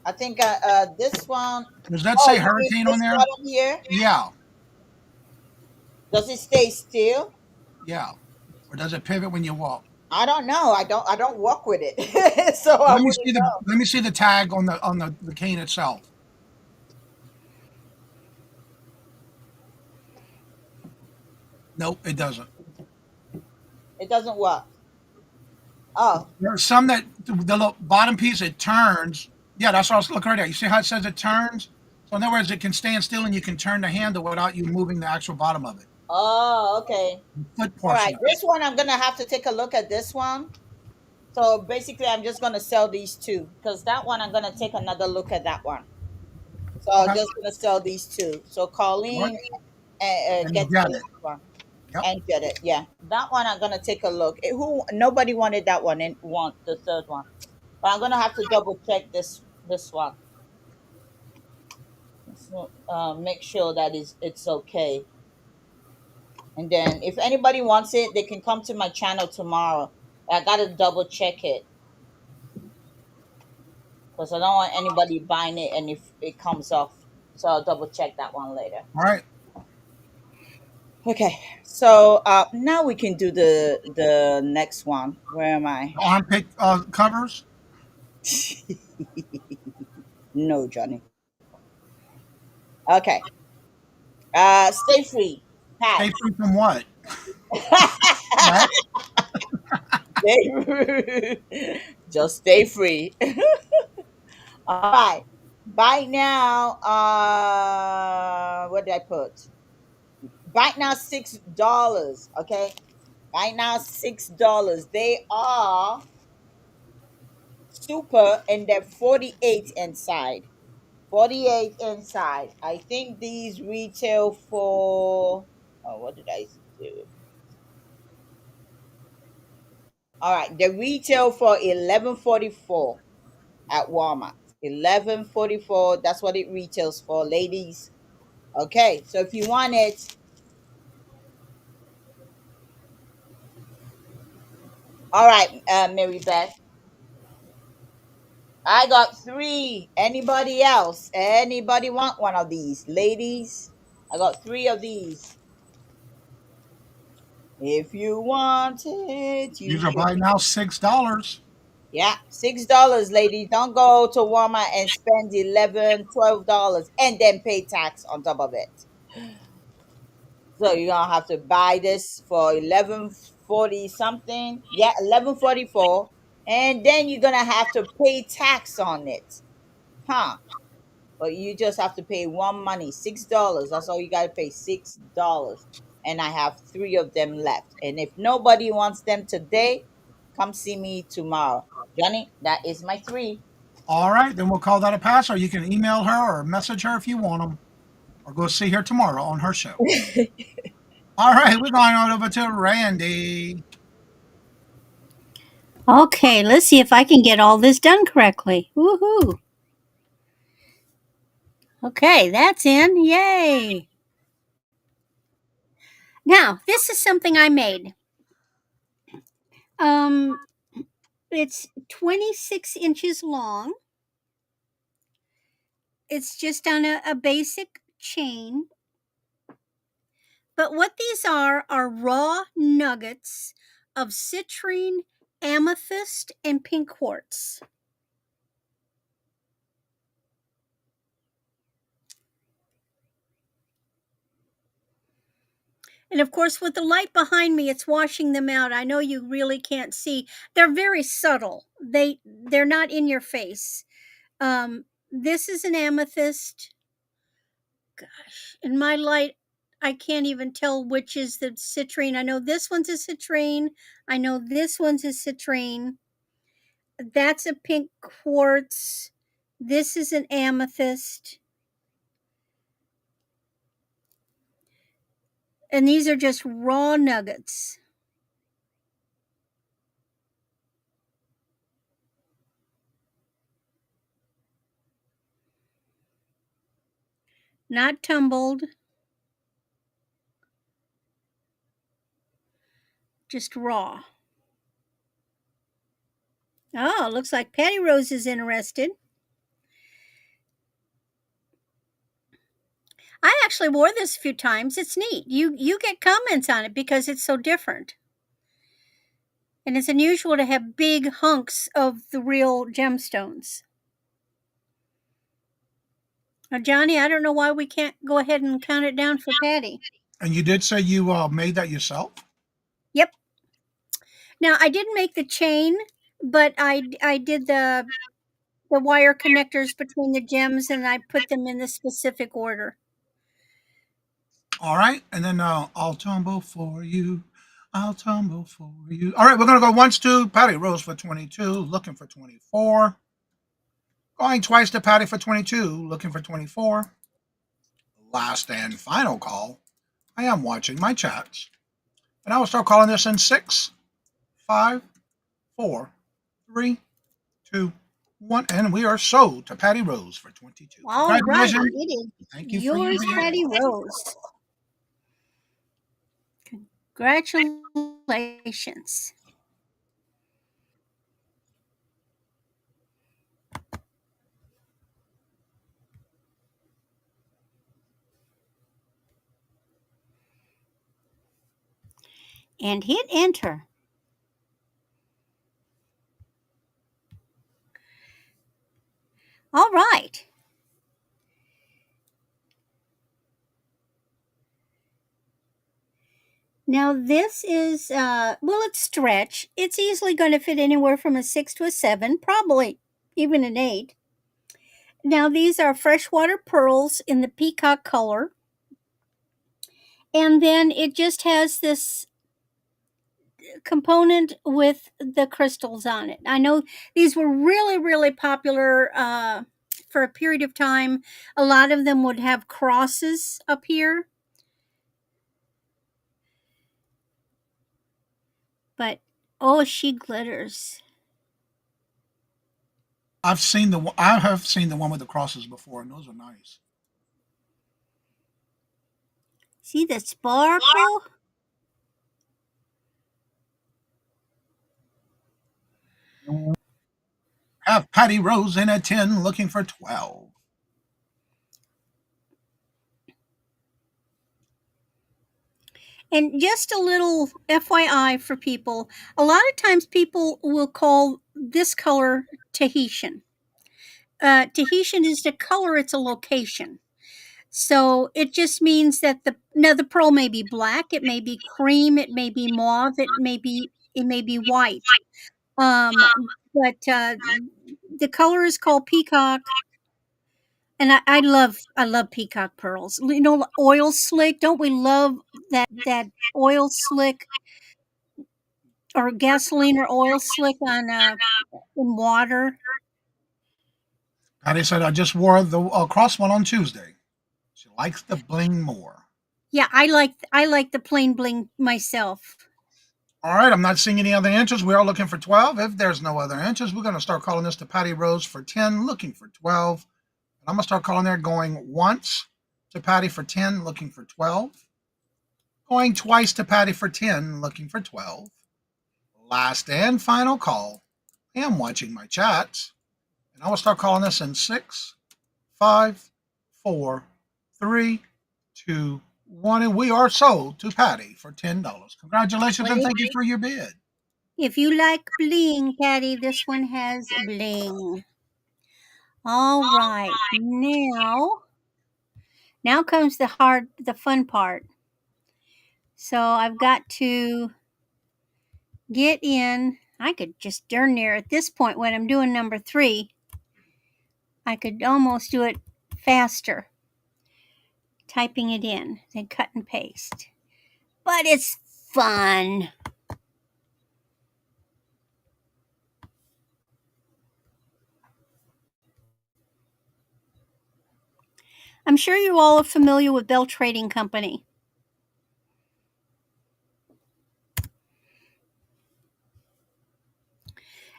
I think this one. Does that Oh, say you mean hurricane on this there? bottom here? Yeah, Does it stay still? yeah. Or does it pivot when you walk? I don't know. I don't walk with it, so I wouldn't know. Let me see the tag on the cane itself. Nope, it doesn't. It doesn't work. Oh, There are some that the little bottom piece it turns. Yeah, that's what I was looking right at. You see how it says it turns? So in other words, it can stand still and you can turn the handle without you moving the actual bottom of it. okay. Foot All right. portion. This one, I'm gonna have to take a look at this one. So basically, I'm just gonna sell these 2 because that one I'm gonna take another look at that one. So I'm Okay. just gonna sell these 2. So Colleen And gets get the it. next one. Yep. And get it. Yeah, that one I'm gonna take a look. Nobody wanted that one and want the third one, but I'm gonna have to double check this one. So, make sure that it's okay. And then if anybody wants it, they can come to my channel tomorrow. I gotta double check it because I don't want anybody buying it and if it comes off. So I'll double check that one later. All right. Okay, so now we can do the next one. Where am I? The armpit covers. No, Johnny. Okay. Stay free, Pat. Stay free from what? Right? Stay free. Just stay free. All right. Buy now. What did I put? Buy now $6. Okay. Buy now $6. They are super and they're 48 inside. 48 inside. I think these retail for, oh, what did I do? All right, they retail for 11.44 at Walmart. 11.44. That's what it retails for, ladies. Okay, so if you want it, all right, Mary Beth. I got 3. Anybody else? Anybody want one of these, ladies? I got 3 of these. If you want it, you These are can. by now $6. Yeah, $6, ladies. Don't go to Walmart and spend 11, $12 and then pay tax on top of it. So you're gonna have to buy this for 11.40 something. Yeah, 11.44, and then you're gonna have to pay tax on it, huh? But you just have to pay one money, $6. That's all you gotta pay, $6. And I have 3 of them left. And if nobody wants them today, come see me tomorrow. Johnny, that is my 3. All right, then we'll call that a pass, or you can email her or message her if you want them, or go see her tomorrow on her show. All right, we're going on over to Randy. Okay, let's see if I can get all this done correctly. Woohoo! Okay, that's in. Yay! Now, this is something I made. Um, it's 26 inches long. It's just on a basic chain. But what these are raw nuggets of citrine, amethyst, and pink quartz. And of course, with the light behind me, it's washing them out. I know you really can't see. They're very subtle. They're not in your face. This is an amethyst. Gosh, in my light, I can't even tell which is the citrine. I know this one's a citrine. I know this one's a citrine. That's a pink quartz. This is an amethyst. And these are just raw nuggets. Not tumbled. Just raw. Oh, looks like Patty Rose is interested. I actually wore this a few times. It's neat. You get comments on it because it's so different. And it's unusual to have big hunks of the real gemstones. Now, Johnny, I don't know why we can't go ahead and count it down for Patty. And you did say you made that yourself? Yep. Now, I didn't make the chain, but I did the wire connectors between the gems and I put them in the specific order. All right, and then I'll tumble for you. I'll tumble for you. All right, we're gonna go once to Patty Rose for 22, looking for 24. Going twice to Patty for 22, looking for 24. Last and final call. I am watching my chats, and I will start calling this in 6, 5, 4, 3, 2, 1, and we are sold to Patty Rose for 22. All right, Congratulations. it is Thank you for yours, your Patty Rose. Congratulations. and hit enter. All right. Now this is, well, it's stretch. It's easily going to fit anywhere from a 6 to a 7, probably even an 8. Now these are freshwater pearls in the peacock color. And then it just has this component with the crystals on it. I know these were really, really popular for a period of time. A lot of them would have crosses up here. But, oh, she glitters. I have seen the one with the crosses before, and those are nice. See the sparkle? Have Patty Rose in at 10, looking for 12. And just a little FYI for people, a lot of times people will call this color Tahitian. Tahitian is the color, it's a location. So it just means that the pearl may be black, it may be cream, it may be mauve, it may be white. Um, but the color is called peacock, and I love peacock pearls. You know, oil slick. Don't we love that oil slick or gasoline or oil slick on in water? Patty said, I just wore the cross one on Tuesday. She likes the bling more. Yeah, I like the plain bling myself. All right, I'm not seeing any other entries. We are looking for 12. If there's no other entries, we're going to start calling this to Patty Rose for 10, looking for 12. And I'm going to start calling there, going once to Patty for 10, looking for 12. Going twice to Patty for 10, looking for 12. Last and final call. I am watching my chats. And I will start calling this in 6, 5, 4, 3, 2, 1. And we are sold to Patty for $10. Congratulations and thank you for your bid. If you like bling, Patty, this one has bling. All right, now comes the fun part. So I've got to get in. I could just darn near at this point when I'm doing number 3, I could almost do it faster, typing it in, then cut and paste. But it's fun. I'm sure you all are familiar with Bell Trading Company.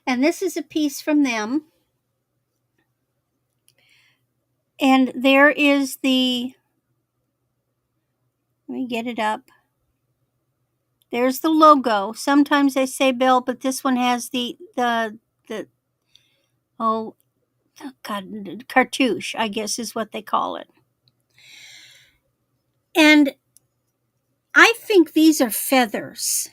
And this is a piece from them. And there is let me get it up. There's the logo. Sometimes they say Bell, but this one has the oh God, cartouche, I guess is what they call it. And I think these are feathers.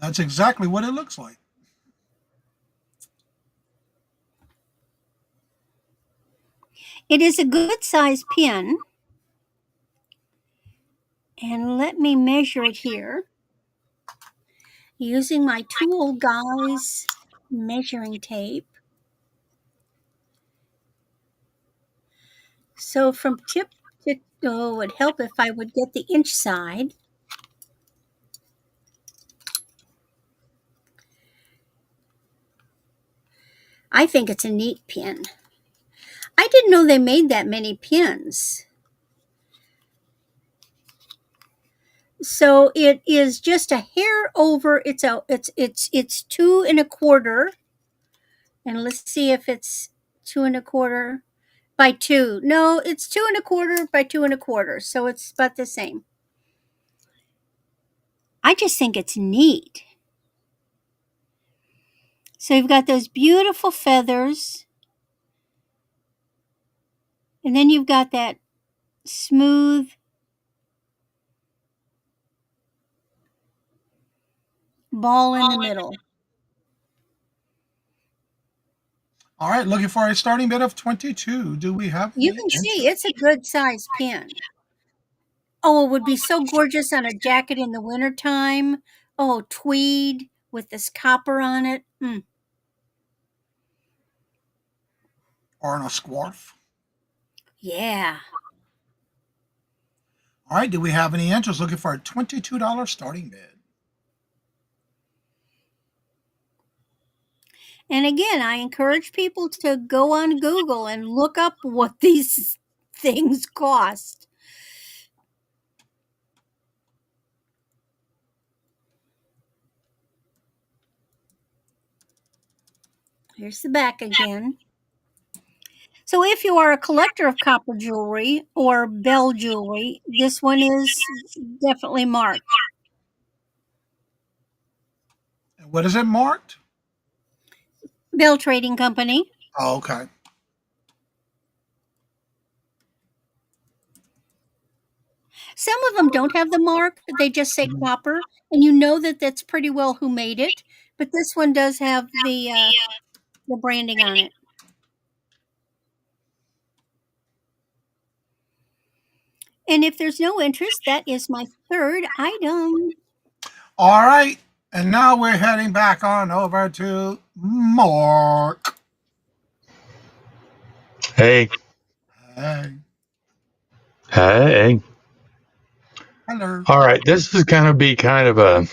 That's exactly what it looks like. It is a good size pin. And let me measure it here using my 2 old guys measuring tape. So from tip to, oh, it would help if I would get the inch side. I think it's a neat pin. I didn't know they made that many pins. So it is just a hair over. It's 2 1/4, and let's see if it's 2 1/4 by 2. No, it's 2 1/4 by 2 1/4. So it's about the same. I just think it's neat. So you've got those beautiful feathers, and then you've got that smooth ball in the middle. All right, looking for a starting bid of 22. Do we have You any can see interest? it's a good size pin. Oh, it would be so gorgeous on a jacket in the wintertime. Oh, tweed with this copper on it. Or on a scarf? Yeah. All right, do we have any interest? Looking for a $22 starting bid. And again, I encourage people to go on Google and look up what these things cost. Here's the back again. So if you are a collector of copper jewelry or bell jewelry, this one is definitely marked. What is it marked? Bell Trading Company. Oh, okay. Some of them don't have the mark, they just say copper, and you know that that's pretty well who made it. But this one does have the branding on it. And if there's no interest, that is my third item. All right, and now we're heading back on over to Mark. Hey. Hey. Hey. Hello. All right. This is going to be kind of a,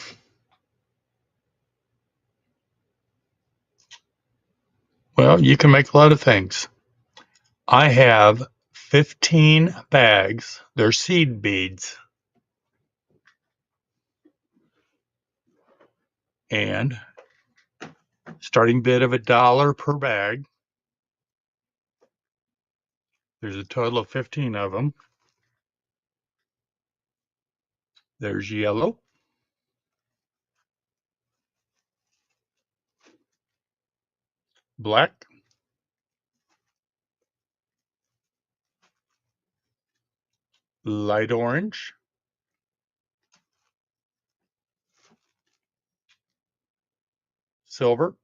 well, you can make a lot of things. I have 15 bags. They're seed beads. And starting bid of $1 per bag. There's a total of 15 of them. There's yellow, black, light orange, silver,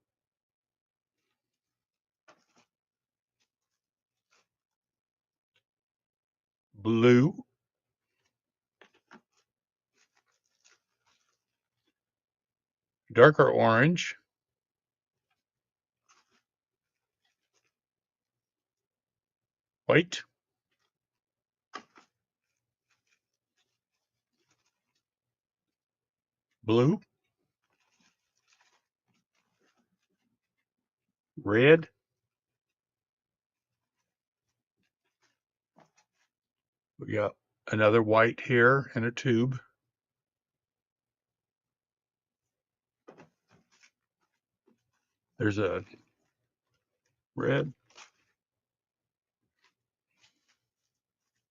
blue, darker orange, white, blue, red, we got another white here in a tube, there's a red,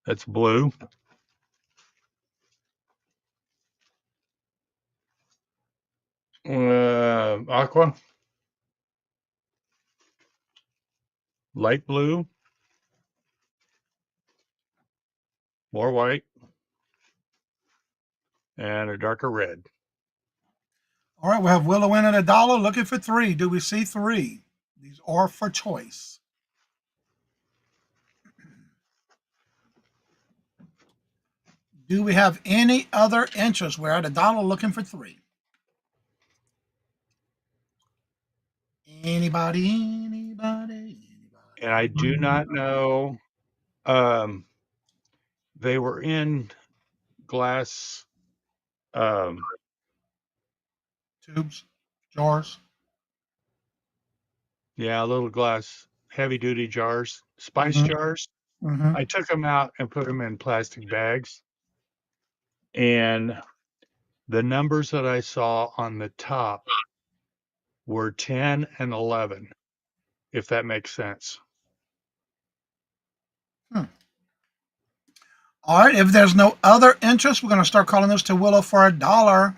that's blue, aqua, light blue, more white, and a darker red. All right, we have Willow in at $1, looking for 3. Do we see 3? These are for choice. Do we have any other interest? We're at $1, looking for 3. Anybody? And I do not know. They were in glass Tubes, jars. yeah, little glass heavy duty jars, spice Mhm. jars. Mm-hmm. I took them out and put them in plastic bags. And the numbers that I saw on the top were 10 and 11, if that makes sense. All right, if there's no other interest, we're going to start calling this to Willow for $1,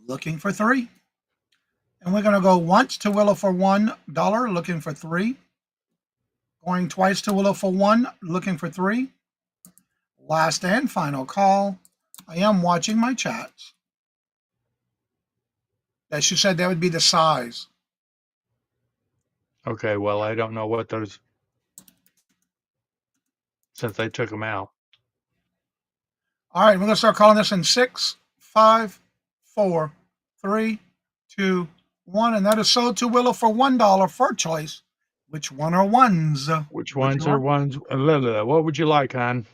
looking for 3. And we're going to go once to Willow for $1, looking for 3. Going twice to Willow for 1, looking for 3. Last and final call. I am watching my chats. That she said that would be the size. Okay, well, I don't know what those, since they took them out. All right, we're gonna start calling this in 6, 5, 4, 3, 2, 1, and that is sold to Willow for $1 for choice. Which one are ones? Which Would ones you are like? ones? What would you like, hon?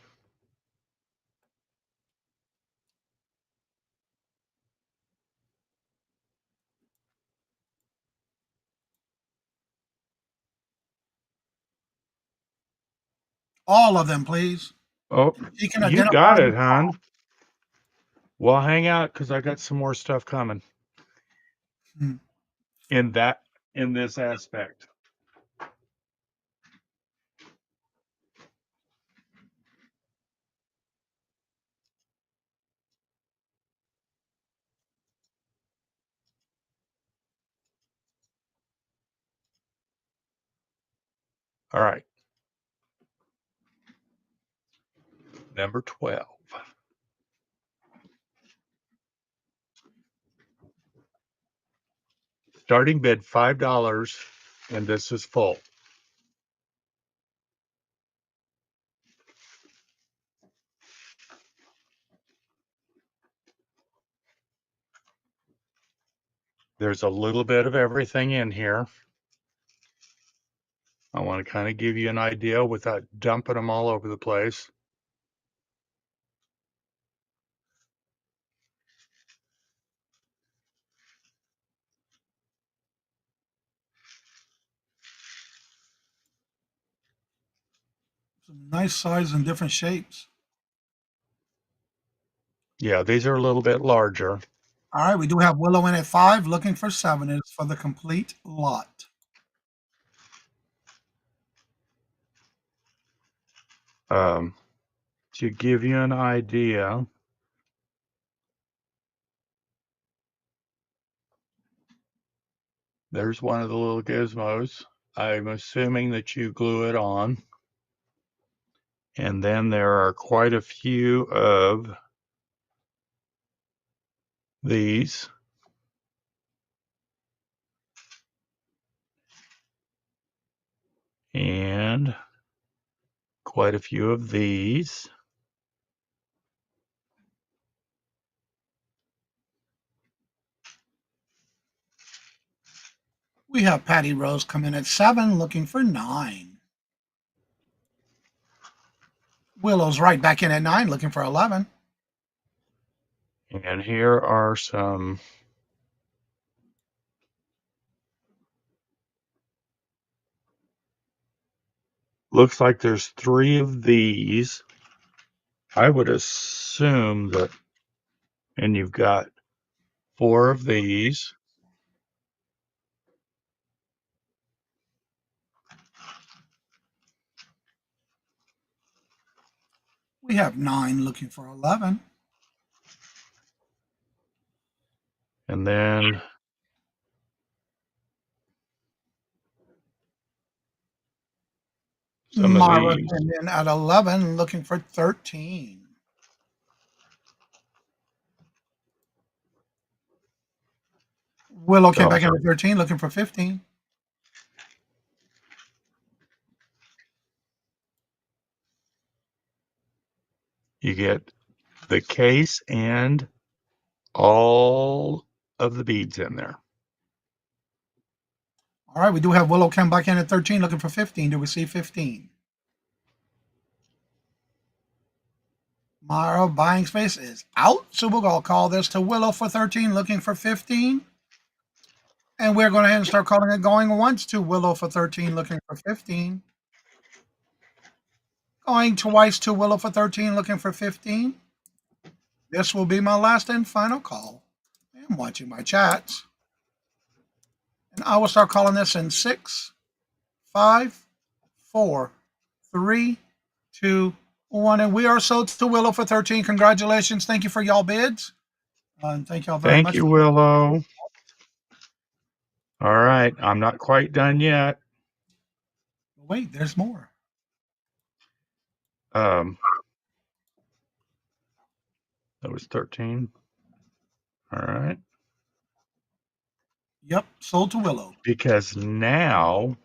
All of them, please. Oh, You can you identify got them. it, hon. Well, hang out because I got some more stuff coming Hmm. in this aspect. All right. Number 12. Starting bid $5, and this is full. There's a little bit of everything in here. I want to kind of give you an idea without dumping them all over the place. Some nice size and different shapes. Yeah, these are a little bit larger. All right, we do have Willow in at 5, looking for 7. It's for the complete lot. To give you an idea, there's one of the little gizmos. I'm assuming that you glue it on. And then there are quite a few of these. And quite a few of these. We have Patty Rose coming at 7, looking for 9. Willow's right back in at 9, looking for 11. And here are some looks like there's 3 of these. I would assume that, and you've got 4 of these. We have 9, looking for 11. And then some of Mara these. came in at 11, looking for 13. Willow came back in So at 13, looking for 15. you get the case and all of the beads in there. All right, we do have Willow come back in at 13, looking for 15 to receive 15. Mara buying space is out, so we'll call this to Willow for 13, looking for 15. And we're going to ahead and start calling it going once to Willow for 13, looking for 15. Going twice to Willow for 13, looking for 15. This will be my last and final call. I'm watching my chats. And I will start calling this in 6, 5, 4, 3, 2, 1. And we are sold to Willow for 13. Congratulations. Thank you for y'all bids. And thank y'all very Thank much. you, Willow. All right, I'm not quite done yet. Wait, there's more. That was 13. All right. Yep, sold to Willow. Because now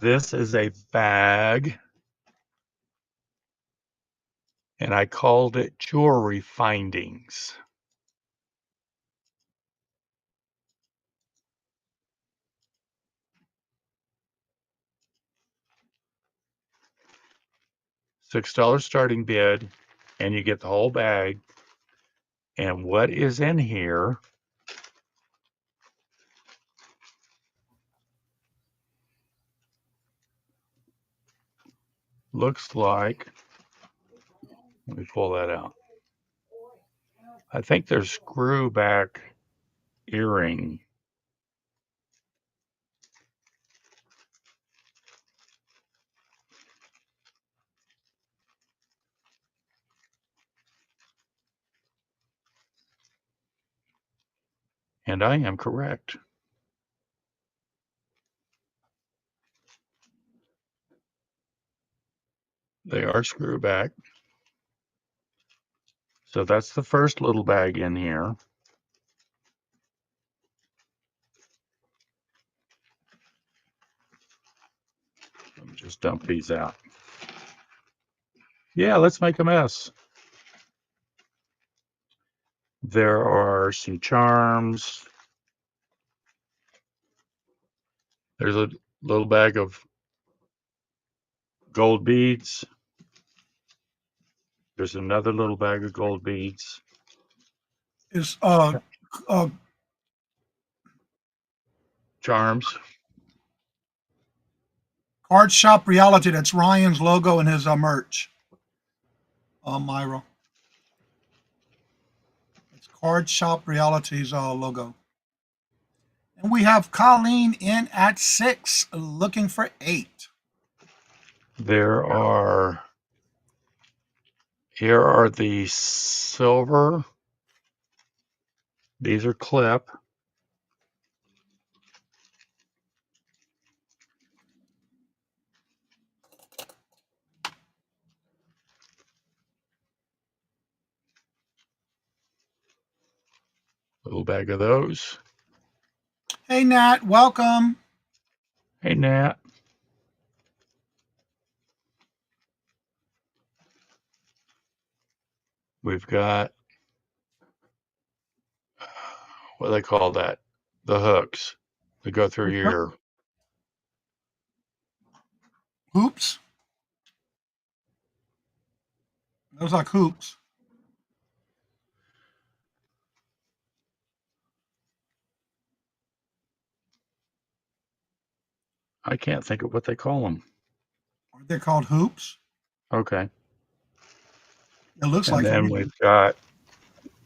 this is a bag, and I called it Jewelry Findings. $6 starting bid, and you get the whole bag. And what is in here looks like, let me pull that out. I think there's screw back earring. And I am correct. They are screw back. So that's the first little bag in here. Let me just dump these out. Yeah, let's make a mess. There are some charms. There's a little bag of gold beads. There's another little bag of gold beads. Is Charms. Card Shop Reality. That's Ryan's logo and his merch. Myra. It's Card Shop Reality's logo. And we have Colleen in at 6, looking for 8. There are, here are the silver. These are clip. Little bag of those. Hey, Nat, welcome. Hey, Nat. We've got, what do they call that? The hooks that go through your ear. Hoops. Those like hoops. I can't think of what they call them. Are they called hoops? Okay. It looks And like then them. we've got,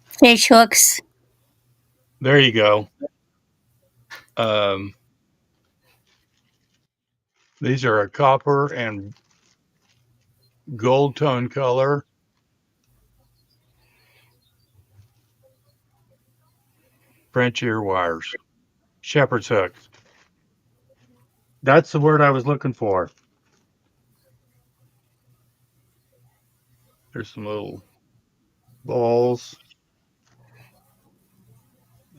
Fish hooks. there you go. These are a copper and gold tone color. French ear wires. Shepherd's hooks. That's the word I was looking for. There's some little balls.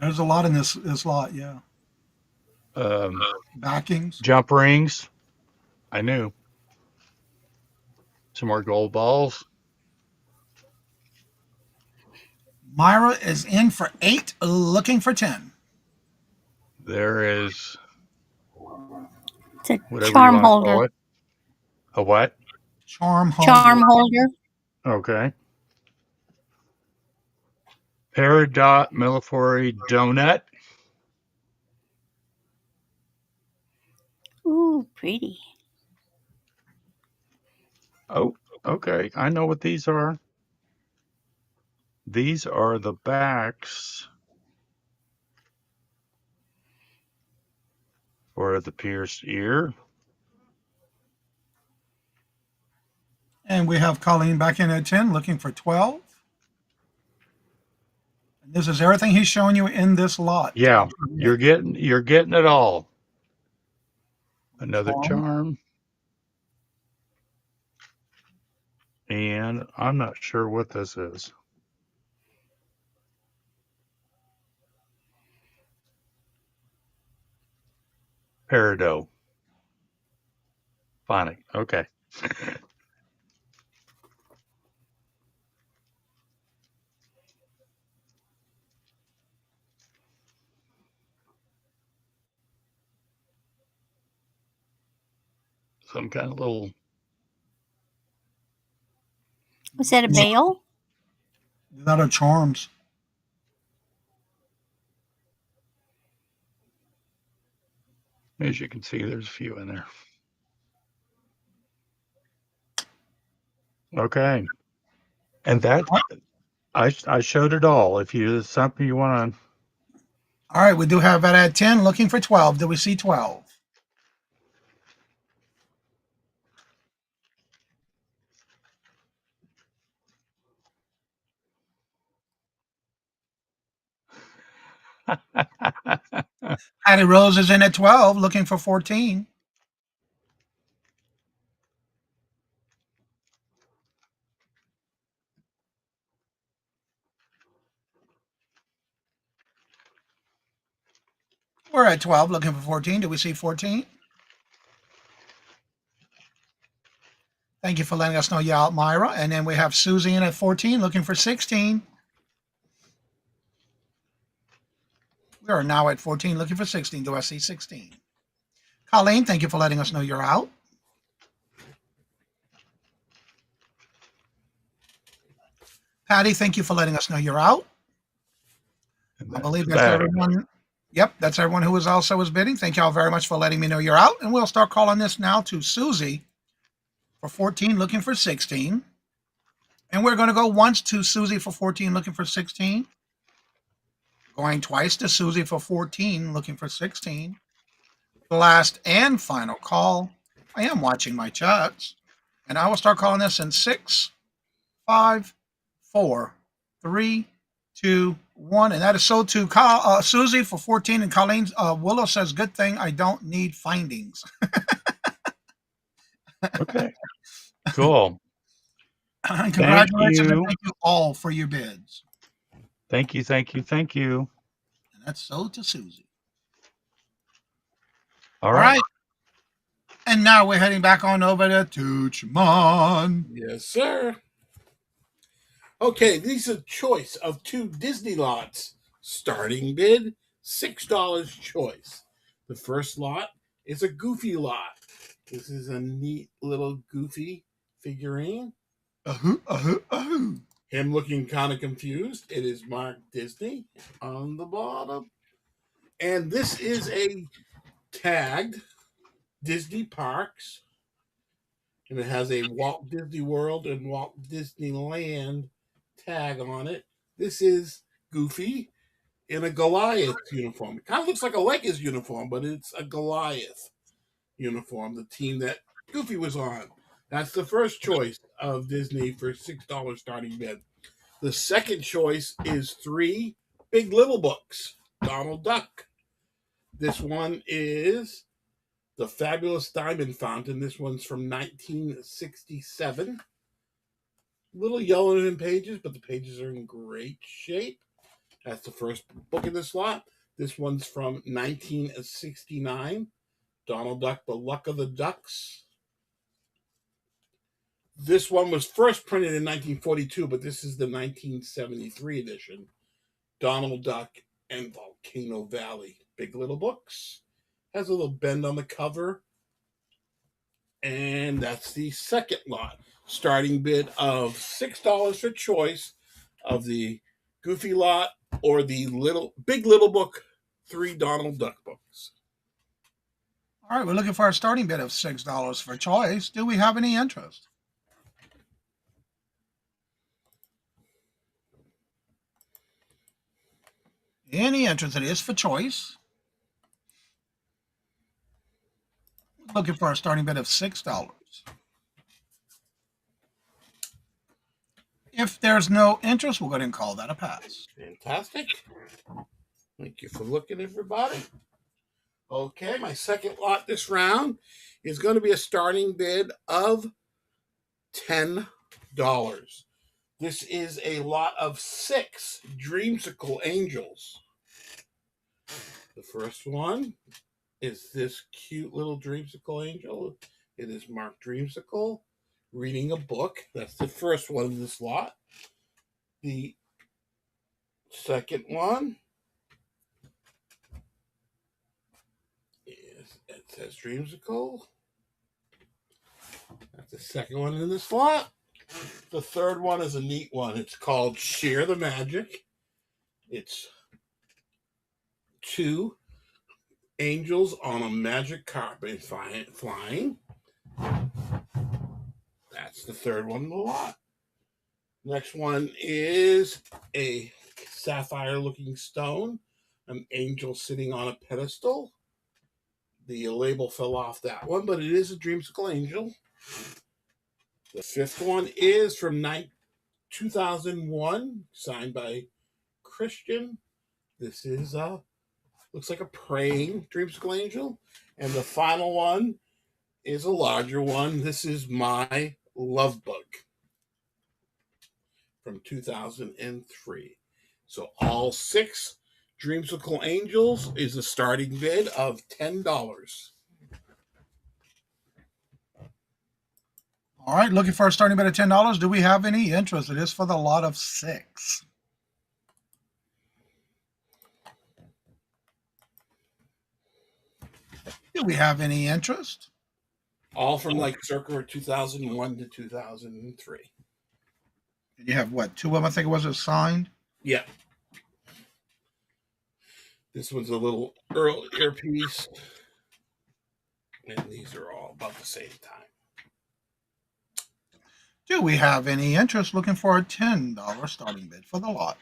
There's a lot in this lot, yeah. Backings. Jump rings. I knew. Some more gold balls. Myra is in for 8, looking for 10. There is It's a whatever you charm want to call holder. it. A what? Charm holder. Charm holder. Okay. Peridot Millefiori donut. Ooh, pretty. Oh, okay. I know what these are. These are the backs for the pierced ear. And we have Colleen back in at 10, looking for 12. This is everything he's showing you in this lot. Yeah, you're getting it all. Another Charm. charm. And I'm not sure what this is. Peridot. Phonic. Okay. Some kind of little. Was that a veil? That are charms. As you can see, there's a few in there. Okay. And that I showed it all. If you something you want to. All right, we do have that at 10, looking for 12. Do we see 12? Patty Rose is in at 12, looking for 14. We're at 12, looking for 14. Do we see 14? Thank you for letting us know you're out, Myra. And then we have Susie in at 14, looking for 16. We are now at 14, looking for 16. Do I see 16? Colleen, thank you for letting us know you're out. Patty, thank you for letting us know you're out. I believe that's everyone. Yep, that's everyone who was bidding. Thank y'all very much for letting me know you're out. And we'll start calling this now to Susie for 14, looking for 16. And we're going to go once to Susie for 14, looking for 16. Going twice to Susie for 14, looking for 16. Last and final call. I am watching my chats. And I will start calling this in 6, 5, 4, 3, 2, 1. And that is sold to Susie for 14. And Colleen Willow says, good thing I don't need findings. Okay. Cool. And congratulations and thank you all for your bids. Thank you. And that's sold to Susie. All right. And now we're heading back on over to Tuchman. Yes, sir. Okay, these are choice of 2 Disney lots. Starting bid, $6 choice. The first lot is a Goofy lot. This is a neat little Goofy figurine. Him looking kind of confused. It is marked Disney on the bottom. And this is a tagged Disney Parks. And it has a Walt Disney World and Walt Disneyland tag on it. This is Goofy in a Goliath uniform. It kind of looks like a Lakers uniform, but it's a Goliath uniform, the team that Goofy was on. That's the first choice of Disney for $6 starting bid. The second choice is 3 Big Little Books, Donald Duck. This one is The Fabulous Diamond Fountain. This one's from 1967. A little yellow in pages, but the pages are in great shape. That's the first book in this lot. This one's from 1969. Donald Duck, The Luck of the Ducks. This one was first printed in 1942, but this is the 1973 edition. Donald Duck and Volcano Valley. Big Little Books. Has a little bend on the cover. And that's the second lot. Starting bid of $6 for choice of the Goofy lot or the Big Little Book 3 Donald Duck books. All right, we're looking for a starting bid of $6 for choice. Do we have any interest? Any interest? It is for choice. Looking for a starting bid of $6. If there's no interest, we'll go ahead and call that a pass. Fantastic. Thank you for looking, everybody. Okay, my second lot this round is going to be a starting bid of $10. This is a lot of 6 Dreamsicle Angels. The first one is this cute little Dreamsicle Angel. It is marked Dreamsicle, reading a book. That's the first one in this lot. The second one is, it says Dreamsicle. That's the second one in this lot. The third one is a neat one. It's called Share the Magic. It's 2 angels on a magic carpet flying. That's the third one in the lot. Next one is a sapphire-looking stone, an angel sitting on a pedestal. The label fell off that one, but it is a Dreamsicle Angel. The fifth one is from 2001, signed by Christian. This is looks like a praying Dreamsicle Angel. And the final one is a larger one. This is My Love Bug from 2003. So all 6 Dreamsicle Angels is a starting bid of $10. All right, looking for a starting bid of $10. Do we have any interest? It is for the lot of 6. Do we have any interest? All from like circa 2001 to 2003. And you have what? 2 of them, I think it was signed? Yeah. This one's a little earlier piece. And these are all about the same time. Do we have any interest looking for a $10 starting bid for the lot?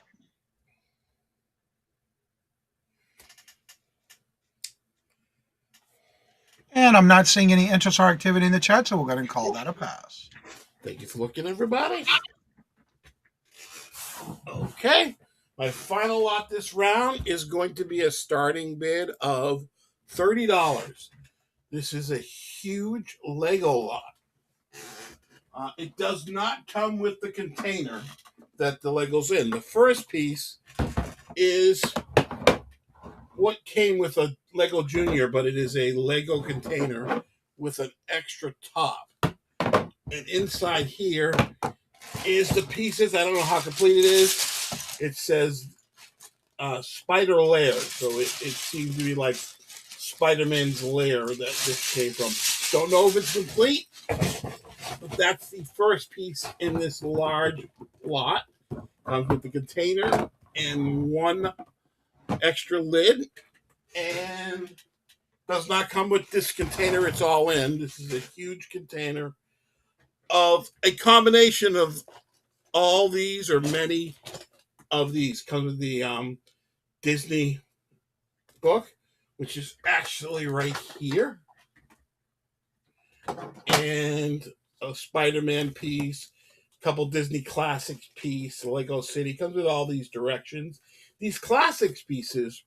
And I'm not seeing any interest or activity in the chat, so we'll go ahead and call that a pass. Thank you for looking, everybody. Okay. My final lot this round is going to be a starting bid of $30. This is a huge Lego lot. It does not come with the container that the Lego's in. The first piece is what came with a Lego Junior, but it is a Lego container with an extra top. And inside here is the pieces. I don't know how complete it is. It says Spider Lair. So it seems to be like Spider-Man's lair that this came from. Don't know if it's complete. But that's the first piece in this large lot. Comes with the container and 1 extra lid. And does not come with this container. It's all in. This is a huge container of a combination of all these or many of these. Comes with the Disney book, which is actually right here. And a Spider-Man piece, a couple Disney Classics piece, Lego City. Comes with all these directions. These Classics pieces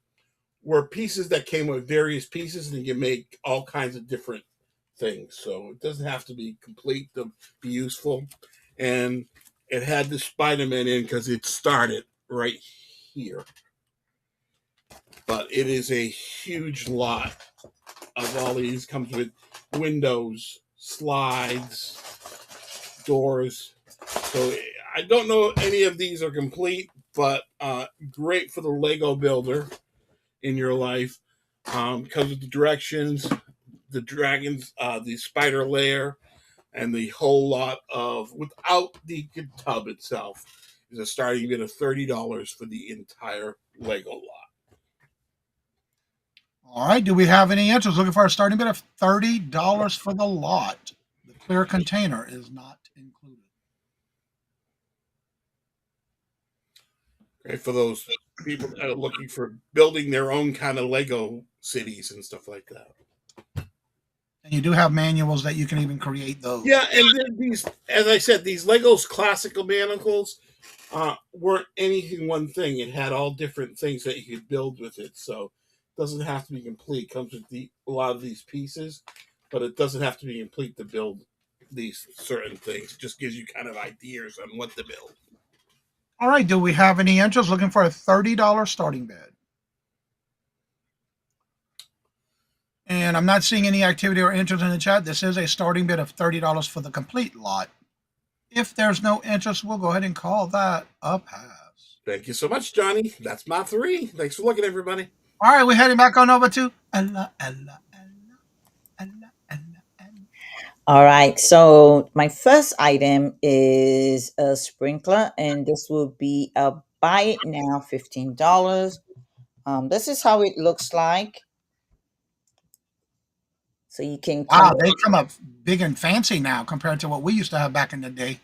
were pieces that came with various pieces, and you can make all kinds of different things. So it doesn't have to be complete to be useful. And it had the Spider-Man in because it started right here. But it is a huge lot of all these. Comes with windows, slides, doors. So I don't know if any of these are complete, but great for the Lego builder in your life. Comes with the directions, the dragons, the spider lair, and the whole lot of, without the tub itself, is a starting bid of $30 for the entire Lego lot. All right, do we have any interest looking for a starting bid of $30 for the lot? The clear container is not included. Okay, for those people that are looking for building their own kind of Lego cities and stuff like that. And you do have manuals that you can even create those. Yeah, and then these, as I said, these Legos classical manacles weren't anything one thing. It had all different things that you could build with it. So it doesn't have to be complete. It comes with a lot of these pieces, but it doesn't have to be complete to build these certain things. It just gives you kind of ideas on what to build. All right. Do we have any interest looking for a $30 starting bed? And I'm not seeing any activity or interest in the chat. This is a starting bid of $30 for the complete lot. If there's no interest, we'll go ahead and call that a pass. Thank you so much, Johnny. That's my 3. Thanks for looking, everybody. All right, we're heading back on over to Ella, Ella, Ella, Ella, Ella, Ella. All right, so my first item is a sprinkler, and this will be a buy it now $15. This is how it looks like. So you can Wow, they come up big and fancy now compared to what we used to have back in the day.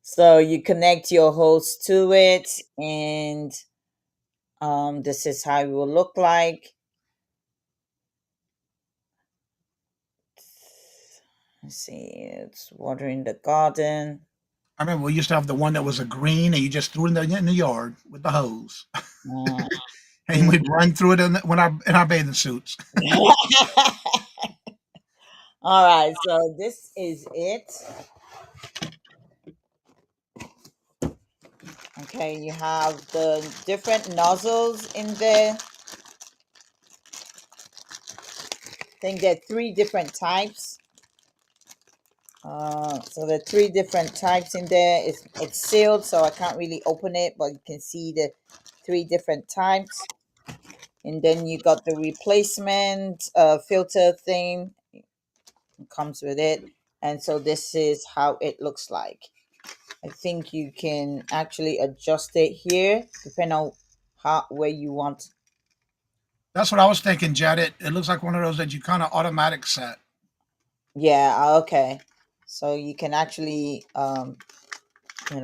so you connect your hose to it, and this is how it will look like. Let's see, it's watering the garden. I remember we used to have the one that was a green, and you just threw it in the yard with the hose, and we'd run through it in our bathing suits. All right, so this is it. Okay, you have the different nozzles in there. I think there are 3 different types. So there are 3 different types in there. It's sealed, so I can't really open it, but you can see the 3 different types. And then you got the replacement filter thing. It comes with it. And so this is how it looks like. I think you can actually adjust it here, depending on where you want. That's what I was thinking, Jed. It looks like one of those that you kind of automatic set. Yeah, okay. So you can actually,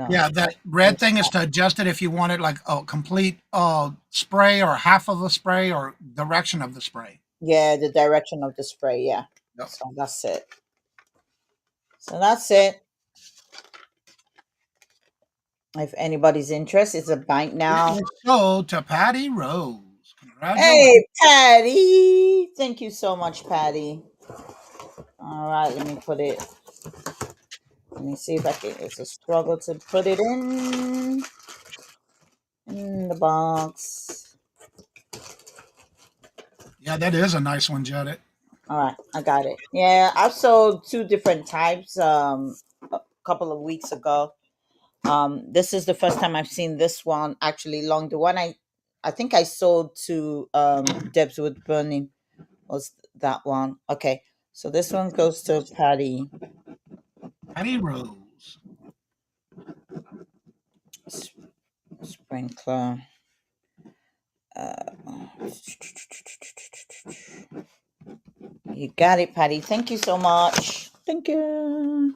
Yeah, that red thing is to adjust it if you want it like a complete spray or half of the spray or direction of the spray. Yeah, the direction of the spray. Yeah. Yep. So that's it. So that's it. If anybody's interested, it's a bank now. So to Patty Rose. Congratulations. Hey, Patty. Thank you so much, Patty. All right, let me put it. Let me see if I can. It's a struggle to put it in the box. Yeah, that is a nice one, Jed. All right, I got it. Yeah, I've sold 2 different types a couple of weeks ago. This is the first time I've seen this one actually long. The one I think I sold to Debs Wood Burning was that one. Okay, so this one goes to Patty. Patty Rose. Sprinkler. You got it, Patty. Thank you so much. Thank you.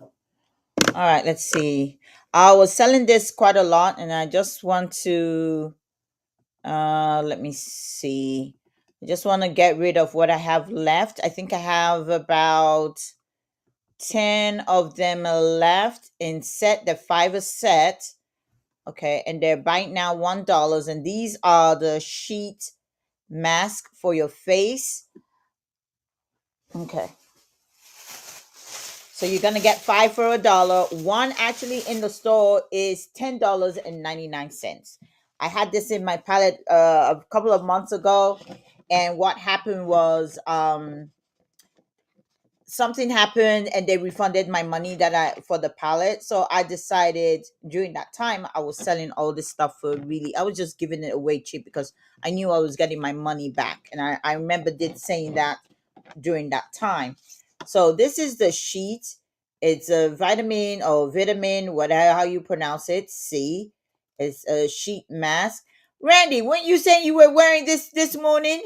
All right, let's see. I was selling this quite a lot, and I just want to let me see. I just want to get rid of what I have left. I think I have about 10 of them left in set. They're 5 a set. Okay, and they're buying now $1. And these are the sheet mask for your face. Okay. So you're gonna get 5 for $1. One actually in the store is $10.99. I had this in my palette a couple of months ago, and what happened was something happened and they refunded my money that I for the palette. So I decided during that time I was selling all this stuff for I was just giving it away cheap because I knew I was getting my money back. And I remember saying that during that time. So this is the sheet. It's a vitamin, whatever how you pronounce it. C. It's a sheet mask. Randy, weren't you saying you were wearing this morning?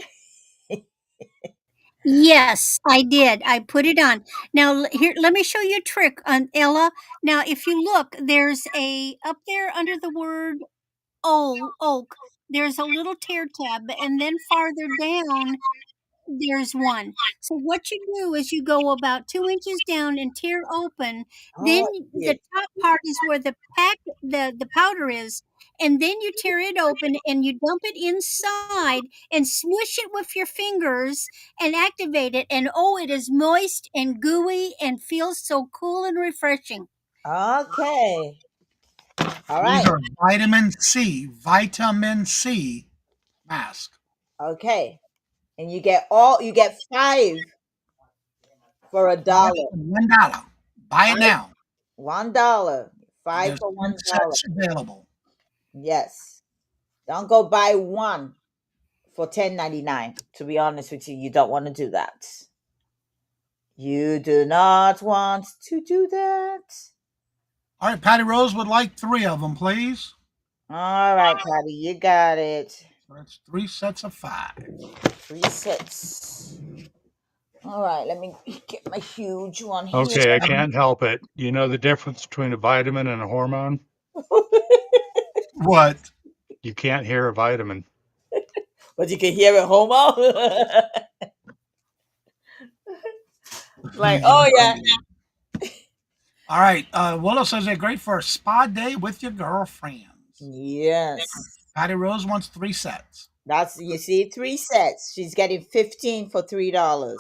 Yes, I did. I put it on. Now here, let me show you a trick on Ella. Now, if you look, there's a up there under the word oak. There's a little tear tab, and then farther down there's one. So what you do is you go about 2 inches down and tear open. Then Oh, yeah. the top part is where the powder is, and then you tear it open and you dump it inside and smush it with your fingers and activate it. And oh, it is moist and gooey and feels so cool and refreshing. Okay. All These right. are vitamin C mask. Okay. And you get 5 for a Five dollar. for $1. Buy it now. $1. 5 There's for 2 $1. sets available. Yes. Don't go buy one for $10.99. To be honest with you, you don't want to do that. You do not want to do that. All right, Patty Rose would like 3 of them, please. All right, Patty, you got it. So that's 3 sets of 5. 3 sets. All right, let me get my huge one here. Okay, I can't help it. You know the difference between a vitamin and a hormone? What? You can't hear a vitamin. But you can hear it, homo. Like, oh yeah. All right. Willow says they're great for a spa day with your girlfriends. Yes. Patty Rose wants 3 sets. That's, you see, 3 sets. She's getting 15 for $3.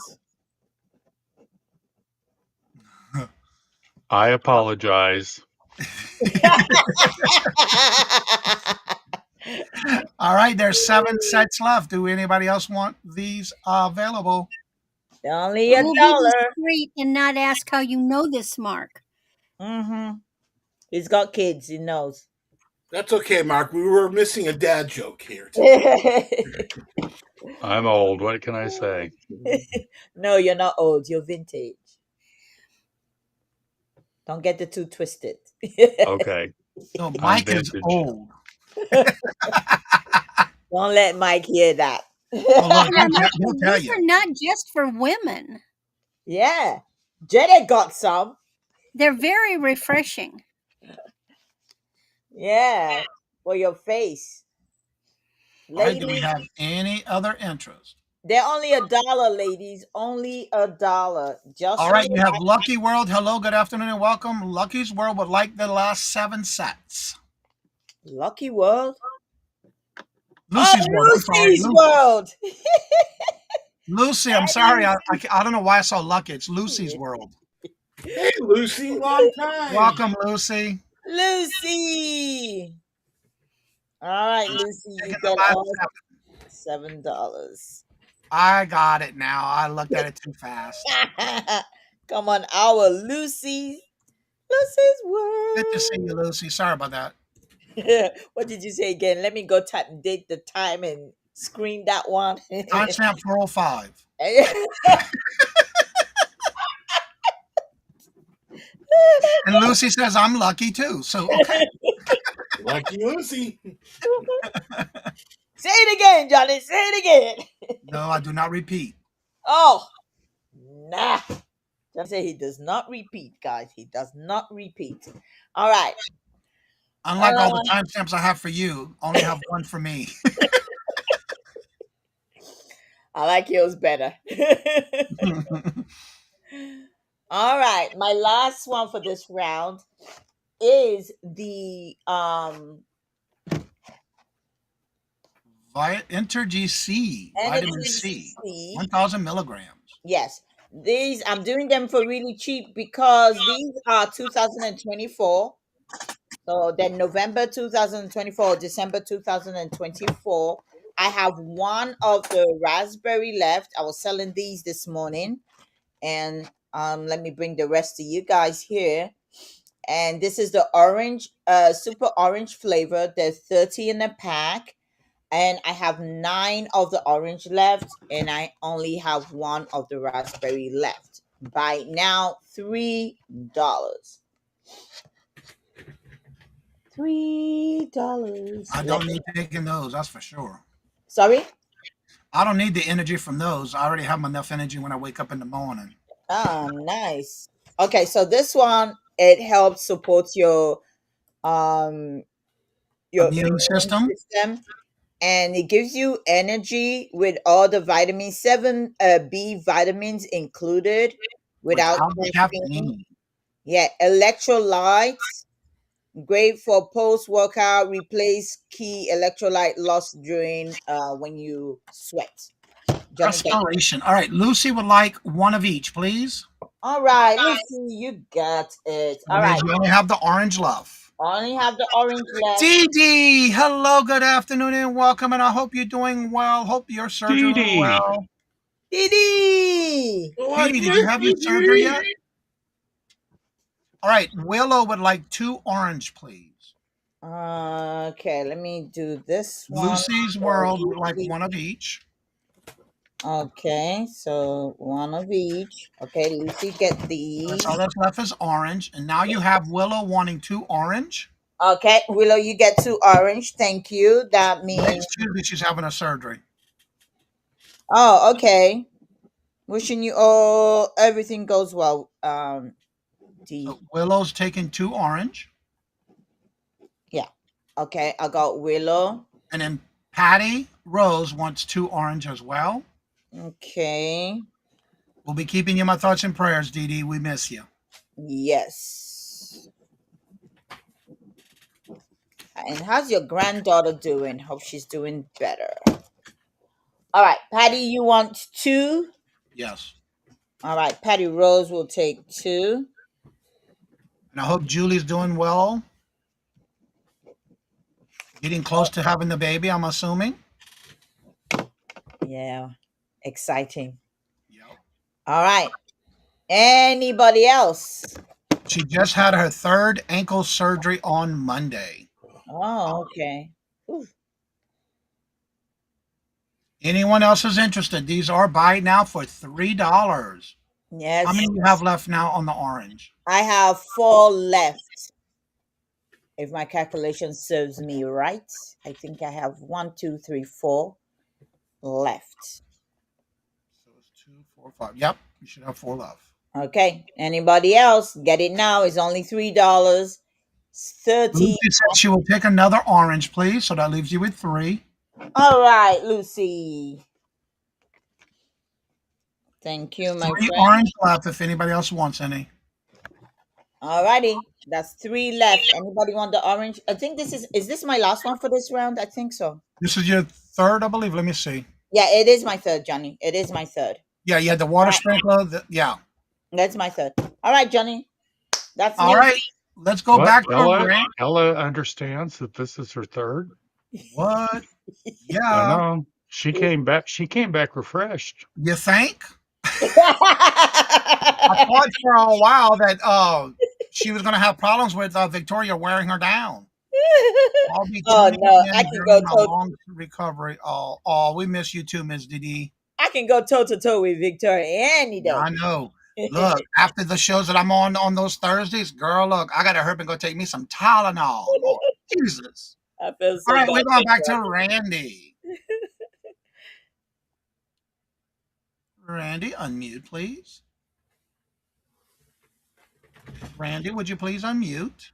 I apologize. All right, there's 7 sets left. Do anybody else want these available? Only a We'll be dollar. discreet and not ask how you know this, Mark. Mm-hmm. He's got kids, he knows. That's okay, Mark. We were missing a dad joke here. I'm old. What can I say? No, you're not old. You're vintage. Don't get the two twisted. Okay. No, Mike is vintage. old. Don't let Mike hear that. Oh, look, Yeah, he'll tell these you. are not just for women. Yeah. Janet got some. They're very refreshing. Yeah. For your face. All right, do we Ladies, have any other interest? they're only a dollar, ladies. Only a dollar. Just All for right, your you have Lucky World. Hello, good afternoon, and welcome. Lucky's World would like the last 7 sets. Lucky World. Lucy's World. I'm sorry. Lucy's World. Lucy, I'm sorry. I don't know why I saw Lucky. It's Lucy's World. Hey, Lucy, long time. Welcome, Lucy. Lucy. All right, Lucy, you Taking get the last all 7. $7. I got it now. I looked at it too fast. Come on, our Lucy. Lucy's World. Good to see you, Lucy. Sorry about that. What did you say again? Let me go type and date the time and screen that one. Timestamp 405. And Lucy says I'm lucky too. So okay. Lucky Lucy. Say it again, Johnny. Say it again. No, I do not repeat. Oh, nah. Just say he does not repeat, guys. He does not repeat. All right. Unlike all the timestamps I have for you, only have one for me. I like yours better. All right. My last one for this round is the Enter GC, vitamin C, 1,000 milligrams. Yes. These, I'm doing them for really cheap because these are 2024. So then November 2024, December 2024. I have one of the raspberry left. I was selling these this morning. And let me bring the rest to you guys here. And this is the orange, super orange flavor. There's 30 in a pack. And I have 9 of the orange left, and I only have 1 of the raspberry left. Buy now, $3. $3. I don't need taking those, that's for sure. Sorry? I don't need the energy from those. I already have enough energy when I wake up in the morning. Oh, nice. Okay, so this one, it helps support your immune system. and it gives you energy with all the vitamins, 7 B vitamins included without Without the caffeine. caffeine. Yeah, electrolytes, great for post-workout, replace key electrolyte lost during when you sweat. Johnny, Restoration. All right, Lucy would like one of each, please. all right, Lucy, you got it. That All means right, you only have the orange left. only have the orange left. Dee Dee, hello, good afternoon, and welcome. And I hope you're doing well. Hope your surgery Dee went Dee. well. Dee. Oh, Dee I Dee, did you miss have your you, surgery Dee. yet? All right, Willow would like 2 orange, please. Okay, let me do this one. Lucy's for World would like Lucy. 1 of each. Okay, so one of each. Okay, Lucy, get these. That's all that's left is orange. And now you have Willow wanting 2 orange. Okay, Willow, you get 2 orange. Thank you. That means. Next Tuesday, she's having a surgery. Oh, okay. Wishing you all everything goes well. D. So Willow's taking 2 orange. Yeah. Okay, I got Willow. And then Patty Rose wants 2 orange as well. Okay. We'll be keeping you in my thoughts and prayers, Dee Dee. We miss you. Yes. And how's your granddaughter doing? Hope she's doing better. All right, Patty, you want 2? Yes. All right, Patty Rose will take 2. And I hope Julie's doing well. Getting close to having the baby, I'm assuming. Yeah, exciting. Yep. All right. Anybody else? She just had her 3rd ankle surgery on Monday. Oh, okay. Ooh. Anyone else is interested? These are buy now for $3. Yes. How many do you have left now on the orange? I have 4 left. If my calculation serves me right, I think I have 1, 2, 3, 4 left. So it's 2, 4, 5. Yep, you should have 4 left. Okay. Anybody else? Get it now. It's only $3. 30. Lucy said she will take another orange, please. So that leaves you with 3. All right, Lucy. Thank you, my 3 friend. orange left if anybody else wants any. All righty. That's 3 left. Anybody want the orange? I think this is this my last one for this round? I think so. This is your 3rd, I believe. Let me see. Yeah, it is my 3rd, Johnny. It is my 3rd. Yeah, you had the water Right. sprinkler. Yeah. That's my 3rd. All right, Johnny. That's All me. right. Let's go What? back to Ella, Ella understands that this is her 3rd. what? I Yeah. know. She came back. She came back refreshed. You think? I thought for a while that she was going to have problems with Victoria wearing her down. I'll be Oh tuning no, in I can during go my toe. long recovery. Oh, we miss you too, Ms. Didi. I can go toe to toe with Victoria any day. Yeah, I know. Look, after the shows that I'm on those Thursdays, girl, look, I got to hurry and go take me some Tylenol. Lord Jesus. I feel so All right, bad. we're going back to Randy. Randy, unmute, please. Randy, would you please unmute?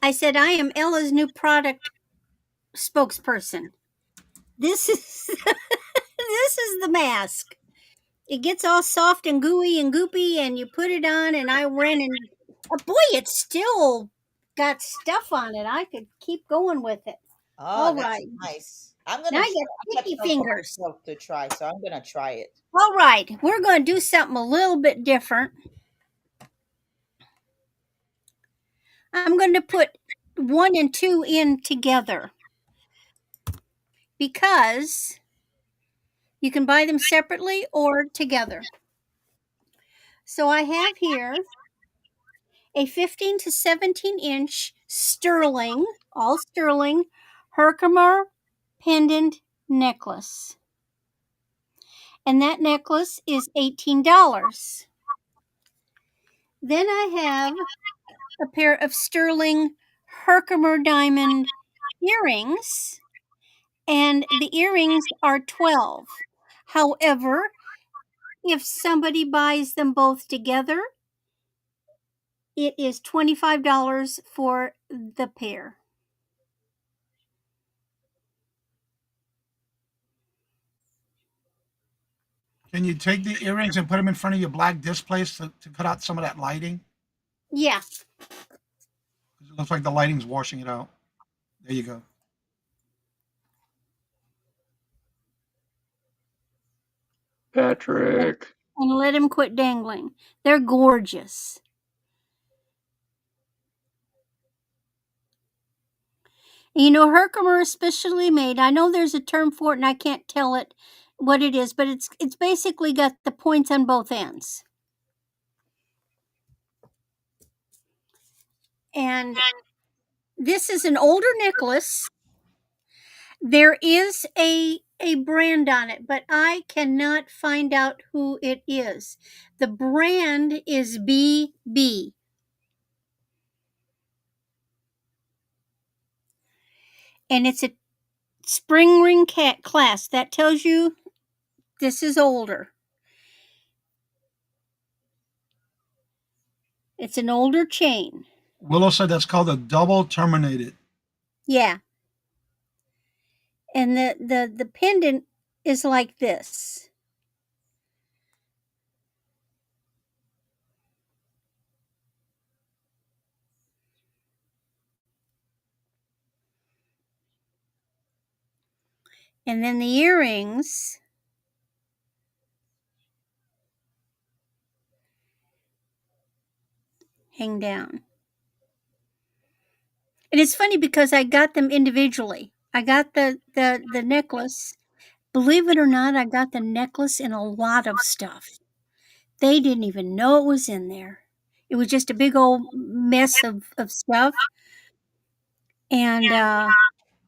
I said, I am Ella's new product spokesperson. This is this is the mask. It gets all soft and gooey and goopy, and you put it on, and I ran and boy, it's still got stuff on it. I could keep going with it. Oh, All that's right. nice. I'm gonna. Now I try. got I sticky kept some for fingers. myself to try, so I'm gonna try it. All right, we're going to do something a little bit different. I'm going to put 1 and 2 in together because you can buy them separately or together. So I have here a 15 to 17 inch sterling, all sterling, Herkimer pendant necklace. And that necklace is $18. Then I have a pair of sterling Herkimer diamond earrings, and the earrings are $12. However, if somebody buys them both together, It is $25 for the pair. Can you take the earrings and put them in front of your black displays to cut out some of that lighting? Yeah. 'Cause it looks like the lighting's washing it out. There you go. Patrick. And let him quit dangling. They're gorgeous. You know, Herkimer is specially made. I know there's a term for it, and I can't tell it what it is, but it's basically got the points on both ends. And this is an older necklace. There is a brand on it, but I cannot find out who it is. The brand is BB. And it's a spring ring clasp. That tells you this is older. It's an older chain. Willow said that's called a double terminated. Yeah. And the pendant is like this. And then the earrings hang down. And it's funny because I got them individually. I got the necklace. Believe it or not, I got the necklace in a lot of stuff. They didn't even know it was in there. It was just a big old mess of stuff. And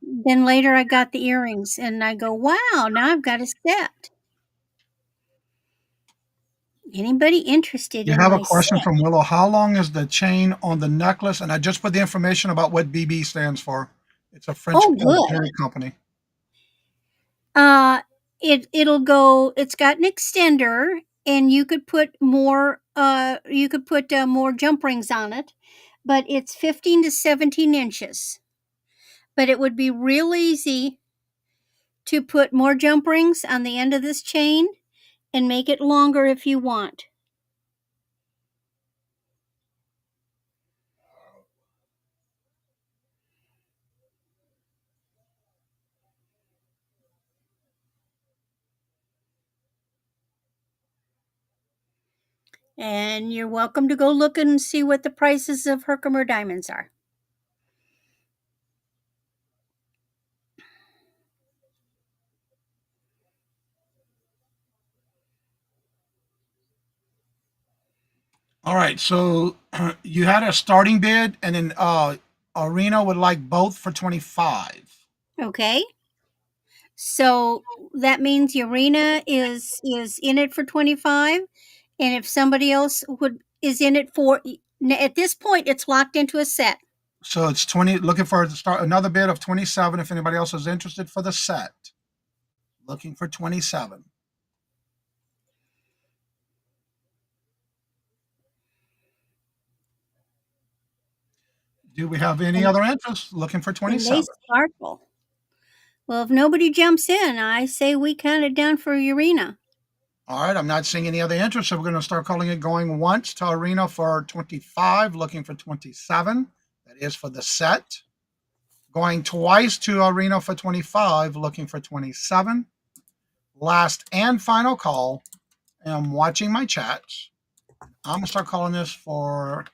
then later I got the earrings and I go, wow, now I've got a set. Anybody interested You in have a my question set? from Willow. How long is the chain on the necklace? And I just put the information about what BB stands for. It's a French Oh, good. jewelry company. It'll go. It's got an extender, and you could put more. More jump rings on it, but it's 15 to 17 inches. But it would be real easy to put more jump rings on the end of this chain and make it longer if you want. And you're welcome to go look and see what the prices of Herkimer diamonds are. All right. So you had a starting bid, and then Arena would like both for 25. Okay. So that means Urena is in it for 25, and if somebody else is in it for, at this point it's locked into a set. So it's 20. Looking for to start another bid of 27. If anybody else is interested for the set, looking for 27. Do we have any other interest? Looking for And 27. they sparkle. Well, if nobody jumps in, I say we count it down for Urena. All right, I'm not seeing any other interest, so we're going to start calling it going once to Arena for 25, looking for 27. That is for the set. Going twice to Arena for 25, looking for 27. Last and final call. I'm watching my chats. I'm going to start calling this for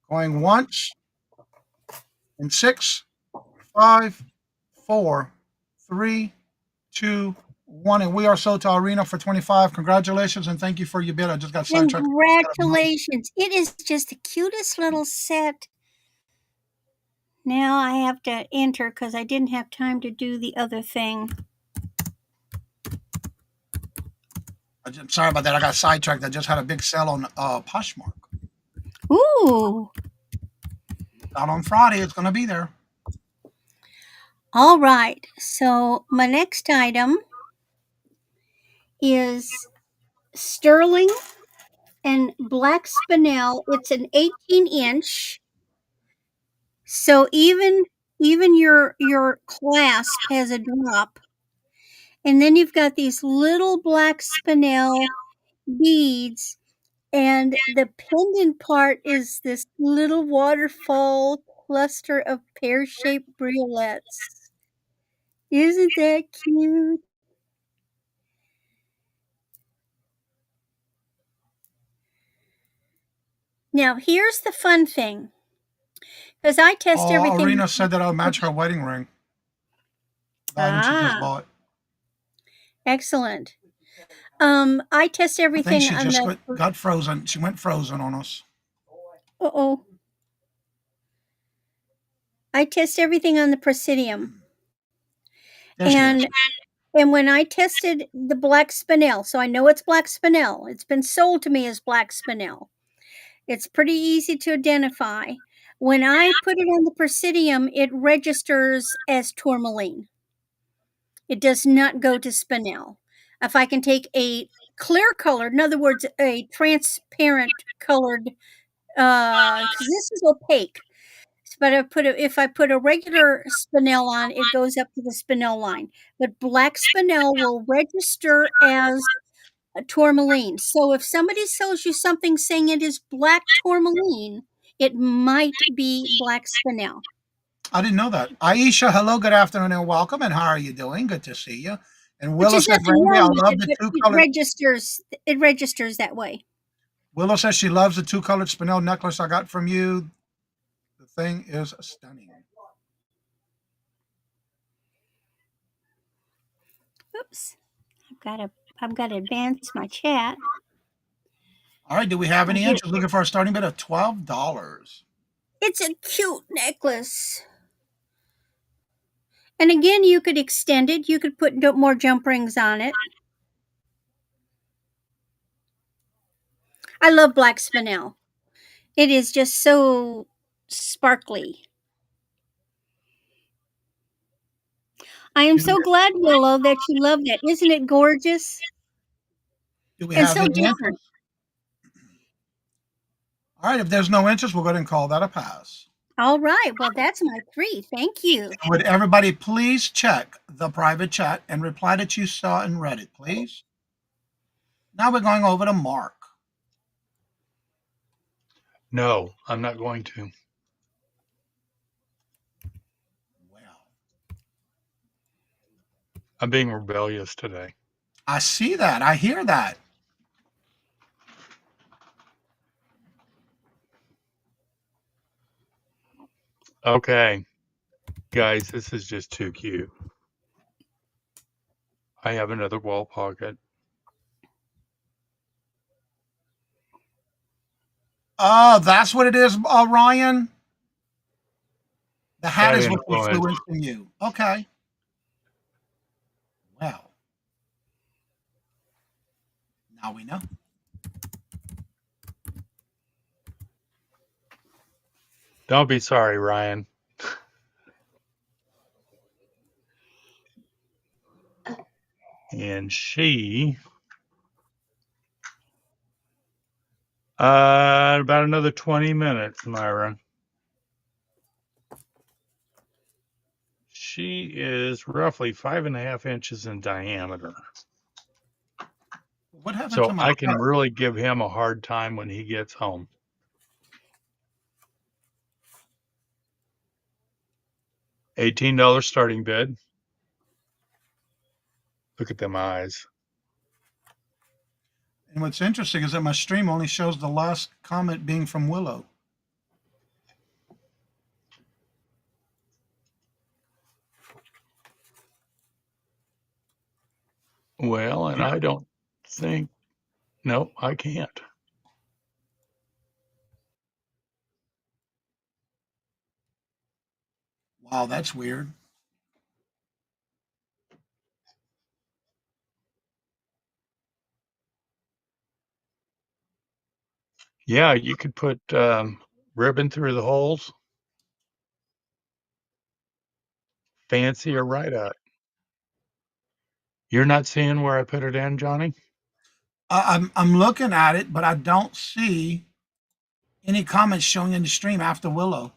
going once in 6, 5, 4, 3, 2, 1. And we are sold to Arena for 25. Congratulations and thank you for your bid. I just got sidetracked. Congratulations. It is just the cutest little set. Now I have to enter because I didn't have time to do the other thing. I'm sorry about that. I got sidetracked. I just had a big sale on Poshmark. Ooh. Out on Friday. It's going to be there. All right. So my next item is sterling and black spinel. It's an 18-inch. So even your clasp has a drop. And then you've got these little black spinel beads, and the pendant part is this little waterfall cluster of pear-shaped briolettes. Isn't that cute? Now, here's the fun thing, because I test Oh, everything. Arena said that I'll match her wedding ring. The item she just bought. Excellent. I test I think everything she on just the. got frozen. She went frozen on us. Uh-oh. I test everything on the Presidium. There she is. And when I tested the black spinel, so I know it's black spinel. It's been sold to me as black spinel. It's pretty easy to identify. When I put it on the Presidium, it registers as tourmaline. It does not go to spinel. If I can take a clear colored, in other words, a transparent colored, because this is opaque. But if I put a regular spinel on, it goes up to the spinel line. But black spinel will register as a tourmaline. So if somebody sells you something saying it is black tourmaline, it might be black spinel. I didn't know that. Aisha, hello, good afternoon, and welcome. And how are you doing? Good to see you. And Which Willow is said, nothing Randy, I wrong with love it, the but two it colored. registers that way. Willow says she loves the two colored spinel necklace I got from you. The thing is stunning. Oops. I've got to advance my chat. All right. Do we have any I'll get- interest? Looking for a starting bid of $12. It's a cute necklace. And again, you could extend it. You could put more jump rings on it. I love black spinel. It is just so sparkly. I am so glad, Willow, that you love that. Isn't it gorgeous? Do we And have so any different. interest? All right. If there's no interest, we'll go ahead and call that a pass. All right. Well, that's my 3. Thank you. Would everybody please check the private chat and reply that you saw and read it, please? Now we're going over to Mark. No, I'm not going to. Well, I'm being rebellious today. I see that. I hear that. Okay, guys, this is just too cute. I have another wall pocket. Oh, that's what it is, Ryan. The hat That is what influence. influencing you. Okay. Well, now we know. Don't be sorry, Ryan. And she, about another 20 minutes, Myra. She is roughly 5.5 inches in diameter. What happened So to my I can hat? really give him a hard time when he gets home. $18 starting bid. Look at them eyes. And what's interesting is that my stream only shows the last comment being from Willow. Well, and I don't think, no, I can't. Wow, that's weird. Yeah, you could put ribbon through the holes. Fancy or right up. You're not seeing where I put it in, Johnny? I'm looking at it, but I don't see any comments showing in the stream after Willow.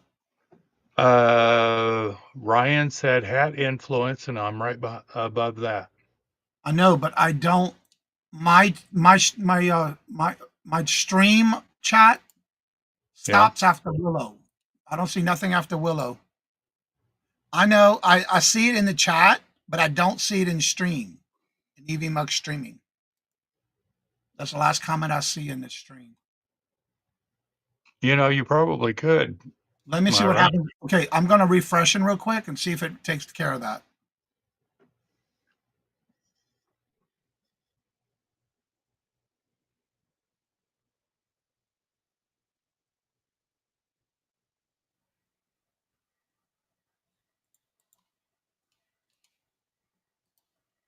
Ryan said hat influence, and I'm right above that. I know, but I don't. My stream chat Yeah. stops after Willow. I don't see nothing after Willow. I know I see it in the chat, but I don't see it in stream. In EV Mug streaming. That's the last comment I see in the stream. You know, you probably could. Let me see what happens. Okay, I'm gonna refresh it real quick and see if it takes care of that.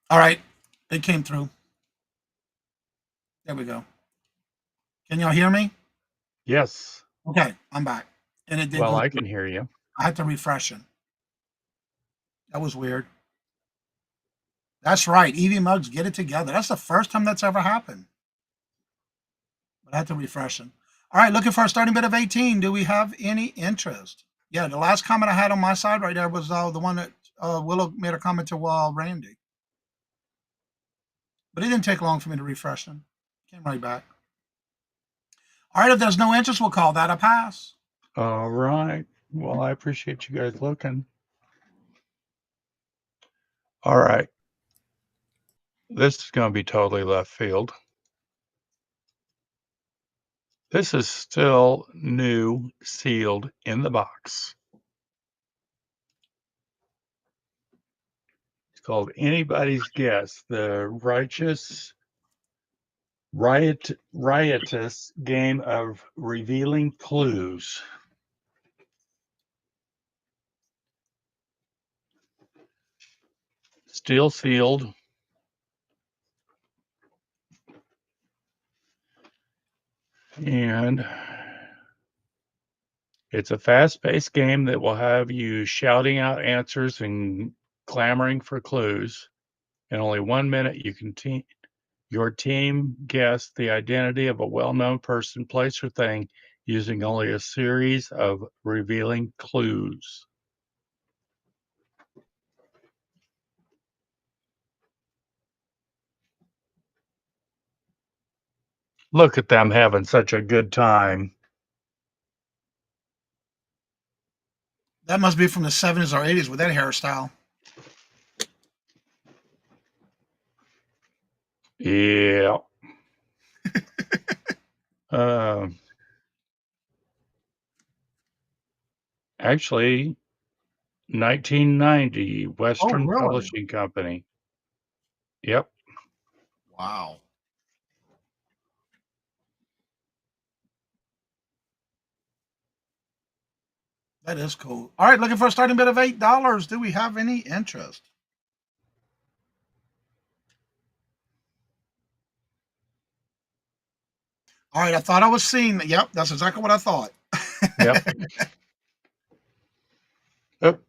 All right, it came through. There we go. Can y'all hear me? Yes. Okay, I'm back. And it did Well, go I through. can hear you. I had to refresh it. That was weird. That's right. EV Mugs, get it together. That's the first time that's ever happened. But I had to refresh it. All right, looking for a starting bid of 18. Do we have any interest? Yeah, the last comment I had on my side right there was the one that Willow made a comment to Randy. But it didn't take long for me to refresh them. Came right back. All right, if there's no interest, we'll call that a pass. All right. Well, I appreciate you guys looking. All right. This is going to be totally left field. This is still new, sealed in the box. It's called Anybody's Guess, the riotous game of revealing clues. Still sealed. And it's a fast-paced game that will have you shouting out answers and clamoring for clues. In only 1 minute, you can your team guess the identity of a well-known person, place, or thing using only a series of revealing clues. Look at them having such a good time. That must be from the 70s or 80s with that hairstyle. Yeah. uh, Actually, 1990, Western really? Publishing Company. Yep. Wow. That is cool. All right, looking for a starting bid of $8. Do we have any interest? All right, I thought I was seeing. Yep, that's exactly what I thought. Yep. Yep.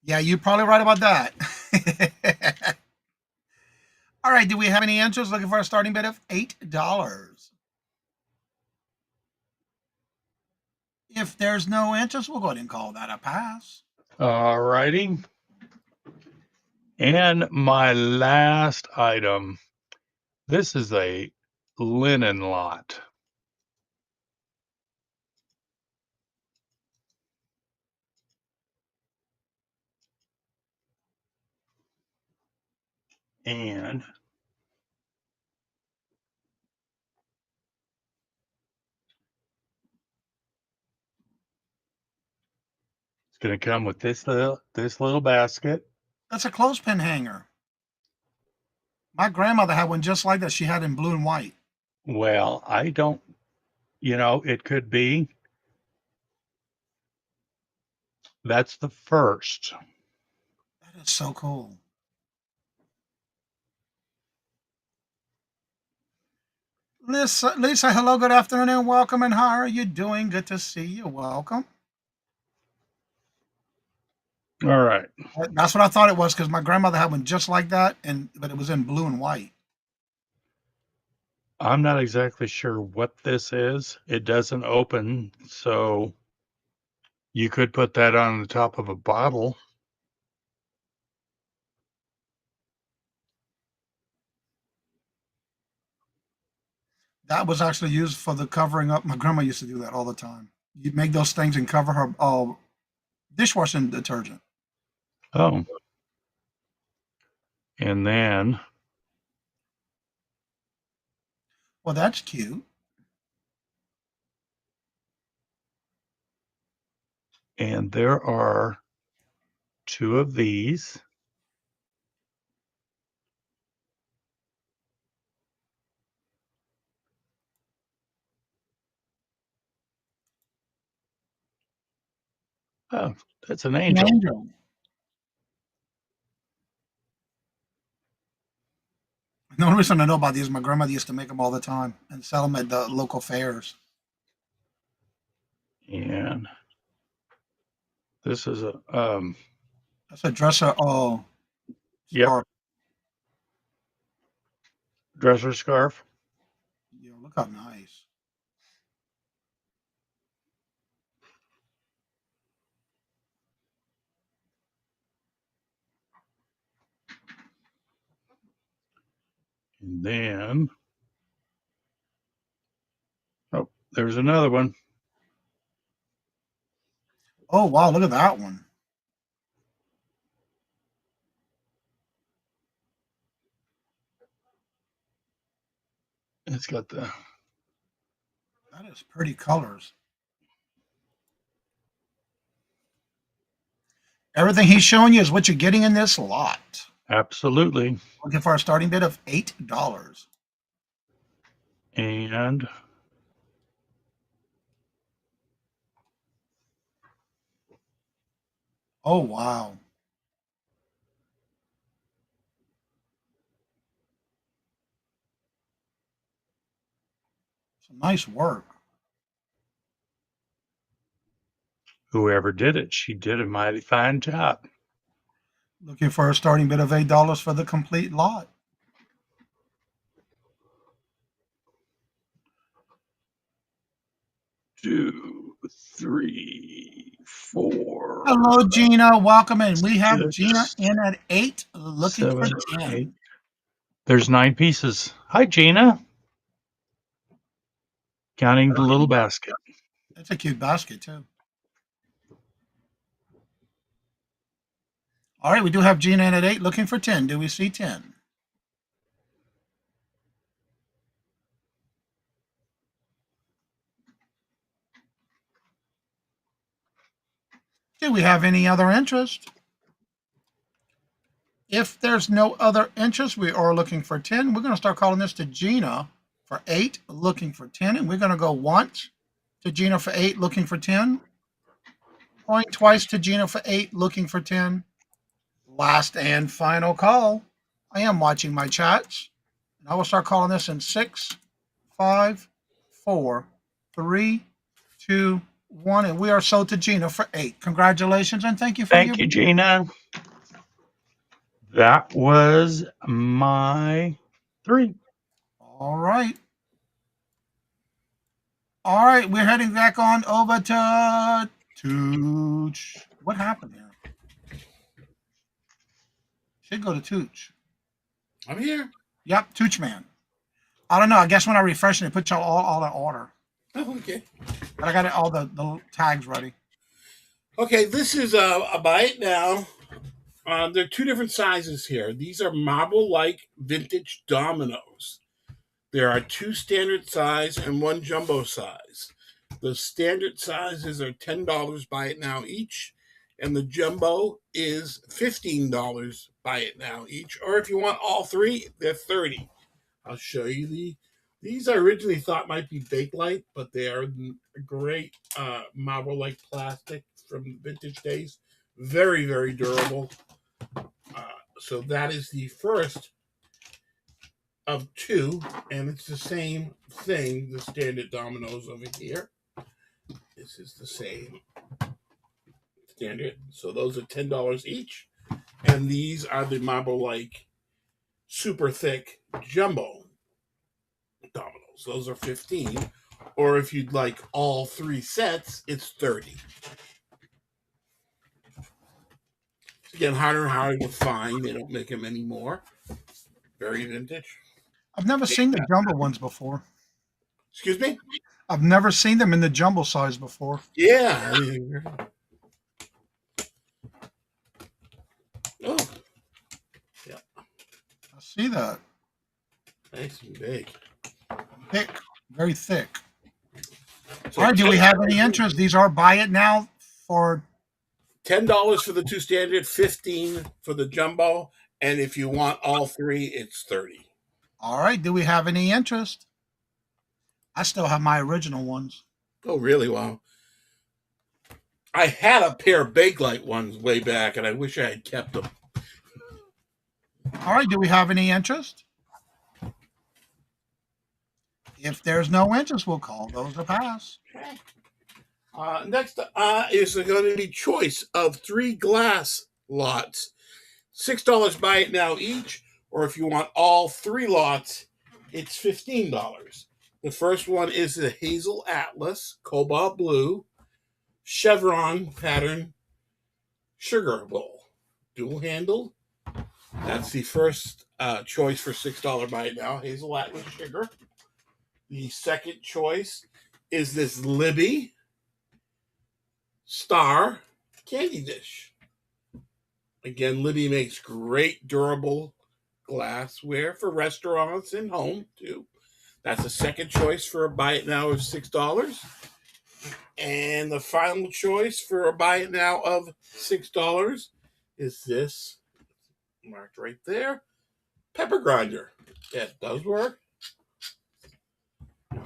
Yeah, you're probably right about that. All right, do we have any interest? Looking for a starting bid of $8. If there's no interest, we'll go ahead and call that a pass. All righty. And my last item. This is a linen lot. And it's going to come with this little basket. That's a clothespin hanger. My grandmother had one just like that. She had it in blue and white. Well, I don't, it could be. That's the first. That is so cool. Lisa, hello, good afternoon, welcome, and how are you doing? Good to see you. Welcome. All right. That's what I thought it was because my grandmother had one just like that, but it was in blue and white. I'm not exactly sure what this is. It doesn't open, so you could put that on the top of a bottle. That was actually used for the covering up. My grandma used to do that all the time. You'd make those things and cover her dishwashing detergent. Oh. And then Well, that's cute. and there are 2 of these. Oh, that's an An angel. angel. The only reason I know about these, my grandmother used to make them all the time and sell them at the local fairs. And this is a That's a dresser. Oh, yep, scarf. dresser scarf. Yeah, look how nice. And then oh, there's another one. Oh, wow, look at that one. It's got the That is pretty colors. Everything he's showing you is what you're getting in this lot. absolutely. Looking for a starting bid of $8. And Oh, wow. Some nice work. whoever did it, she did a mighty fine job. Looking for a starting bid of $8 for the complete lot. Two, three, four, Hello, Gina. Welcome in. We have Gina six, in at 8, looking for 7, 10. 8. There's 9 pieces. Hi, Gina. Counting the little basket. That's a cute basket, too. All right, we do have Gina in at 8, looking for 10. Do we see 10? Do we have any other interest? If there's no other interest, we are looking for 10. We're going to start calling this to Gina for 8, looking for 10. And we're going to go once to Gina for 8, looking for 10. Going twice to Gina for 8, looking for 10. Last and final call. I am watching my chats. And I will start calling this in 6, 5, 4, 3, 2, 1. And we are sold to Gina for 8. Congratulations and thank you for Thank you, Gina. That was my 3. All right. All right, we're heading back on over to Tooch. What happened here? Should go to Tooch. I'm here. Yep, Tooch man. I don't know. I guess when I refresh it, it puts y'all all in order. Oh, okay. But I got all the tags ready. Okay, this is a buy it now. There are 2 different sizes here. These are marble-like vintage dominoes. There are 2 standard size and 1 jumbo size. The standard sizes are $10 buy it now each, and the jumbo is $15 buy it now each. Or if you want all 3, they're $30. I'll show you these. I originally thought might be Bakelite, but they are great marble-like plastic from vintage days. Very, very durable. So that is the first of 2, and it's the same thing. The standard dominoes over here. This is the same standard. So those are $10 each. And these are the Marble Like super thick jumbo dominoes. Those are 15. Or if you'd like all 3 sets, it's 30. Again, harder and harder to find. They don't make them anymore. Very vintage. I've never seen the jumbo ones before. Excuse me? I've never seen them in the jumbo size before. Yeah. Oh. Yeah. I see that. Nice and big. Thick. Very thick. So All right, do we have any interest? These are buy it now for $10 for the 2 standard, 15 for the jumbo, and if you want all 3, it's 30. All right, do we have any interest? I still have my original ones. Oh, really? Wow. I had a pair of Bakelite ones way back, and I wish I had kept them. All right, do we have any interest? If there's no interest, we'll call those a pass. Okay. Next is going to be choice of 3 glass lots. $6 buy it now each, or if you want all 3 lots, it's $15. The first one is the Hazel Atlas Cobalt Blue Chevron pattern sugar bowl, dual handled. That's the first choice for $6 buy it now, Hazel Atlas sugar. The second choice is this Libby Star candy dish. Again, Libby makes great durable glassware for restaurants and home too. That's the second choice for a buy it now of $6. And the final choice for a buy it now of $6 is this, marked right there, pepper grinder. That does work.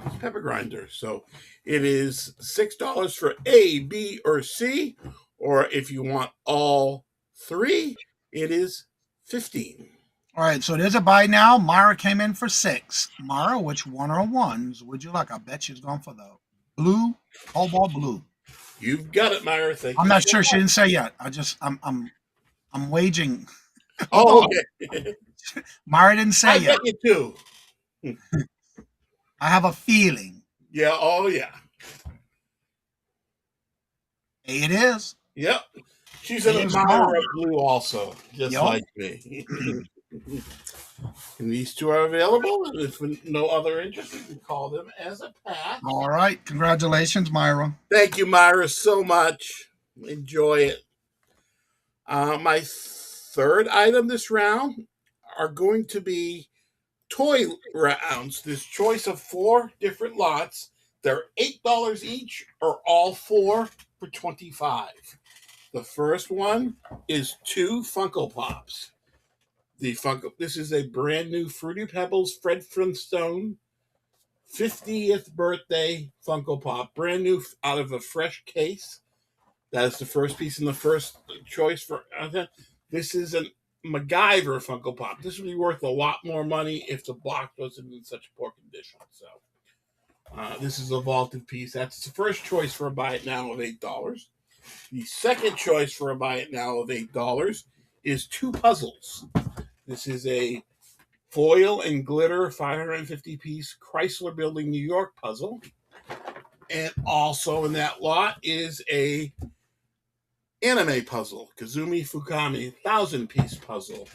It's pepper grinder. So it is $6 for A, B, or C. Or if you want all 3, it is $15. All right, so there's a buy now. Myra came in for 6. Myra, which one or ones would you like? I bet she's going for the blue, cobalt blue. You've got it, Myra. Thank you. I'm not sure. She didn't say yet. I'm waging. Oh, okay. Myra didn't say I yet. bet you too. I have a feeling. Yeah. Oh, yeah. It is. Yep. She's an It's admirer gone. of blue also, just Yup. like me. And these 2 are available. And if no other interest, you can call them as a pass. All right. Congratulations, Myra. Thank you, Myra, so much. Enjoy it. My third item this round are going to be toy rounds. This choice of 4 different lots. They're $8 each, or all 4 for $25. The first one is 2 Funko Pops. This is a brand new Fruity Pebbles Fred Flintstone 50th birthday Funko Pop, brand new out of a fresh case. That is the first piece in the first choice for. This is a MacGyver Funko Pop. This would be worth a lot more money if the box wasn't in such poor condition. So this is a vaulted piece. That's the first choice for a buy it now of $8. The second choice for a buy it now of $8 is 2 puzzles. This is a foil and glitter 550-piece Chrysler Building New York puzzle. And also in that lot is a anime puzzle, Kazumi Fukami 1,000-piece puzzle.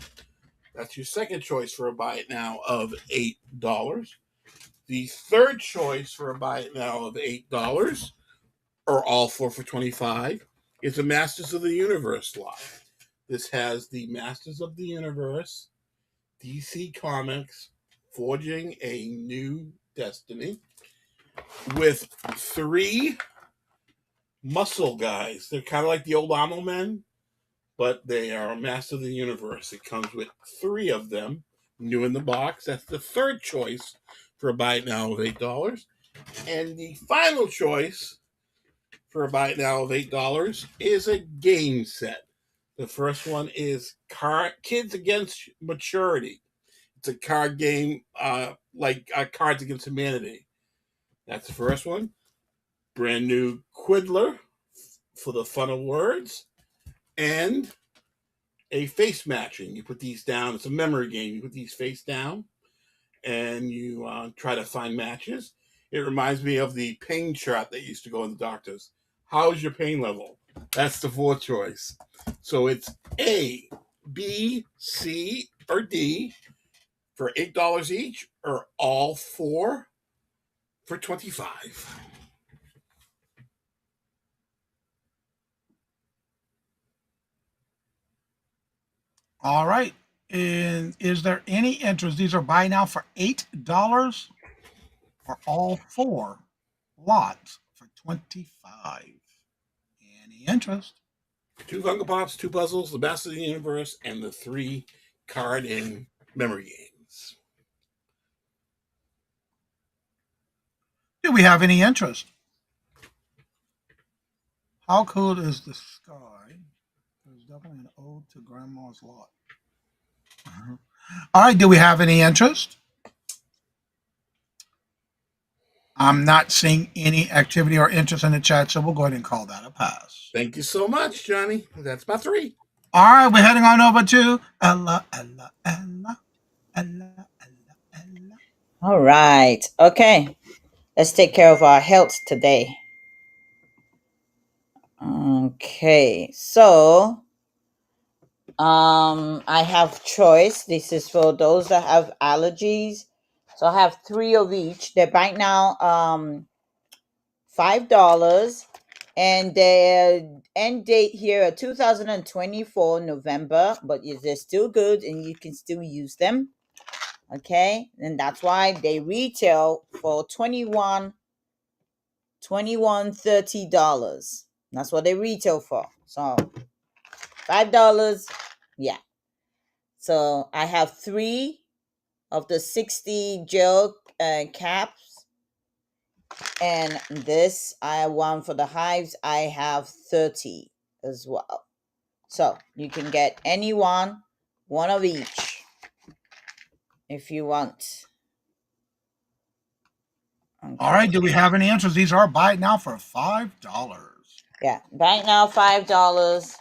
That's your second choice for a buy it now of $8. The third choice for a buy it now of $8, or all 4 for $25, is a Masters of the Universe lot. This has the Masters of the Universe, DC Comics, Forging a New Destiny, with 3 muscle guys. They're kind of like the old Amo Men, but they are Master of the Universe. It comes with 3 of them, new in the box. That's the third choice for a buy it now of $8. And the final choice for a buy it now of $8 is a game set. The first one is Kids Against Maturity. It's a card game like Cards Against Humanity. That's the first one. Brand new Quiddler for the fun of words, and a face matching. You put these down. It's a memory game. You put these face down, and you try to find matches. It reminds me of the pain chart that used to go in the doctors. How's your pain level? That's the fourth choice. So it's A, B, C, or D for $8 each, or all four for $25. All right. And is there any interest? These are buy now for $8 for all four lots for 25. Any interest? 2 Funko Pops, 2 puzzles, the Best of the Universe, and the 3 card and memory games. Do we have any interest? How cool is the sky? There's definitely an ode to Grandma's lot. All right. Do we have any interest? I'm not seeing any activity or interest in the chat, so we'll go ahead and call that a pass. Thank you so much, Johnny. That's my 3. All right, we're heading on over to Ella, Ella, Ella, Ella, Ella, Ella. All right. Okay. Let's take care of our health today. Okay. So, I have choice. This is for those that have allergies. So I have 3 of each. They're right now $5, and their end date here 2024 November, but they're still good and you can still use them. Okay, and that's why they retail for $30. That's what they retail for. So $5. Yeah. So I have 3 of the 60 gel caps, and this I want for the hives. I have 30 as well. So you can get any one of each if you want. Okay. All right, do we have any interest? These are buy it now for $5. Yeah, right now $5.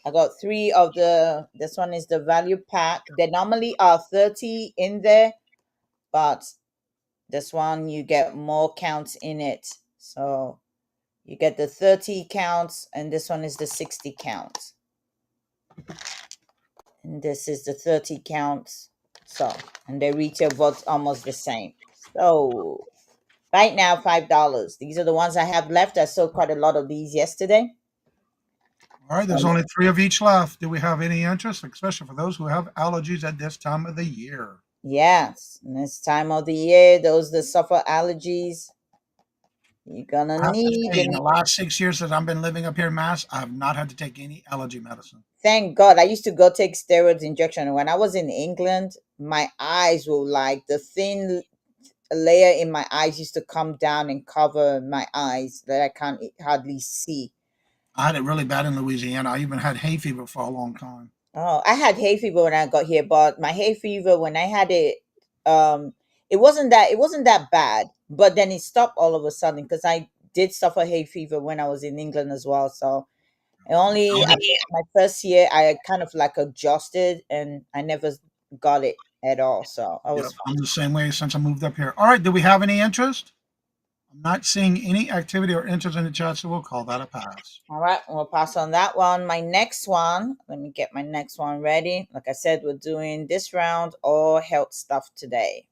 I got 3 of the. This one is the value pack. They normally are 30 in there, but this one you get more counts in it. So you get the 30 counts, and this one is the 60 counts. And this is the 30 counts. So, and they retail both almost the same. So right now $5. These are the ones I have left. I sold quite a lot of these yesterday. All right, there's only 3 of each left. Do we have any interest, especially for those who have allergies at this time of the year? Yes, and this time of the year, those that suffer allergies, you're gonna I have to need say, in the them. last 6 years that I've been living up here in Mass, I have not had to take any allergy medicine. Thank God. I used to go take steroids injection. When I was in England, my eyes were like the thin layer in my eyes used to come down and cover my eyes that I can't hardly see. I had it really bad in Louisiana. I even had hay fever for a long time. Oh, I had hay fever when I got here, but my hay fever when I had it, it wasn't that bad. But then it stopped all of a sudden because I did suffer hay fever when I was in England as well. So my first year I kind of like adjusted and I never got it at all. So I Yep, was I'm the same way since I moved up here. All right, do we have any interest? I'm not seeing any activity or interest in the chat, so we'll call that a pass. all right. We'll pass on that one. My next one, let me get my next one ready. Like I said, we're doing this round all health stuff today.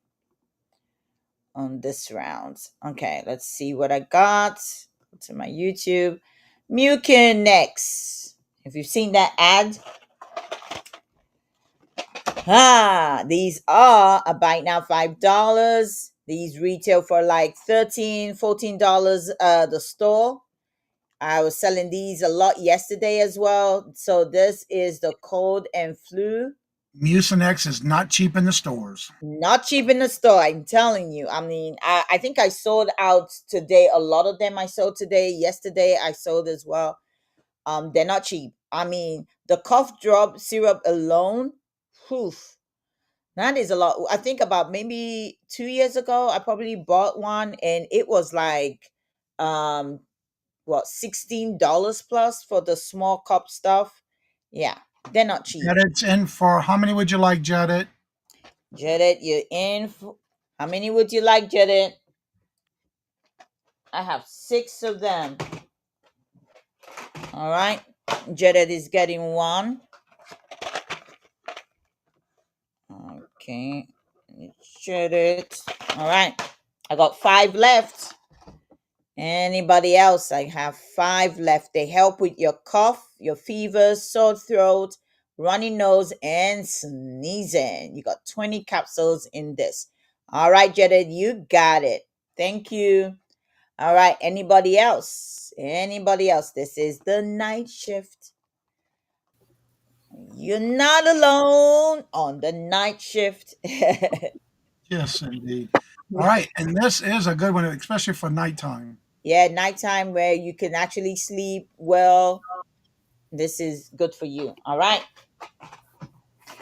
On this round. Okay, let's see what I got. Go to my YouTube. Mucinex. If you've seen that ad. These are a bite now $5. These retail for like $13, $14 the store. I was selling these a lot yesterday as well. So this is the cold and flu. Mucinex is not cheap in the stores. Not cheap in the store, I'm telling you. I mean, I think I sold out today. A lot of them I sold today. Yesterday I sold as well. They're not cheap. I mean, the cough drop syrup alone, whew, that is a lot. I think about maybe 2 years ago, I probably bought one and it was like what, $16 plus for the small cup stuff. Yeah, they're not cheap. Jedit's in for how many would you like, Jedit? Jedit, you're in for how many would you like, Jedit? I have 6 of them. All right, Jedit is getting one. Okay, Jedit. All right, I got 5 left. Anybody else? I have 5 left. They help with your cough, your fever, sore throat, runny nose, and sneezing. You got 20 capsules in this. All right, Jedid, you got it. Thank you. All right, anybody else? Anybody else? This is the night shift. You're not alone on the night shift. Yes, indeed. All right, and this is a good one, especially for nighttime. Yeah, nighttime where you can actually sleep well. This is good for you. All right.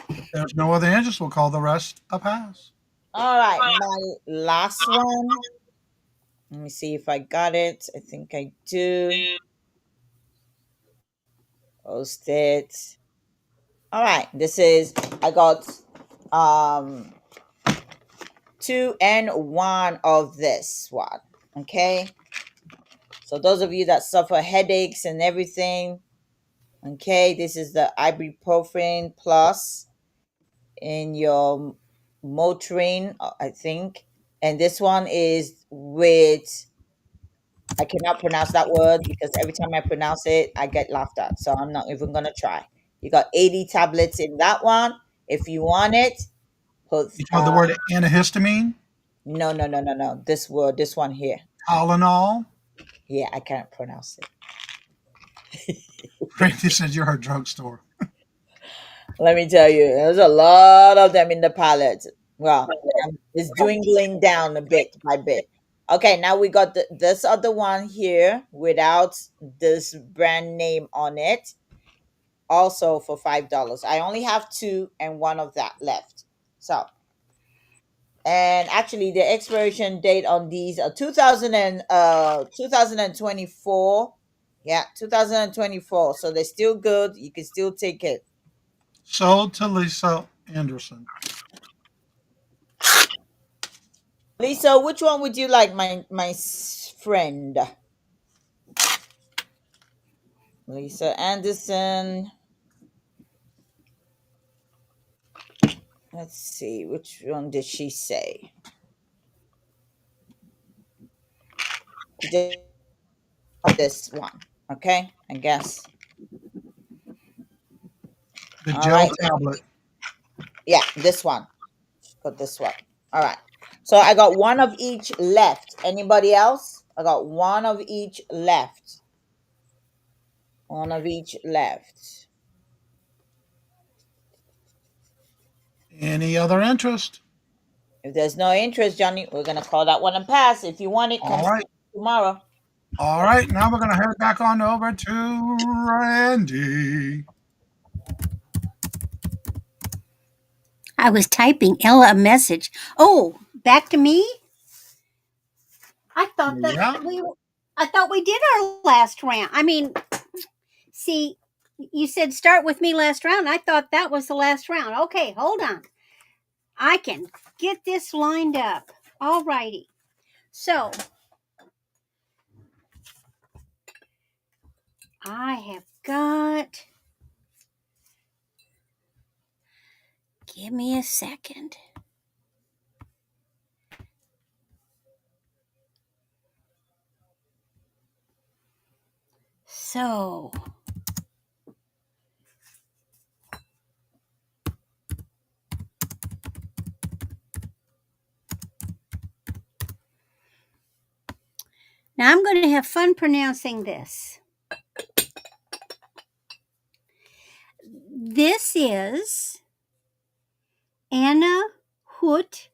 If there's no other interest, we'll call the rest a pass. All right. My last one. Let me see if I got it. I think I do. Post it. All right. This is, I got 2 and 1 of this one. Okay. So those of you that suffer headaches and everything, okay, this is the ibuprofen plus in your Motrin, I think. And this one is with, I cannot pronounce that word because every time I pronounce it, I get laughed at. So I'm not even going to try. You got 80 tablets in that one. If you want it, put, You know the word antihistamine, no. This word, this one here. Tylenol. Yeah, I can't pronounce it. Randy said you're a drugstore. Let me tell you, there's a lot of them in the palette. Well, it's dwindling down a bit by bit. Okay, now we got this other one here without this brand name on it, also for $5. I only have 2 and 1 of that left. So, and actually the expiration date on these are 2024. Yeah, 2024. So they're still good. You can still take it. Sold to Lisa Anderson. Lisa, which one would you like, my friend? Lisa Anderson. Let's see, which one did she say? Just this one, okay? I guess. The All gel right. tablet. Yeah, this one. Got this one. All right. So I got 1 of each left. Anybody else? I got 1 of each left. 1 of each left. Any other interest? If there's no interest, Johnny, we're gonna call that one and pass. If you want it, come All right. tomorrow. All right. Now we're going to head back on over to Randy. I was typing Ella a message. Oh, back to me? I thought Yeah. I thought we did our last round. I mean, see, you said start with me last round. I thought that was the last round. Okay, hold on. I can get this lined up. All righty. So, I have got, give me a second. So, now I'm going to have fun pronouncing this. This is Anna Hoot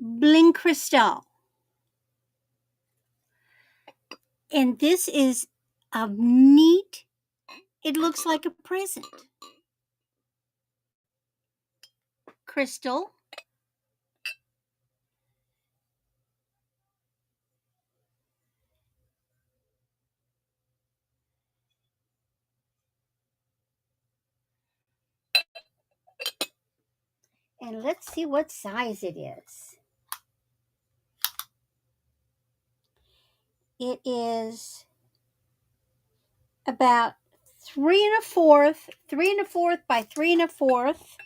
Blinkristal. And this is a neat, it looks like a present. Crystal. And let's see what size it is. It is about 3 1/4 by 3 1/4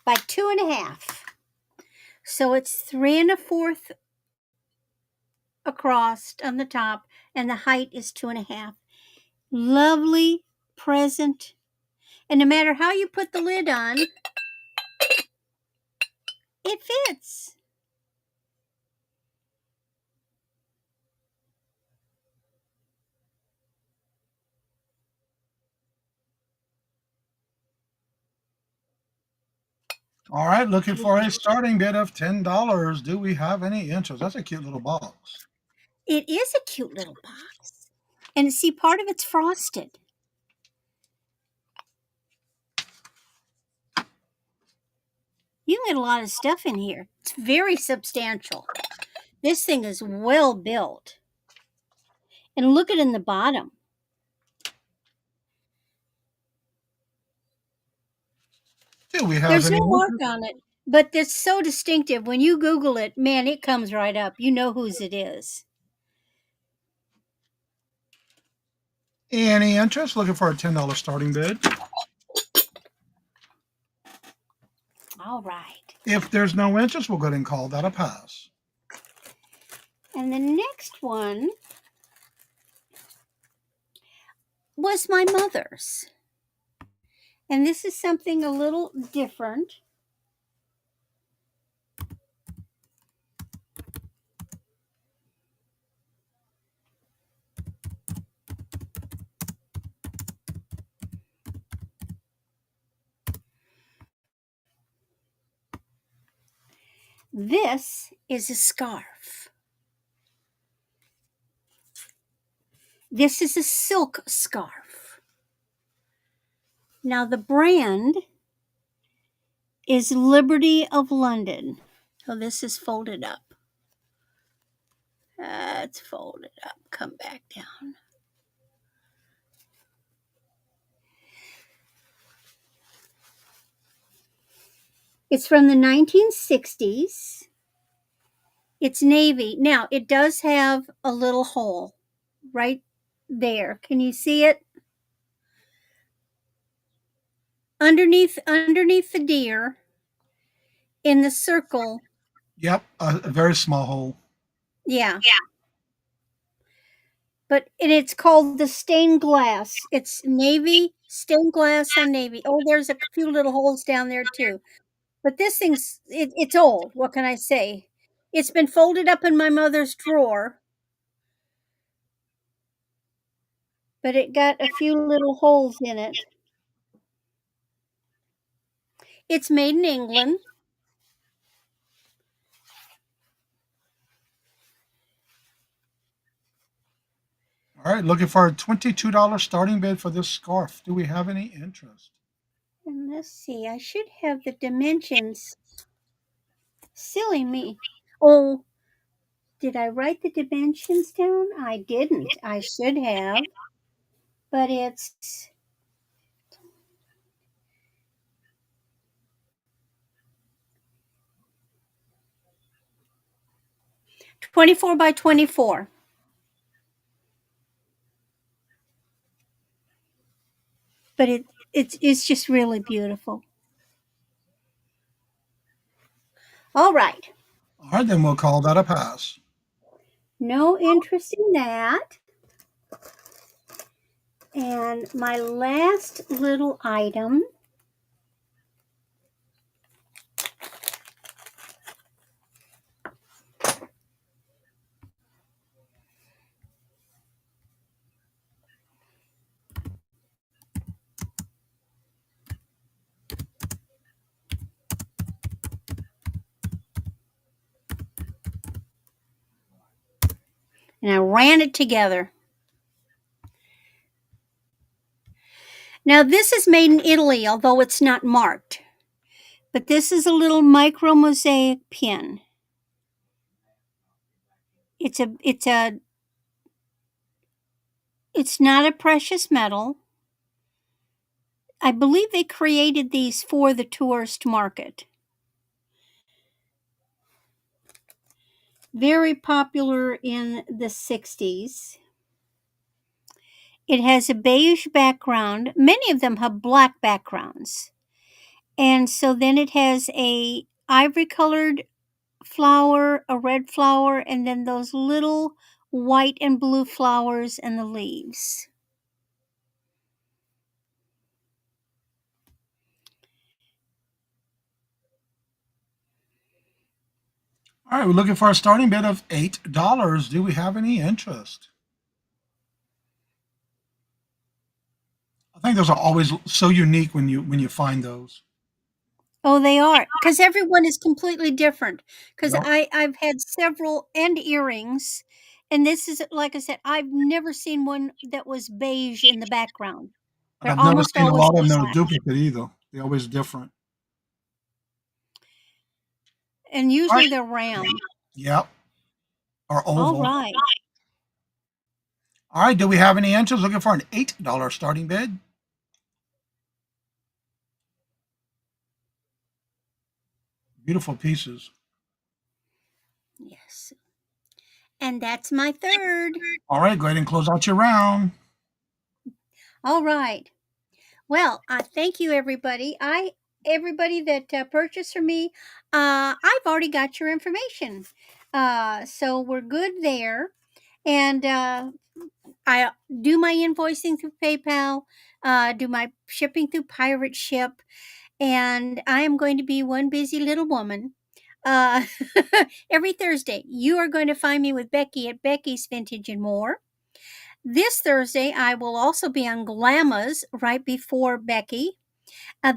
by 2 1/2. So it's 3 1/4 across on the top, and the height is 2 1/2. Lovely present. And no matter how you put the lid on, it fits. All right, looking for a starting bid of $10. Do we have any interest? That's a cute little box. It is a cute little box. And see, part of it's frosted. You can get a lot of stuff in here. It's very substantial. This thing is well built. And look at in the bottom. Do we have There's any no mark interest? on it, but it's so distinctive. When you Google it, man, it comes right up. You know whose it is. Any interest? Looking for a $10 starting bid. All right. If there's no interest, we'll go ahead and call that a pass. And the next one was my mother's. And this is something a little different. This is a scarf. This is a silk scarf. Now the brand is Liberty of London. So this is folded up. It's folded up. Come back down. It's from the 1960s. It's navy. Now, it does have a little hole right there. Can you see it? Underneath the deer in the circle. Yep, a very small hole. Yeah. But it's called the stained glass. It's navy, stained glass on navy. Oh, there's a few little holes down there too. But this thing's it's old. What can I say? It's been folded up in my mother's drawer. But it got a few little holes in it. It's made in England. All right, looking for a $22 starting bid for this scarf. Do we have any interest? And let's see, I should have the dimensions. Silly me. Oh, did I write the dimensions down? I didn't. I should have. But it's 24 by 24. But it's just really beautiful. All right. All right, then we'll call that a pass. No interest in that. And my last little item and I ran it together. Now this is made in Italy, although it's not marked. But this is a little micro mosaic pin. It's not a precious metal. I believe they created these for the tourist market. Very popular in the 60s. It has a beige background. Many of them have black backgrounds. And so then it has a ivory colored flower, a red flower, and then those little white and blue flowers and the leaves. All right, we're looking for a starting bid of $8. Do we have any interest? I think those are always so unique when you find those. Oh, they are, because everyone is completely different. Because Yep. I've had several and earrings, and this is, like I said, I've never seen one that was beige in the background. And They're I've never almost seen a always lot of them that are black, duplicate either. They're always different. and All usually right. they're round. Yep. Or All oval. right. All right. Do we have any interest? Looking for an $8 starting bid. Beautiful pieces. Yes. And that's my third. All right. Go ahead and close out your round. All right. Well, thank you, everybody. Everybody that purchased from me, I've already got your information, so we're good there. And I do my invoicing through PayPal, do my shipping through Pirate Ship, and I am going to be one busy little woman. Uh, every Thursday, you are going to find me with Becky at Becky's Vintage and More. This Thursday, I will also be on Glamas right before Becky.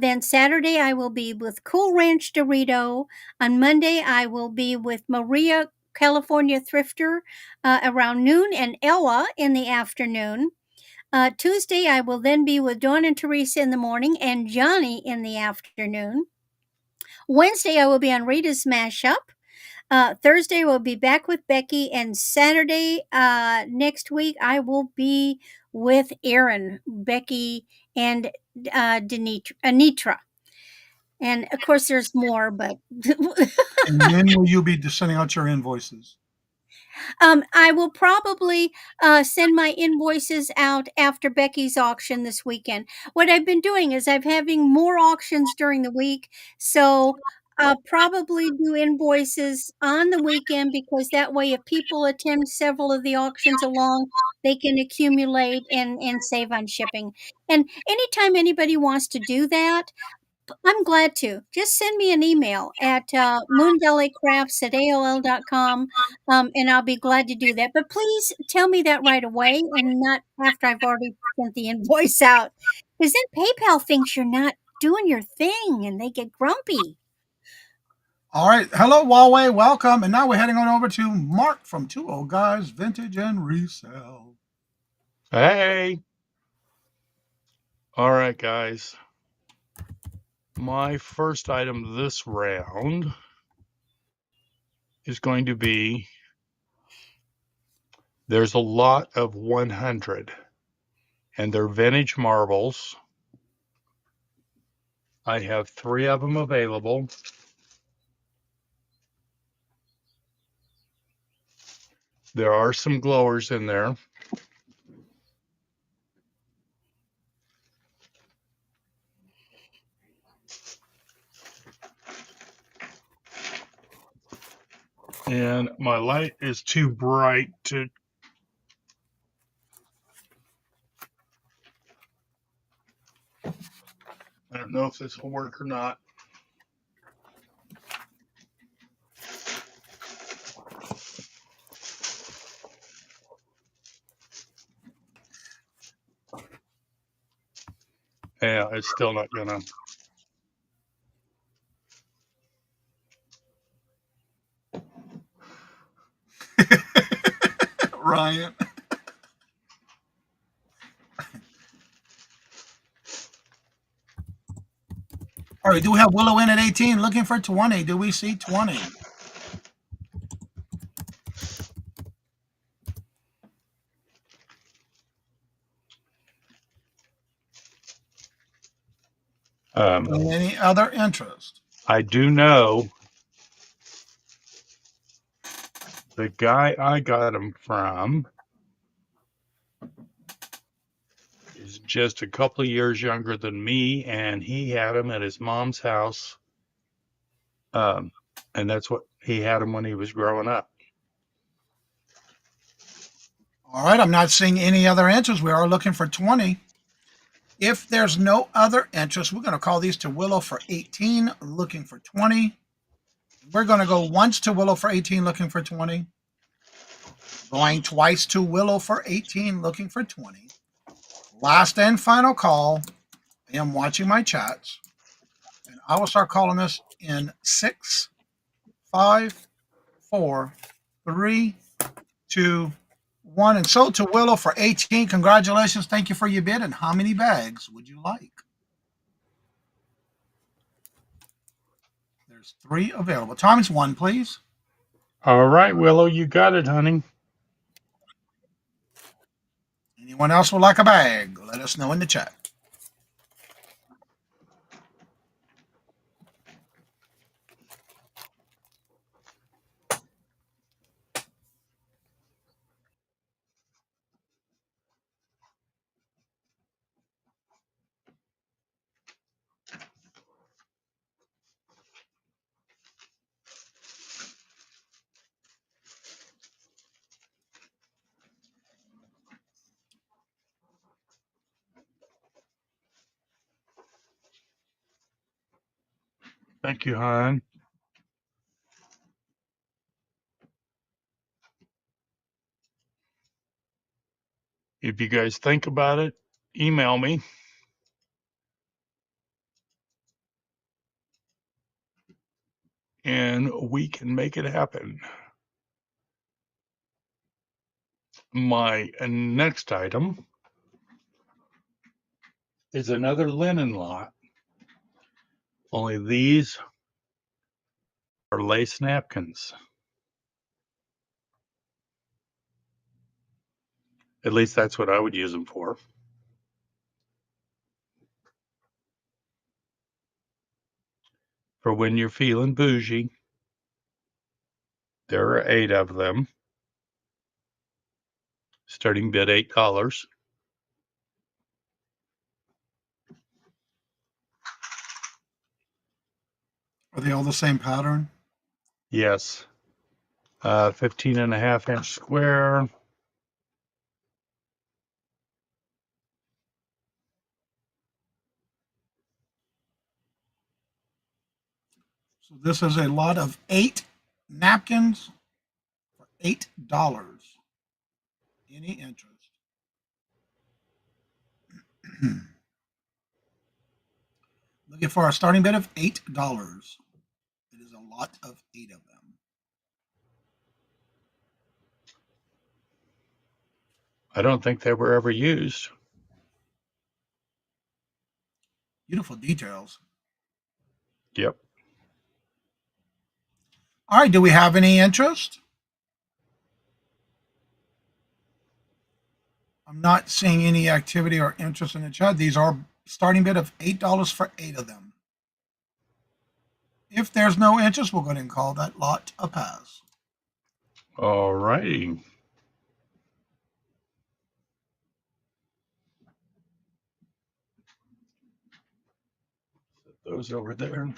Then Saturday, I will be with Cool Ranch Dorito. On Monday, I will be with Maria, California Thrifter, around noon, and Ella in the afternoon. Tuesday, I will then be with Dawn and Teresa in the morning and Johnny in the afternoon. Wednesday, I will be on Rita's Mashup. Thursday, we'll be back with Becky, and Saturday next week, I will be with Erin, Becky, and Anitra. And of course, there's more, but And when will you be sending out your invoices? I will probably send my invoices out after Becky's auction this weekend. What I've been doing is I'm having more auctions during the week, so I'll probably do invoices on the weekend, because that way, if people attend several of the auctions along, they can accumulate and save on shipping. And anytime anybody wants to do that, I'm glad to. Just send me an email at moonvalleycrafts@aol.com, and I'll be glad to do that. But please tell me that right away and not after I've already sent the invoice out. Because then PayPal thinks you're not doing your thing and they get grumpy. All right. Hello, Huawei. Welcome. And now we're heading on over to Mark from Two Old Guys Vintage and Resell. Hey. All right, guys. My first item this round is going to be, there's a lot of 100, and they're vintage marbles. I have 3 of them available. There are some glowers in there. And my light is too bright to. I don't know if this will work or not. Yeah, it's still not gonna. Ryan. All right. Do we have Willow in at 18? Looking for 20. Do we see 20? Any other interest? I do know the guy I got them from is just a couple of years younger than me, and he had them at his mom's house. And that's what he had them when he was growing up. All right, I'm not seeing any other interest. We are looking for 20. If there's no other interest, we're going to call these to Willow for 18, looking for 20. We're going to go once to Willow for 18, looking for 20. Going twice to Willow for 18, looking for 20. Last and final call. I am watching my chats. And I will start calling this in 6, 5, 4, 3, 2, 1. And so to Willow for 18. Congratulations. Thank you for your bid. And how many bags would you like? There's 3 available. Times 1, please. All right, Willow, you got it, honey. Anyone else would like a bag? Let us know in the chat. Thank you, hon. If you guys think about it, email me. And we can make it happen. My next item is another linen lot. Only these are lace napkins. At least that's what I would use them for. For when you're feeling bougie. There are 8 of them. Starting bid $8. Are they all the same pattern? Yes. 15.5-inch square. So this is a lot of 8 napkins for $8. Any interest? Looking for a starting bid of $8. It is a lot of 8 of them. I don't think they were ever used. Beautiful details. Yep. All right, do we have any interest? I'm not seeing any activity or interest in the chat. These are starting bid of $8 for 8 of them. If there's no interest, we'll go ahead and call that lot a pass. All righty. Set those over there.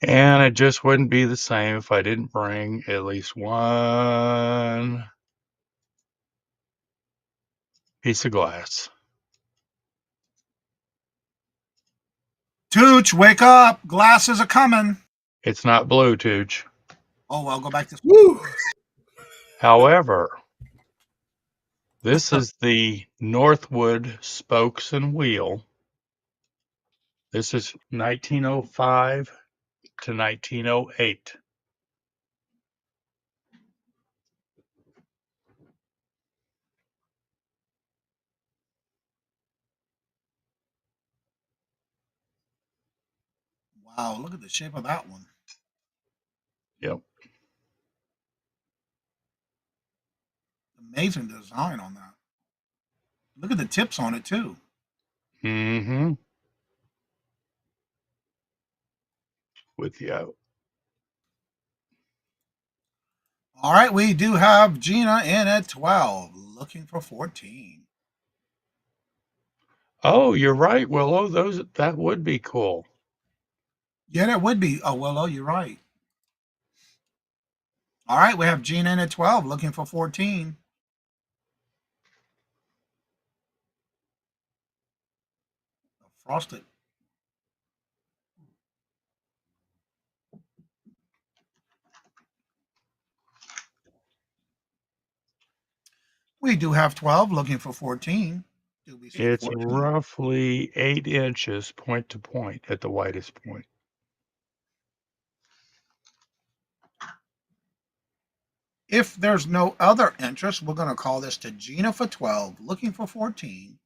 And it just wouldn't be the same if I didn't bring at least one piece of glass. Tooch, wake up. Glasses are coming. It's not blue, Tooch. Oh, I'll go back to... Woo! However, this is the Northwood Spokes and Wheel. This is 1905 to 1908. Wow, look at the shape of that one. Yep. Amazing design on that. Look at the tips on it, too. Mm-hmm. with you. All right, we do have Gina in at 12, looking for 14. Oh, you're right, Willow. That would be cool. Yeah, that would be. Oh, Willow, you're right. All right, we have Gina in at 12, looking for 14. Frosted. We do have 12, looking for 14. Do we see It's 14? roughly 8 inches point to point at the widest point. If there's no other interest, we're going to call this to Gina for 12, looking for 14.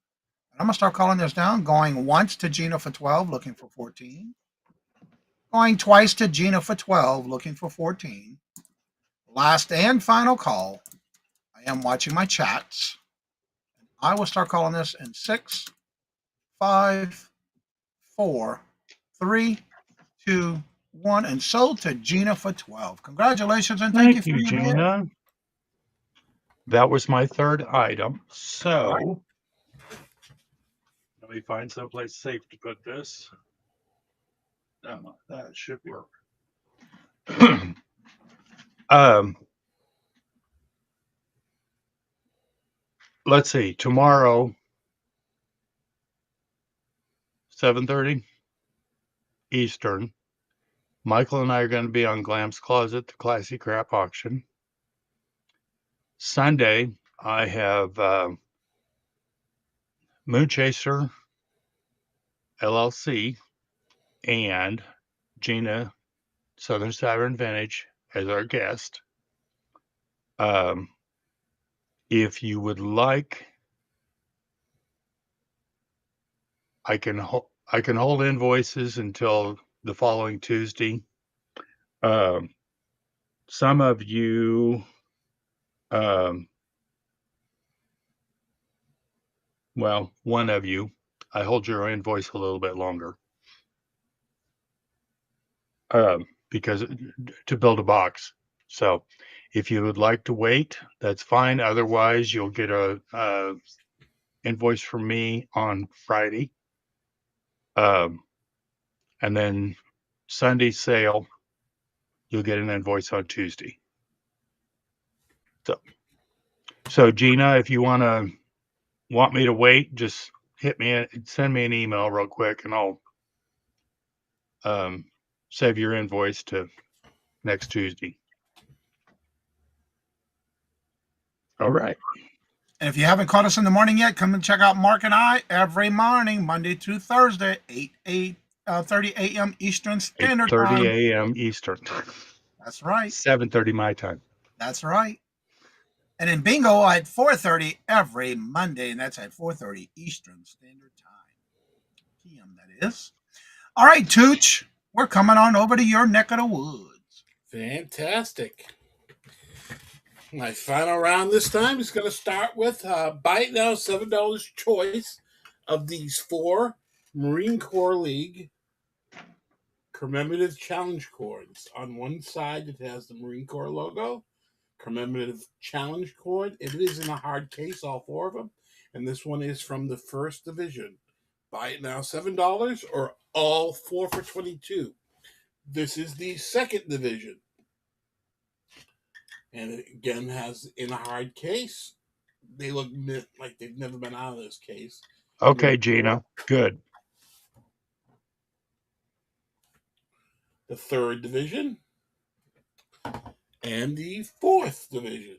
I'm going to start calling this down, going once to Gina for 12, looking for 14. Going twice to Gina for 12, looking for 14. Last and final call. I am watching my chats. I will start calling this in 6, 5, 4, 3, 2, 1, and sold to Gina for 12. Congratulations and thank you for your bid. Gina. That was my third item. So let me find someplace safe to put this. That should work. Let's see. Tomorrow, 7:30 Eastern. Michael and I are going to be on Glam's Closet, the Classy Crap auction. Sunday, I have Moonchaser LLC and Gina Southern Tavern Vintage as our guest. If you would like, I can hold invoices until the following Tuesday. Some of you, well, one of you, I hold your invoice a little bit longer. Because to build a box. So if you would like to wait, that's fine. Otherwise, you'll get a invoice from me on Friday. And then Sunday sale, you'll get an invoice on Tuesday. So Gina, if you want me to wait, just hit me, send me an email real quick, and I'll save your invoice to next Tuesday. All right. And if you haven't caught us in the morning yet, come and check out Mark and I every morning, Monday through Thursday, 30 a.m. Eastern Standard Time. 8:30 a.m. Eastern. That's right. 7:30 my time. That's right. And in bingo at 4:30 every Monday, and that's at 4:30 Eastern Standard Time. PM, that is. All right, Tooch, we're coming on over to your neck of the woods. Fantastic. My final round this time is going to start with Buy It Now $7 choice of these 4 Marine Corps League commemorative challenge cords. On one side, it has the Marine Corps logo, commemorative challenge cord. It is in a hard case, all 4 of them. And this one is from the 1st Division. Buy It Now $7 or all 4 for $22. This is the 2nd Division. And it again has in a hard case. They look like they've never been out of this case. Okay, Gina. Good. The 3rd Division and the 4th Division.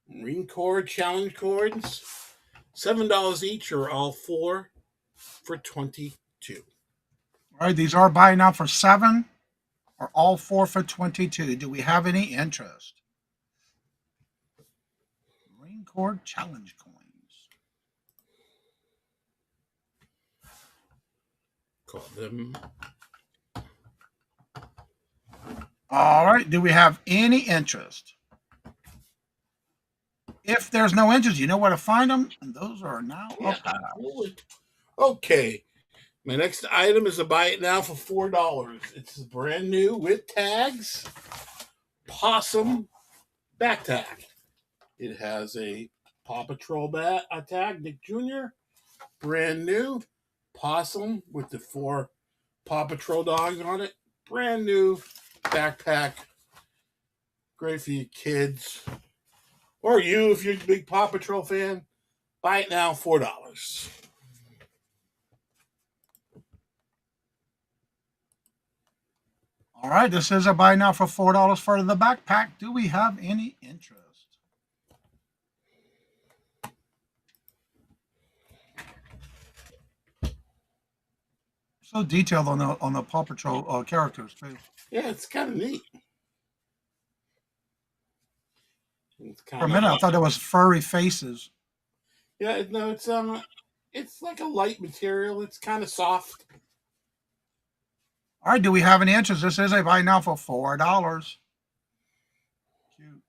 Marine Corps challenge cords, $7 each, or all 4 for $22. All right, these are buying now for 7 or all 4 for 22. Do we have any interest? Marine Corps challenge coins. Call them. All right, do we have any interest? If there's no interest, you know where to find them, and those are now up. Okay. My next item is a buy it now for $4. It's brand new with tags. Possum back tag. It has a Paw Patrol tag, Nick Jr. Brand new. Possum with the 4 Paw Patrol dogs on it. Brand new backpack. Great for your kids. Or you, if you're a big Paw Patrol fan. Buy it now, $4. All right, this is a buy now for $4 for the backpack. Do we have any interest? So detailed on the Paw Patrol characters too. Yeah, it's kind of neat. For a minute, I thought it was furry faces. Yeah, no, it's like a light material. It's kind of soft. All right, do we have any interest? This is a buy now for $4. Cute.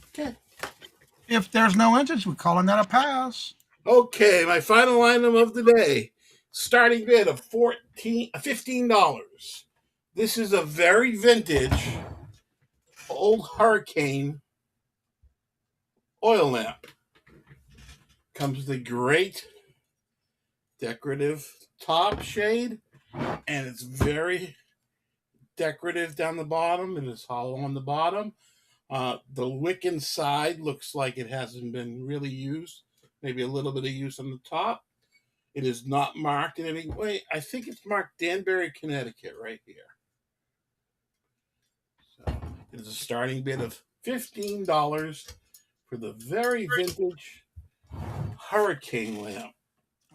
Okay. If there's no interest, we're calling that a pass. Okay, my final item of the day. Starting bid of $15. This is a very vintage old Hurricane oil lamp. Comes with a great decorative top shade, and it's very decorative down the bottom. It is hollow on the bottom. The wick inside looks like it hasn't been really used. Maybe a little bit of use on the top. It is not marked in any way. I think it's marked Danbury, Connecticut right here. So it is a starting bid of $15 for the very vintage Hurricane lamp.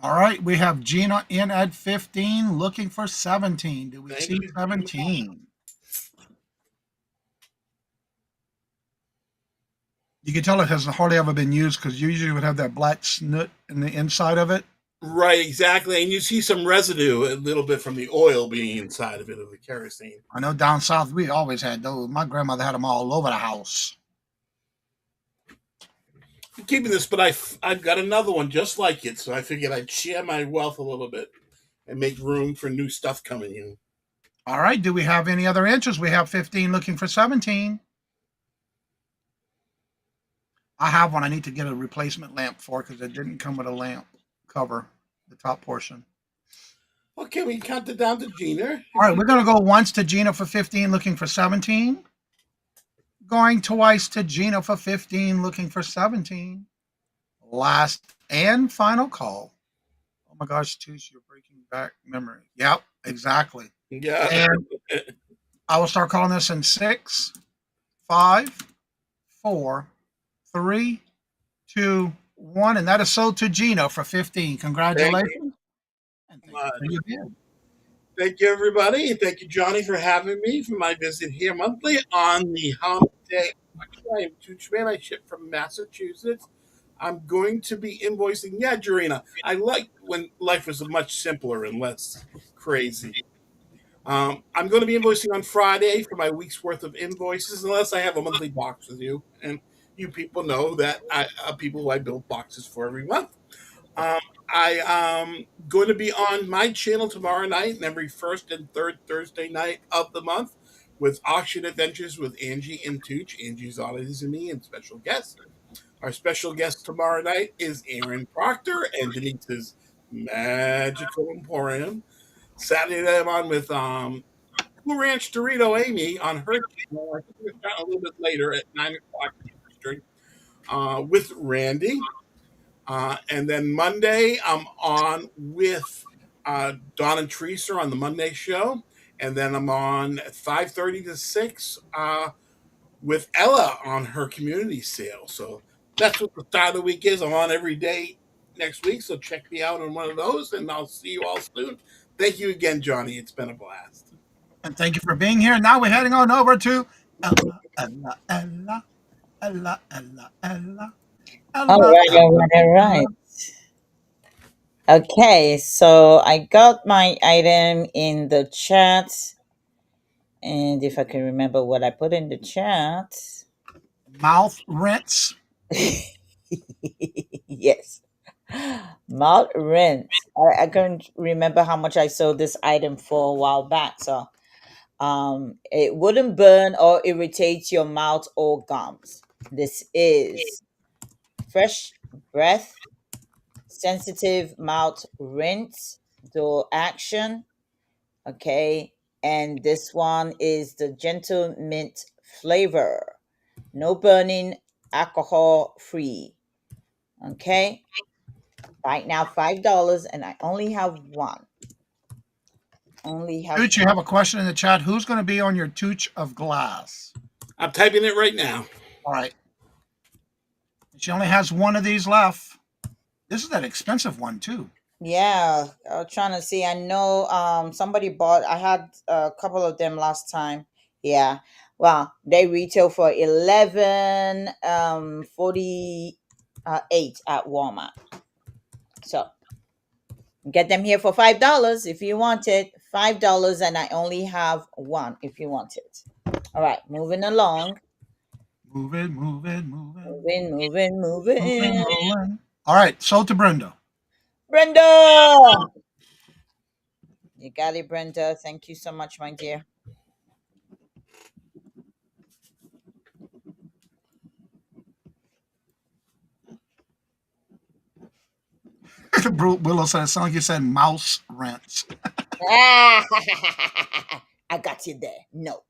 All right, we have Gina in at 15, looking for 17. Do we see 17? You can tell it has hardly ever been used because usually it would have that black snoot in the inside of it. Right, exactly. And you see some residue a little bit from the oil being inside of it, of the kerosene. I know down south we always had those. My grandmother had them all over the house. I'm keeping this, but I've got another one just like it, so I figured I'd share my wealth a little bit and make room for new stuff coming in. All right, do we have any other interest? We have 15 looking for 17. I have one I need to get a replacement lamp for because it didn't come with a lamp cover, the top portion. Okay, we count it down to Gina. All right, we're going to go once to Gina for 15, looking for 17. Going twice to Gina for 15, looking for 17. Last and final call. Oh my gosh, Touche, you're breaking back memory. Yep, exactly. Yeah. And I will start calling this in 6, 5, 4, 3, 2, 1, and that is sold to Gina for 15. Congratulations. And thank you for your bid. Thank you, everybody, and thank you, Johnny, for having me for my visit here monthly on the Hump-Day Auction. I am Touchman. I ship from Massachusetts. I'm going to be invoicing. Yeah, Jarena, I like when life was much simpler and less crazy. I'm going to be invoicing on Friday for my week's worth of invoices, unless I have a monthly box with you. And you people know that I build boxes for every month. I am going to be on my channel tomorrow night and every first and third Thursday night of the month with Auction Adventures with Angie and Tooch. Angie's Oddities and me and special guests. Our special guest tomorrow night is Aaron Proctor and Denise's Magical Emporium. Saturday night I'm on with Cool Ranch Dorito Amy on her channel. I think we're starting a little bit later at 9 o'clock Eastern with Randy. And then Monday, I'm on with Don and Teresa on the Monday show. And then I'm on at 5:30 to 6 with Ella on her community sale. So that's what the start of the week is. I'm on every day next week. So check me out on one of those, and I'll see you all soon. Thank you again, Johnny. It's been a blast. And thank you for being here. Now we're heading on over to Ella, Ella, Ella, Ella, Ella. All right. Okay, so I got my item in the chat. And if I can remember what I put in the chat. Mouth rinse. Yes. Malt rinse. I couldn't remember how much I sold this item for a while back. So it wouldn't burn or irritate your mouth or gums. This is fresh breath, sensitive mouth rinse, dual action. Okay. And this one is the gentle mint flavor. No burning, alcohol free. Okay. Right now, $5, and I only have one. Only have Tooch, you have a question in the chat. Who's going to be on your Tooch of glass? I'm typing it right now. All right. She only has one of these left. This is that expensive one, too. Yeah, I was trying to see. I know somebody bought, I had a couple of them last time. Yeah. Well, they retail for 11.48 at Walmart. So get them here for $5 if you want it. $5, and I only have one if you want it. All right, moving along. Moving. Moving. All right, sold to Brenda. Brenda! You got it, Brenda. Thank you so much, my dear. Willow said, it sounds like you said mouse rinse. I got you there. No.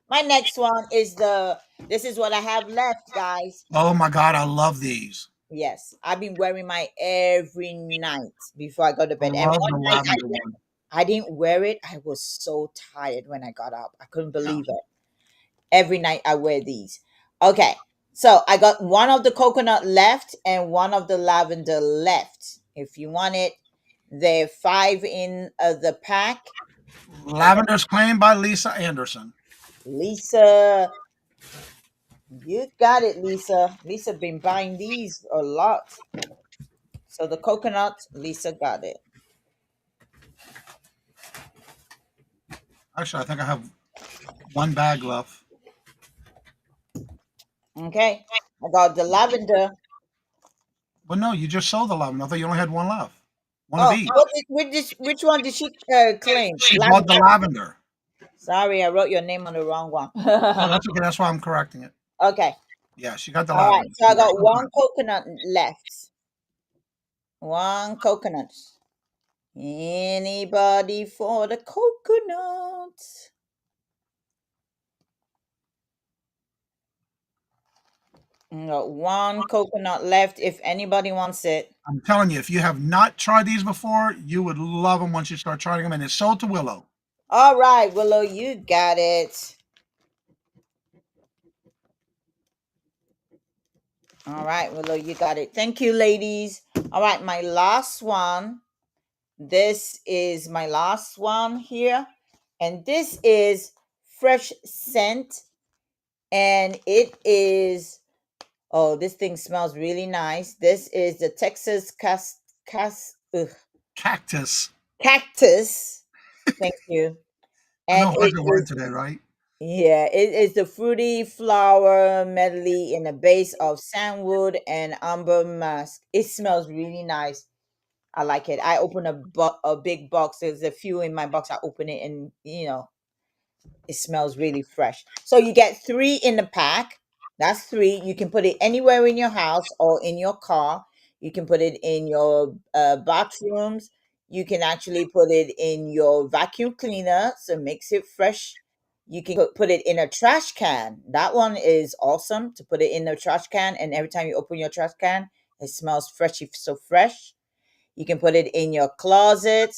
My next one is this is what I have left, guys. Oh my God, I love these. Yes, I've been wearing mine every night before I go to I bed. And love one the night lavender one. I didn't wear it. I was so tired when I got up. I couldn't believe it. Every night I wear these. Okay, so I got one of the coconut left and one of the lavender left. If you want it, they're 5 in the pack. Lavender's claimed by Lisa Anderson. Lisa, you got it, Lisa. Lisa been buying these a lot. So the coconut, Lisa got it. Actually, I think I have one bag left. Okay, I got the lavender. Well, no, you just sold the lavender. I thought you only had one left. One of each. Which one did she claim? She bought the lavender. Sorry, I wrote your name on the wrong one. Oh, that's okay. That's why I'm correcting it. Okay. Yeah, she got the All lavender. right, so I got one coconut left. One coconut. Anybody for the coconut? I got one coconut left if anybody wants it. I'm telling you, if you have not tried these before, you would love them once you start trying them. And it's sold to Willow. All right, Willow, you got it. All right, Willow, you got it. Thank you, ladies. All right, my last one. This is my last one here. And this is fresh scent. And it is, oh, this thing smells really nice. This is the Texas Cactus. Cactus. Thank you. And No hard to word today, right? yeah, it is the fruity flower medley in a base of sandalwood and amber musk. It smells really nice. I like it. I open a big box. There's a few in my box. I open it and it smells really fresh. So you get 3 in the pack. That's 3. You can put it anywhere in your house or in your car. You can put it in your bathrooms. You can actually put it in your vacuum cleaner, so it makes it fresh. You can put it in a trash can. That one is awesome to put it in a trash can, and every time you open your trash can, it smells fresh. It's so fresh. You can put it in your closet.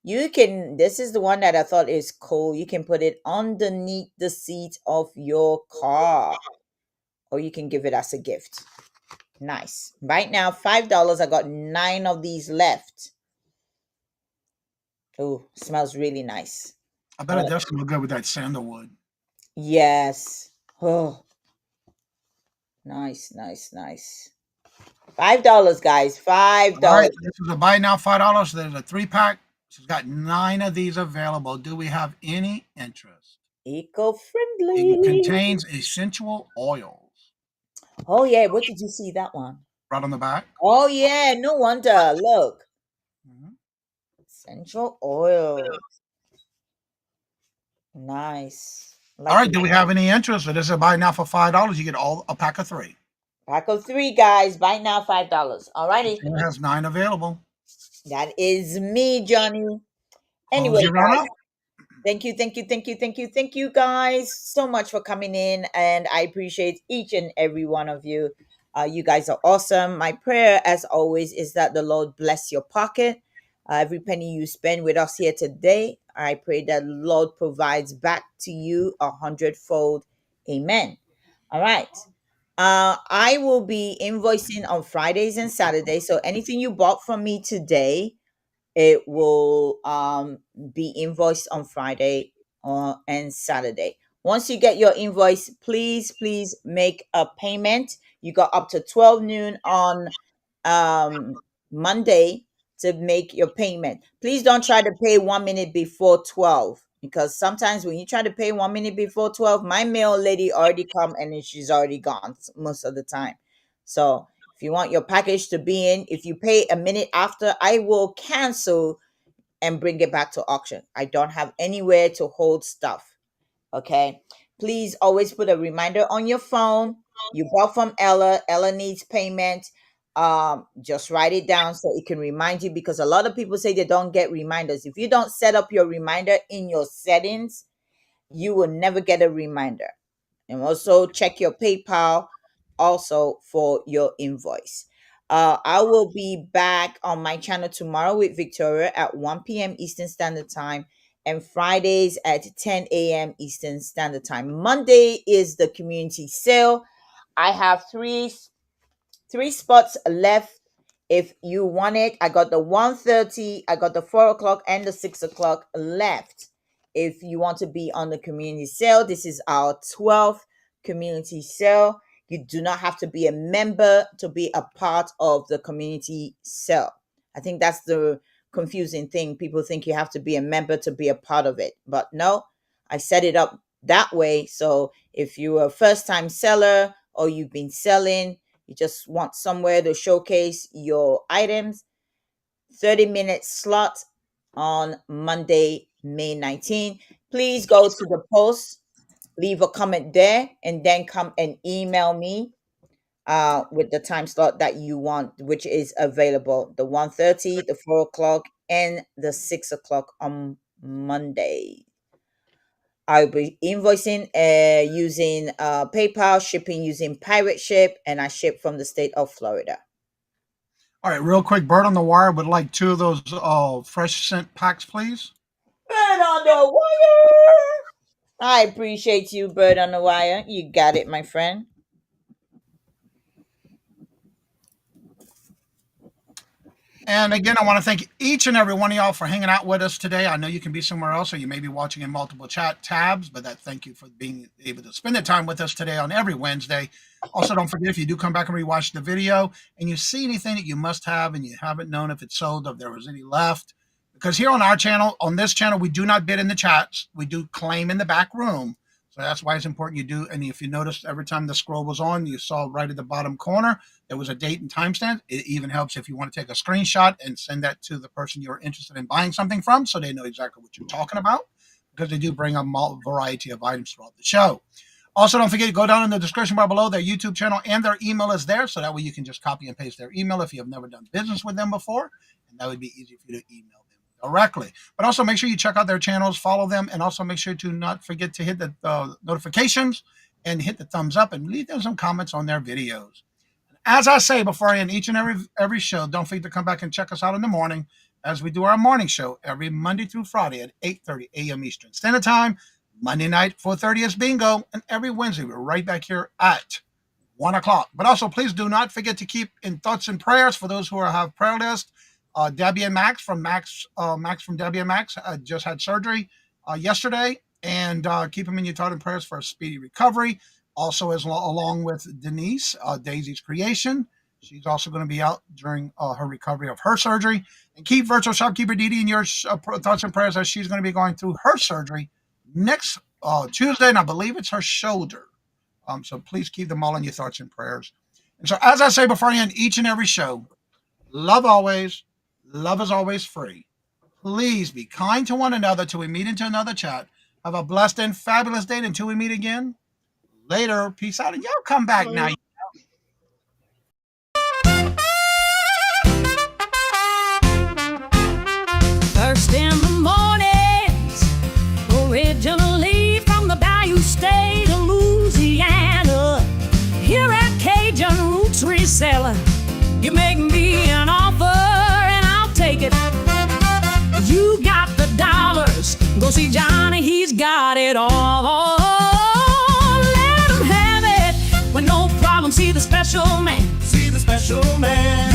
This is the one that I thought is cool. You can put it underneath the seat of your car, or you can give it as a gift. Nice. Right now, $5. I got 9 of these left. Oh, smells really nice. I bet it does smell good with that sandalwood. Yes. Oh, nice. $5, guys. $5. All right, this is a buy now, $5. There's a 3-pack. She's got 9 of these available. Do we have any interest? Eco-friendly. It contains essential oils. Oh, yeah. What did you see that one? right on the back. Oh yeah, no wonder. Look, Mhm. essential oil. Nice. All Like right. it. Do we have any interest? So this is a buy now for $5. You get a pack of 3. Pack of 3, guys. Buy now, $5. Alrighty. It has 9 available. That is me, Johnny. Close Anyway, your run guys, up. thank you, guys, so much for coming in, and I appreciate each and every one of you. You guys are awesome. My prayer, as always, is that the Lord bless your pocket. Every penny you spend with us here today, I pray that the Lord provides back to you 100-fold. Amen. All right. I will be invoicing on Fridays and Saturdays. So anything you bought from me today, it will be invoiced on Friday and Saturday. Once you get your invoice, please make a payment. You got up to 12 noon on Monday to make your payment. Please don't try to pay 1 minute before 12, because sometimes when you try to pay 1 minute before 12, my mail lady already come and then she's already gone most of the time. So if you want your package to be in, if you pay a minute after, I will cancel and bring it back to auction. I don't have anywhere to hold stuff. Okay. Please always put a reminder on your phone. You bought from Ella. Ella needs payment. Just write it down so it can remind you, because a lot of people say they don't get reminders. If you don't set up your reminder in your settings, you will never get a reminder. And also check your PayPal also for your invoice. I will be back on my channel tomorrow with Victoria at 1 p.m. Eastern Standard Time, and Fridays at 10 a.m. Eastern Standard Time. Monday is the community sale. I have three spots left. If you want it, I got the 1:30, I got the 4 o'clock, and the 6 o'clock left. If you want to be on the community sale, this is our 12th community sale. You do not have to be a member to be a part of the community sale. I think that's the confusing thing. People think you have to be a member to be a part of it, but no, I set it up that way. So if you're a first time seller or you've been selling, you just want somewhere to showcase your items, 30-minute slot on Monday, May 19. Please go to the post, leave a comment there, and then come and email me with the time slot that you want, which is available, the 1:30, the 4 o'clock, and the 6 o'clock on Monday. I'll be invoicing using PayPal, shipping using Pirate Ship, and I ship from the state of Florida. All right, real quick, Bird on the Wire would like 2 of those fresh scent packs, please. Bird on the wire. I appreciate you, Bird on the Wire. You got it, my friend. And again, I want to thank each and every one of y'all for hanging out with us today. I know you can be somewhere else, or you may be watching in multiple chat tabs, but thank you for being able to spend the time with us today on every Wednesday. Also, don't forget, if you do come back and rewatch the video and you see anything that you must have and you haven't known if it's sold, if there was any left, because here on our channel, on this channel, we do not bid in the chats. We do claim in the back room. So that's why it's important you do. And if you noticed, every time the scroll was on, you saw right at the bottom corner, there was a date and timestamp. It even helps if you want to take a screenshot and send that to the person you're interested in buying something from, so they know exactly what you're talking about, because they do bring a variety of items throughout the show. Also, don't forget to go down in the description bar below. Their YouTube channel and their email is there, so that way you can just copy and paste their email if you have never done business with them before, and that would be easy for you to email them directly. But also make sure you check out their channels, follow them, and also make sure to not forget to hit the notifications and hit the thumbs up and leave them some comments on their videos. As I say before I end each and every show, don't forget to come back and check us out in the morning as we do our morning show every Monday through Friday at 8:30 a.m. Eastern Standard Time. Monday night, 4:30 is bingo. And every Wednesday, we're right back here at 1 o'clock. But also, please do not forget to keep in thoughts and prayers for those who have prayer list. Debbie and Max from Debbie and Max just had surgery yesterday. And keep them in your thoughts and prayers for a speedy recovery. Also, along with Denise, Daisy's Creation. She's also going to be out during her recovery of her surgery. And keep Virtual Shopkeeper Dee Dee in your thoughts and prayers, as she's going to be going through her surgery next Tuesday, and I believe it's her shoulder. So please keep them all in your thoughts and prayers. And so, as I say before I end each and every show, love always, love is always free. Please be kind to one another till we meet into another chat. Have a blessed and fabulous day until we meet again. Later. Peace out. And y'all come back now. First in the mornings, originally from the Bayou State of Louisiana. Here at Cajun Roots Reseller, you make me an offer and I'll take it. You got the dollars, go see Johnny, he's got it all. Let him have it with no problem. See the special man. See the special man.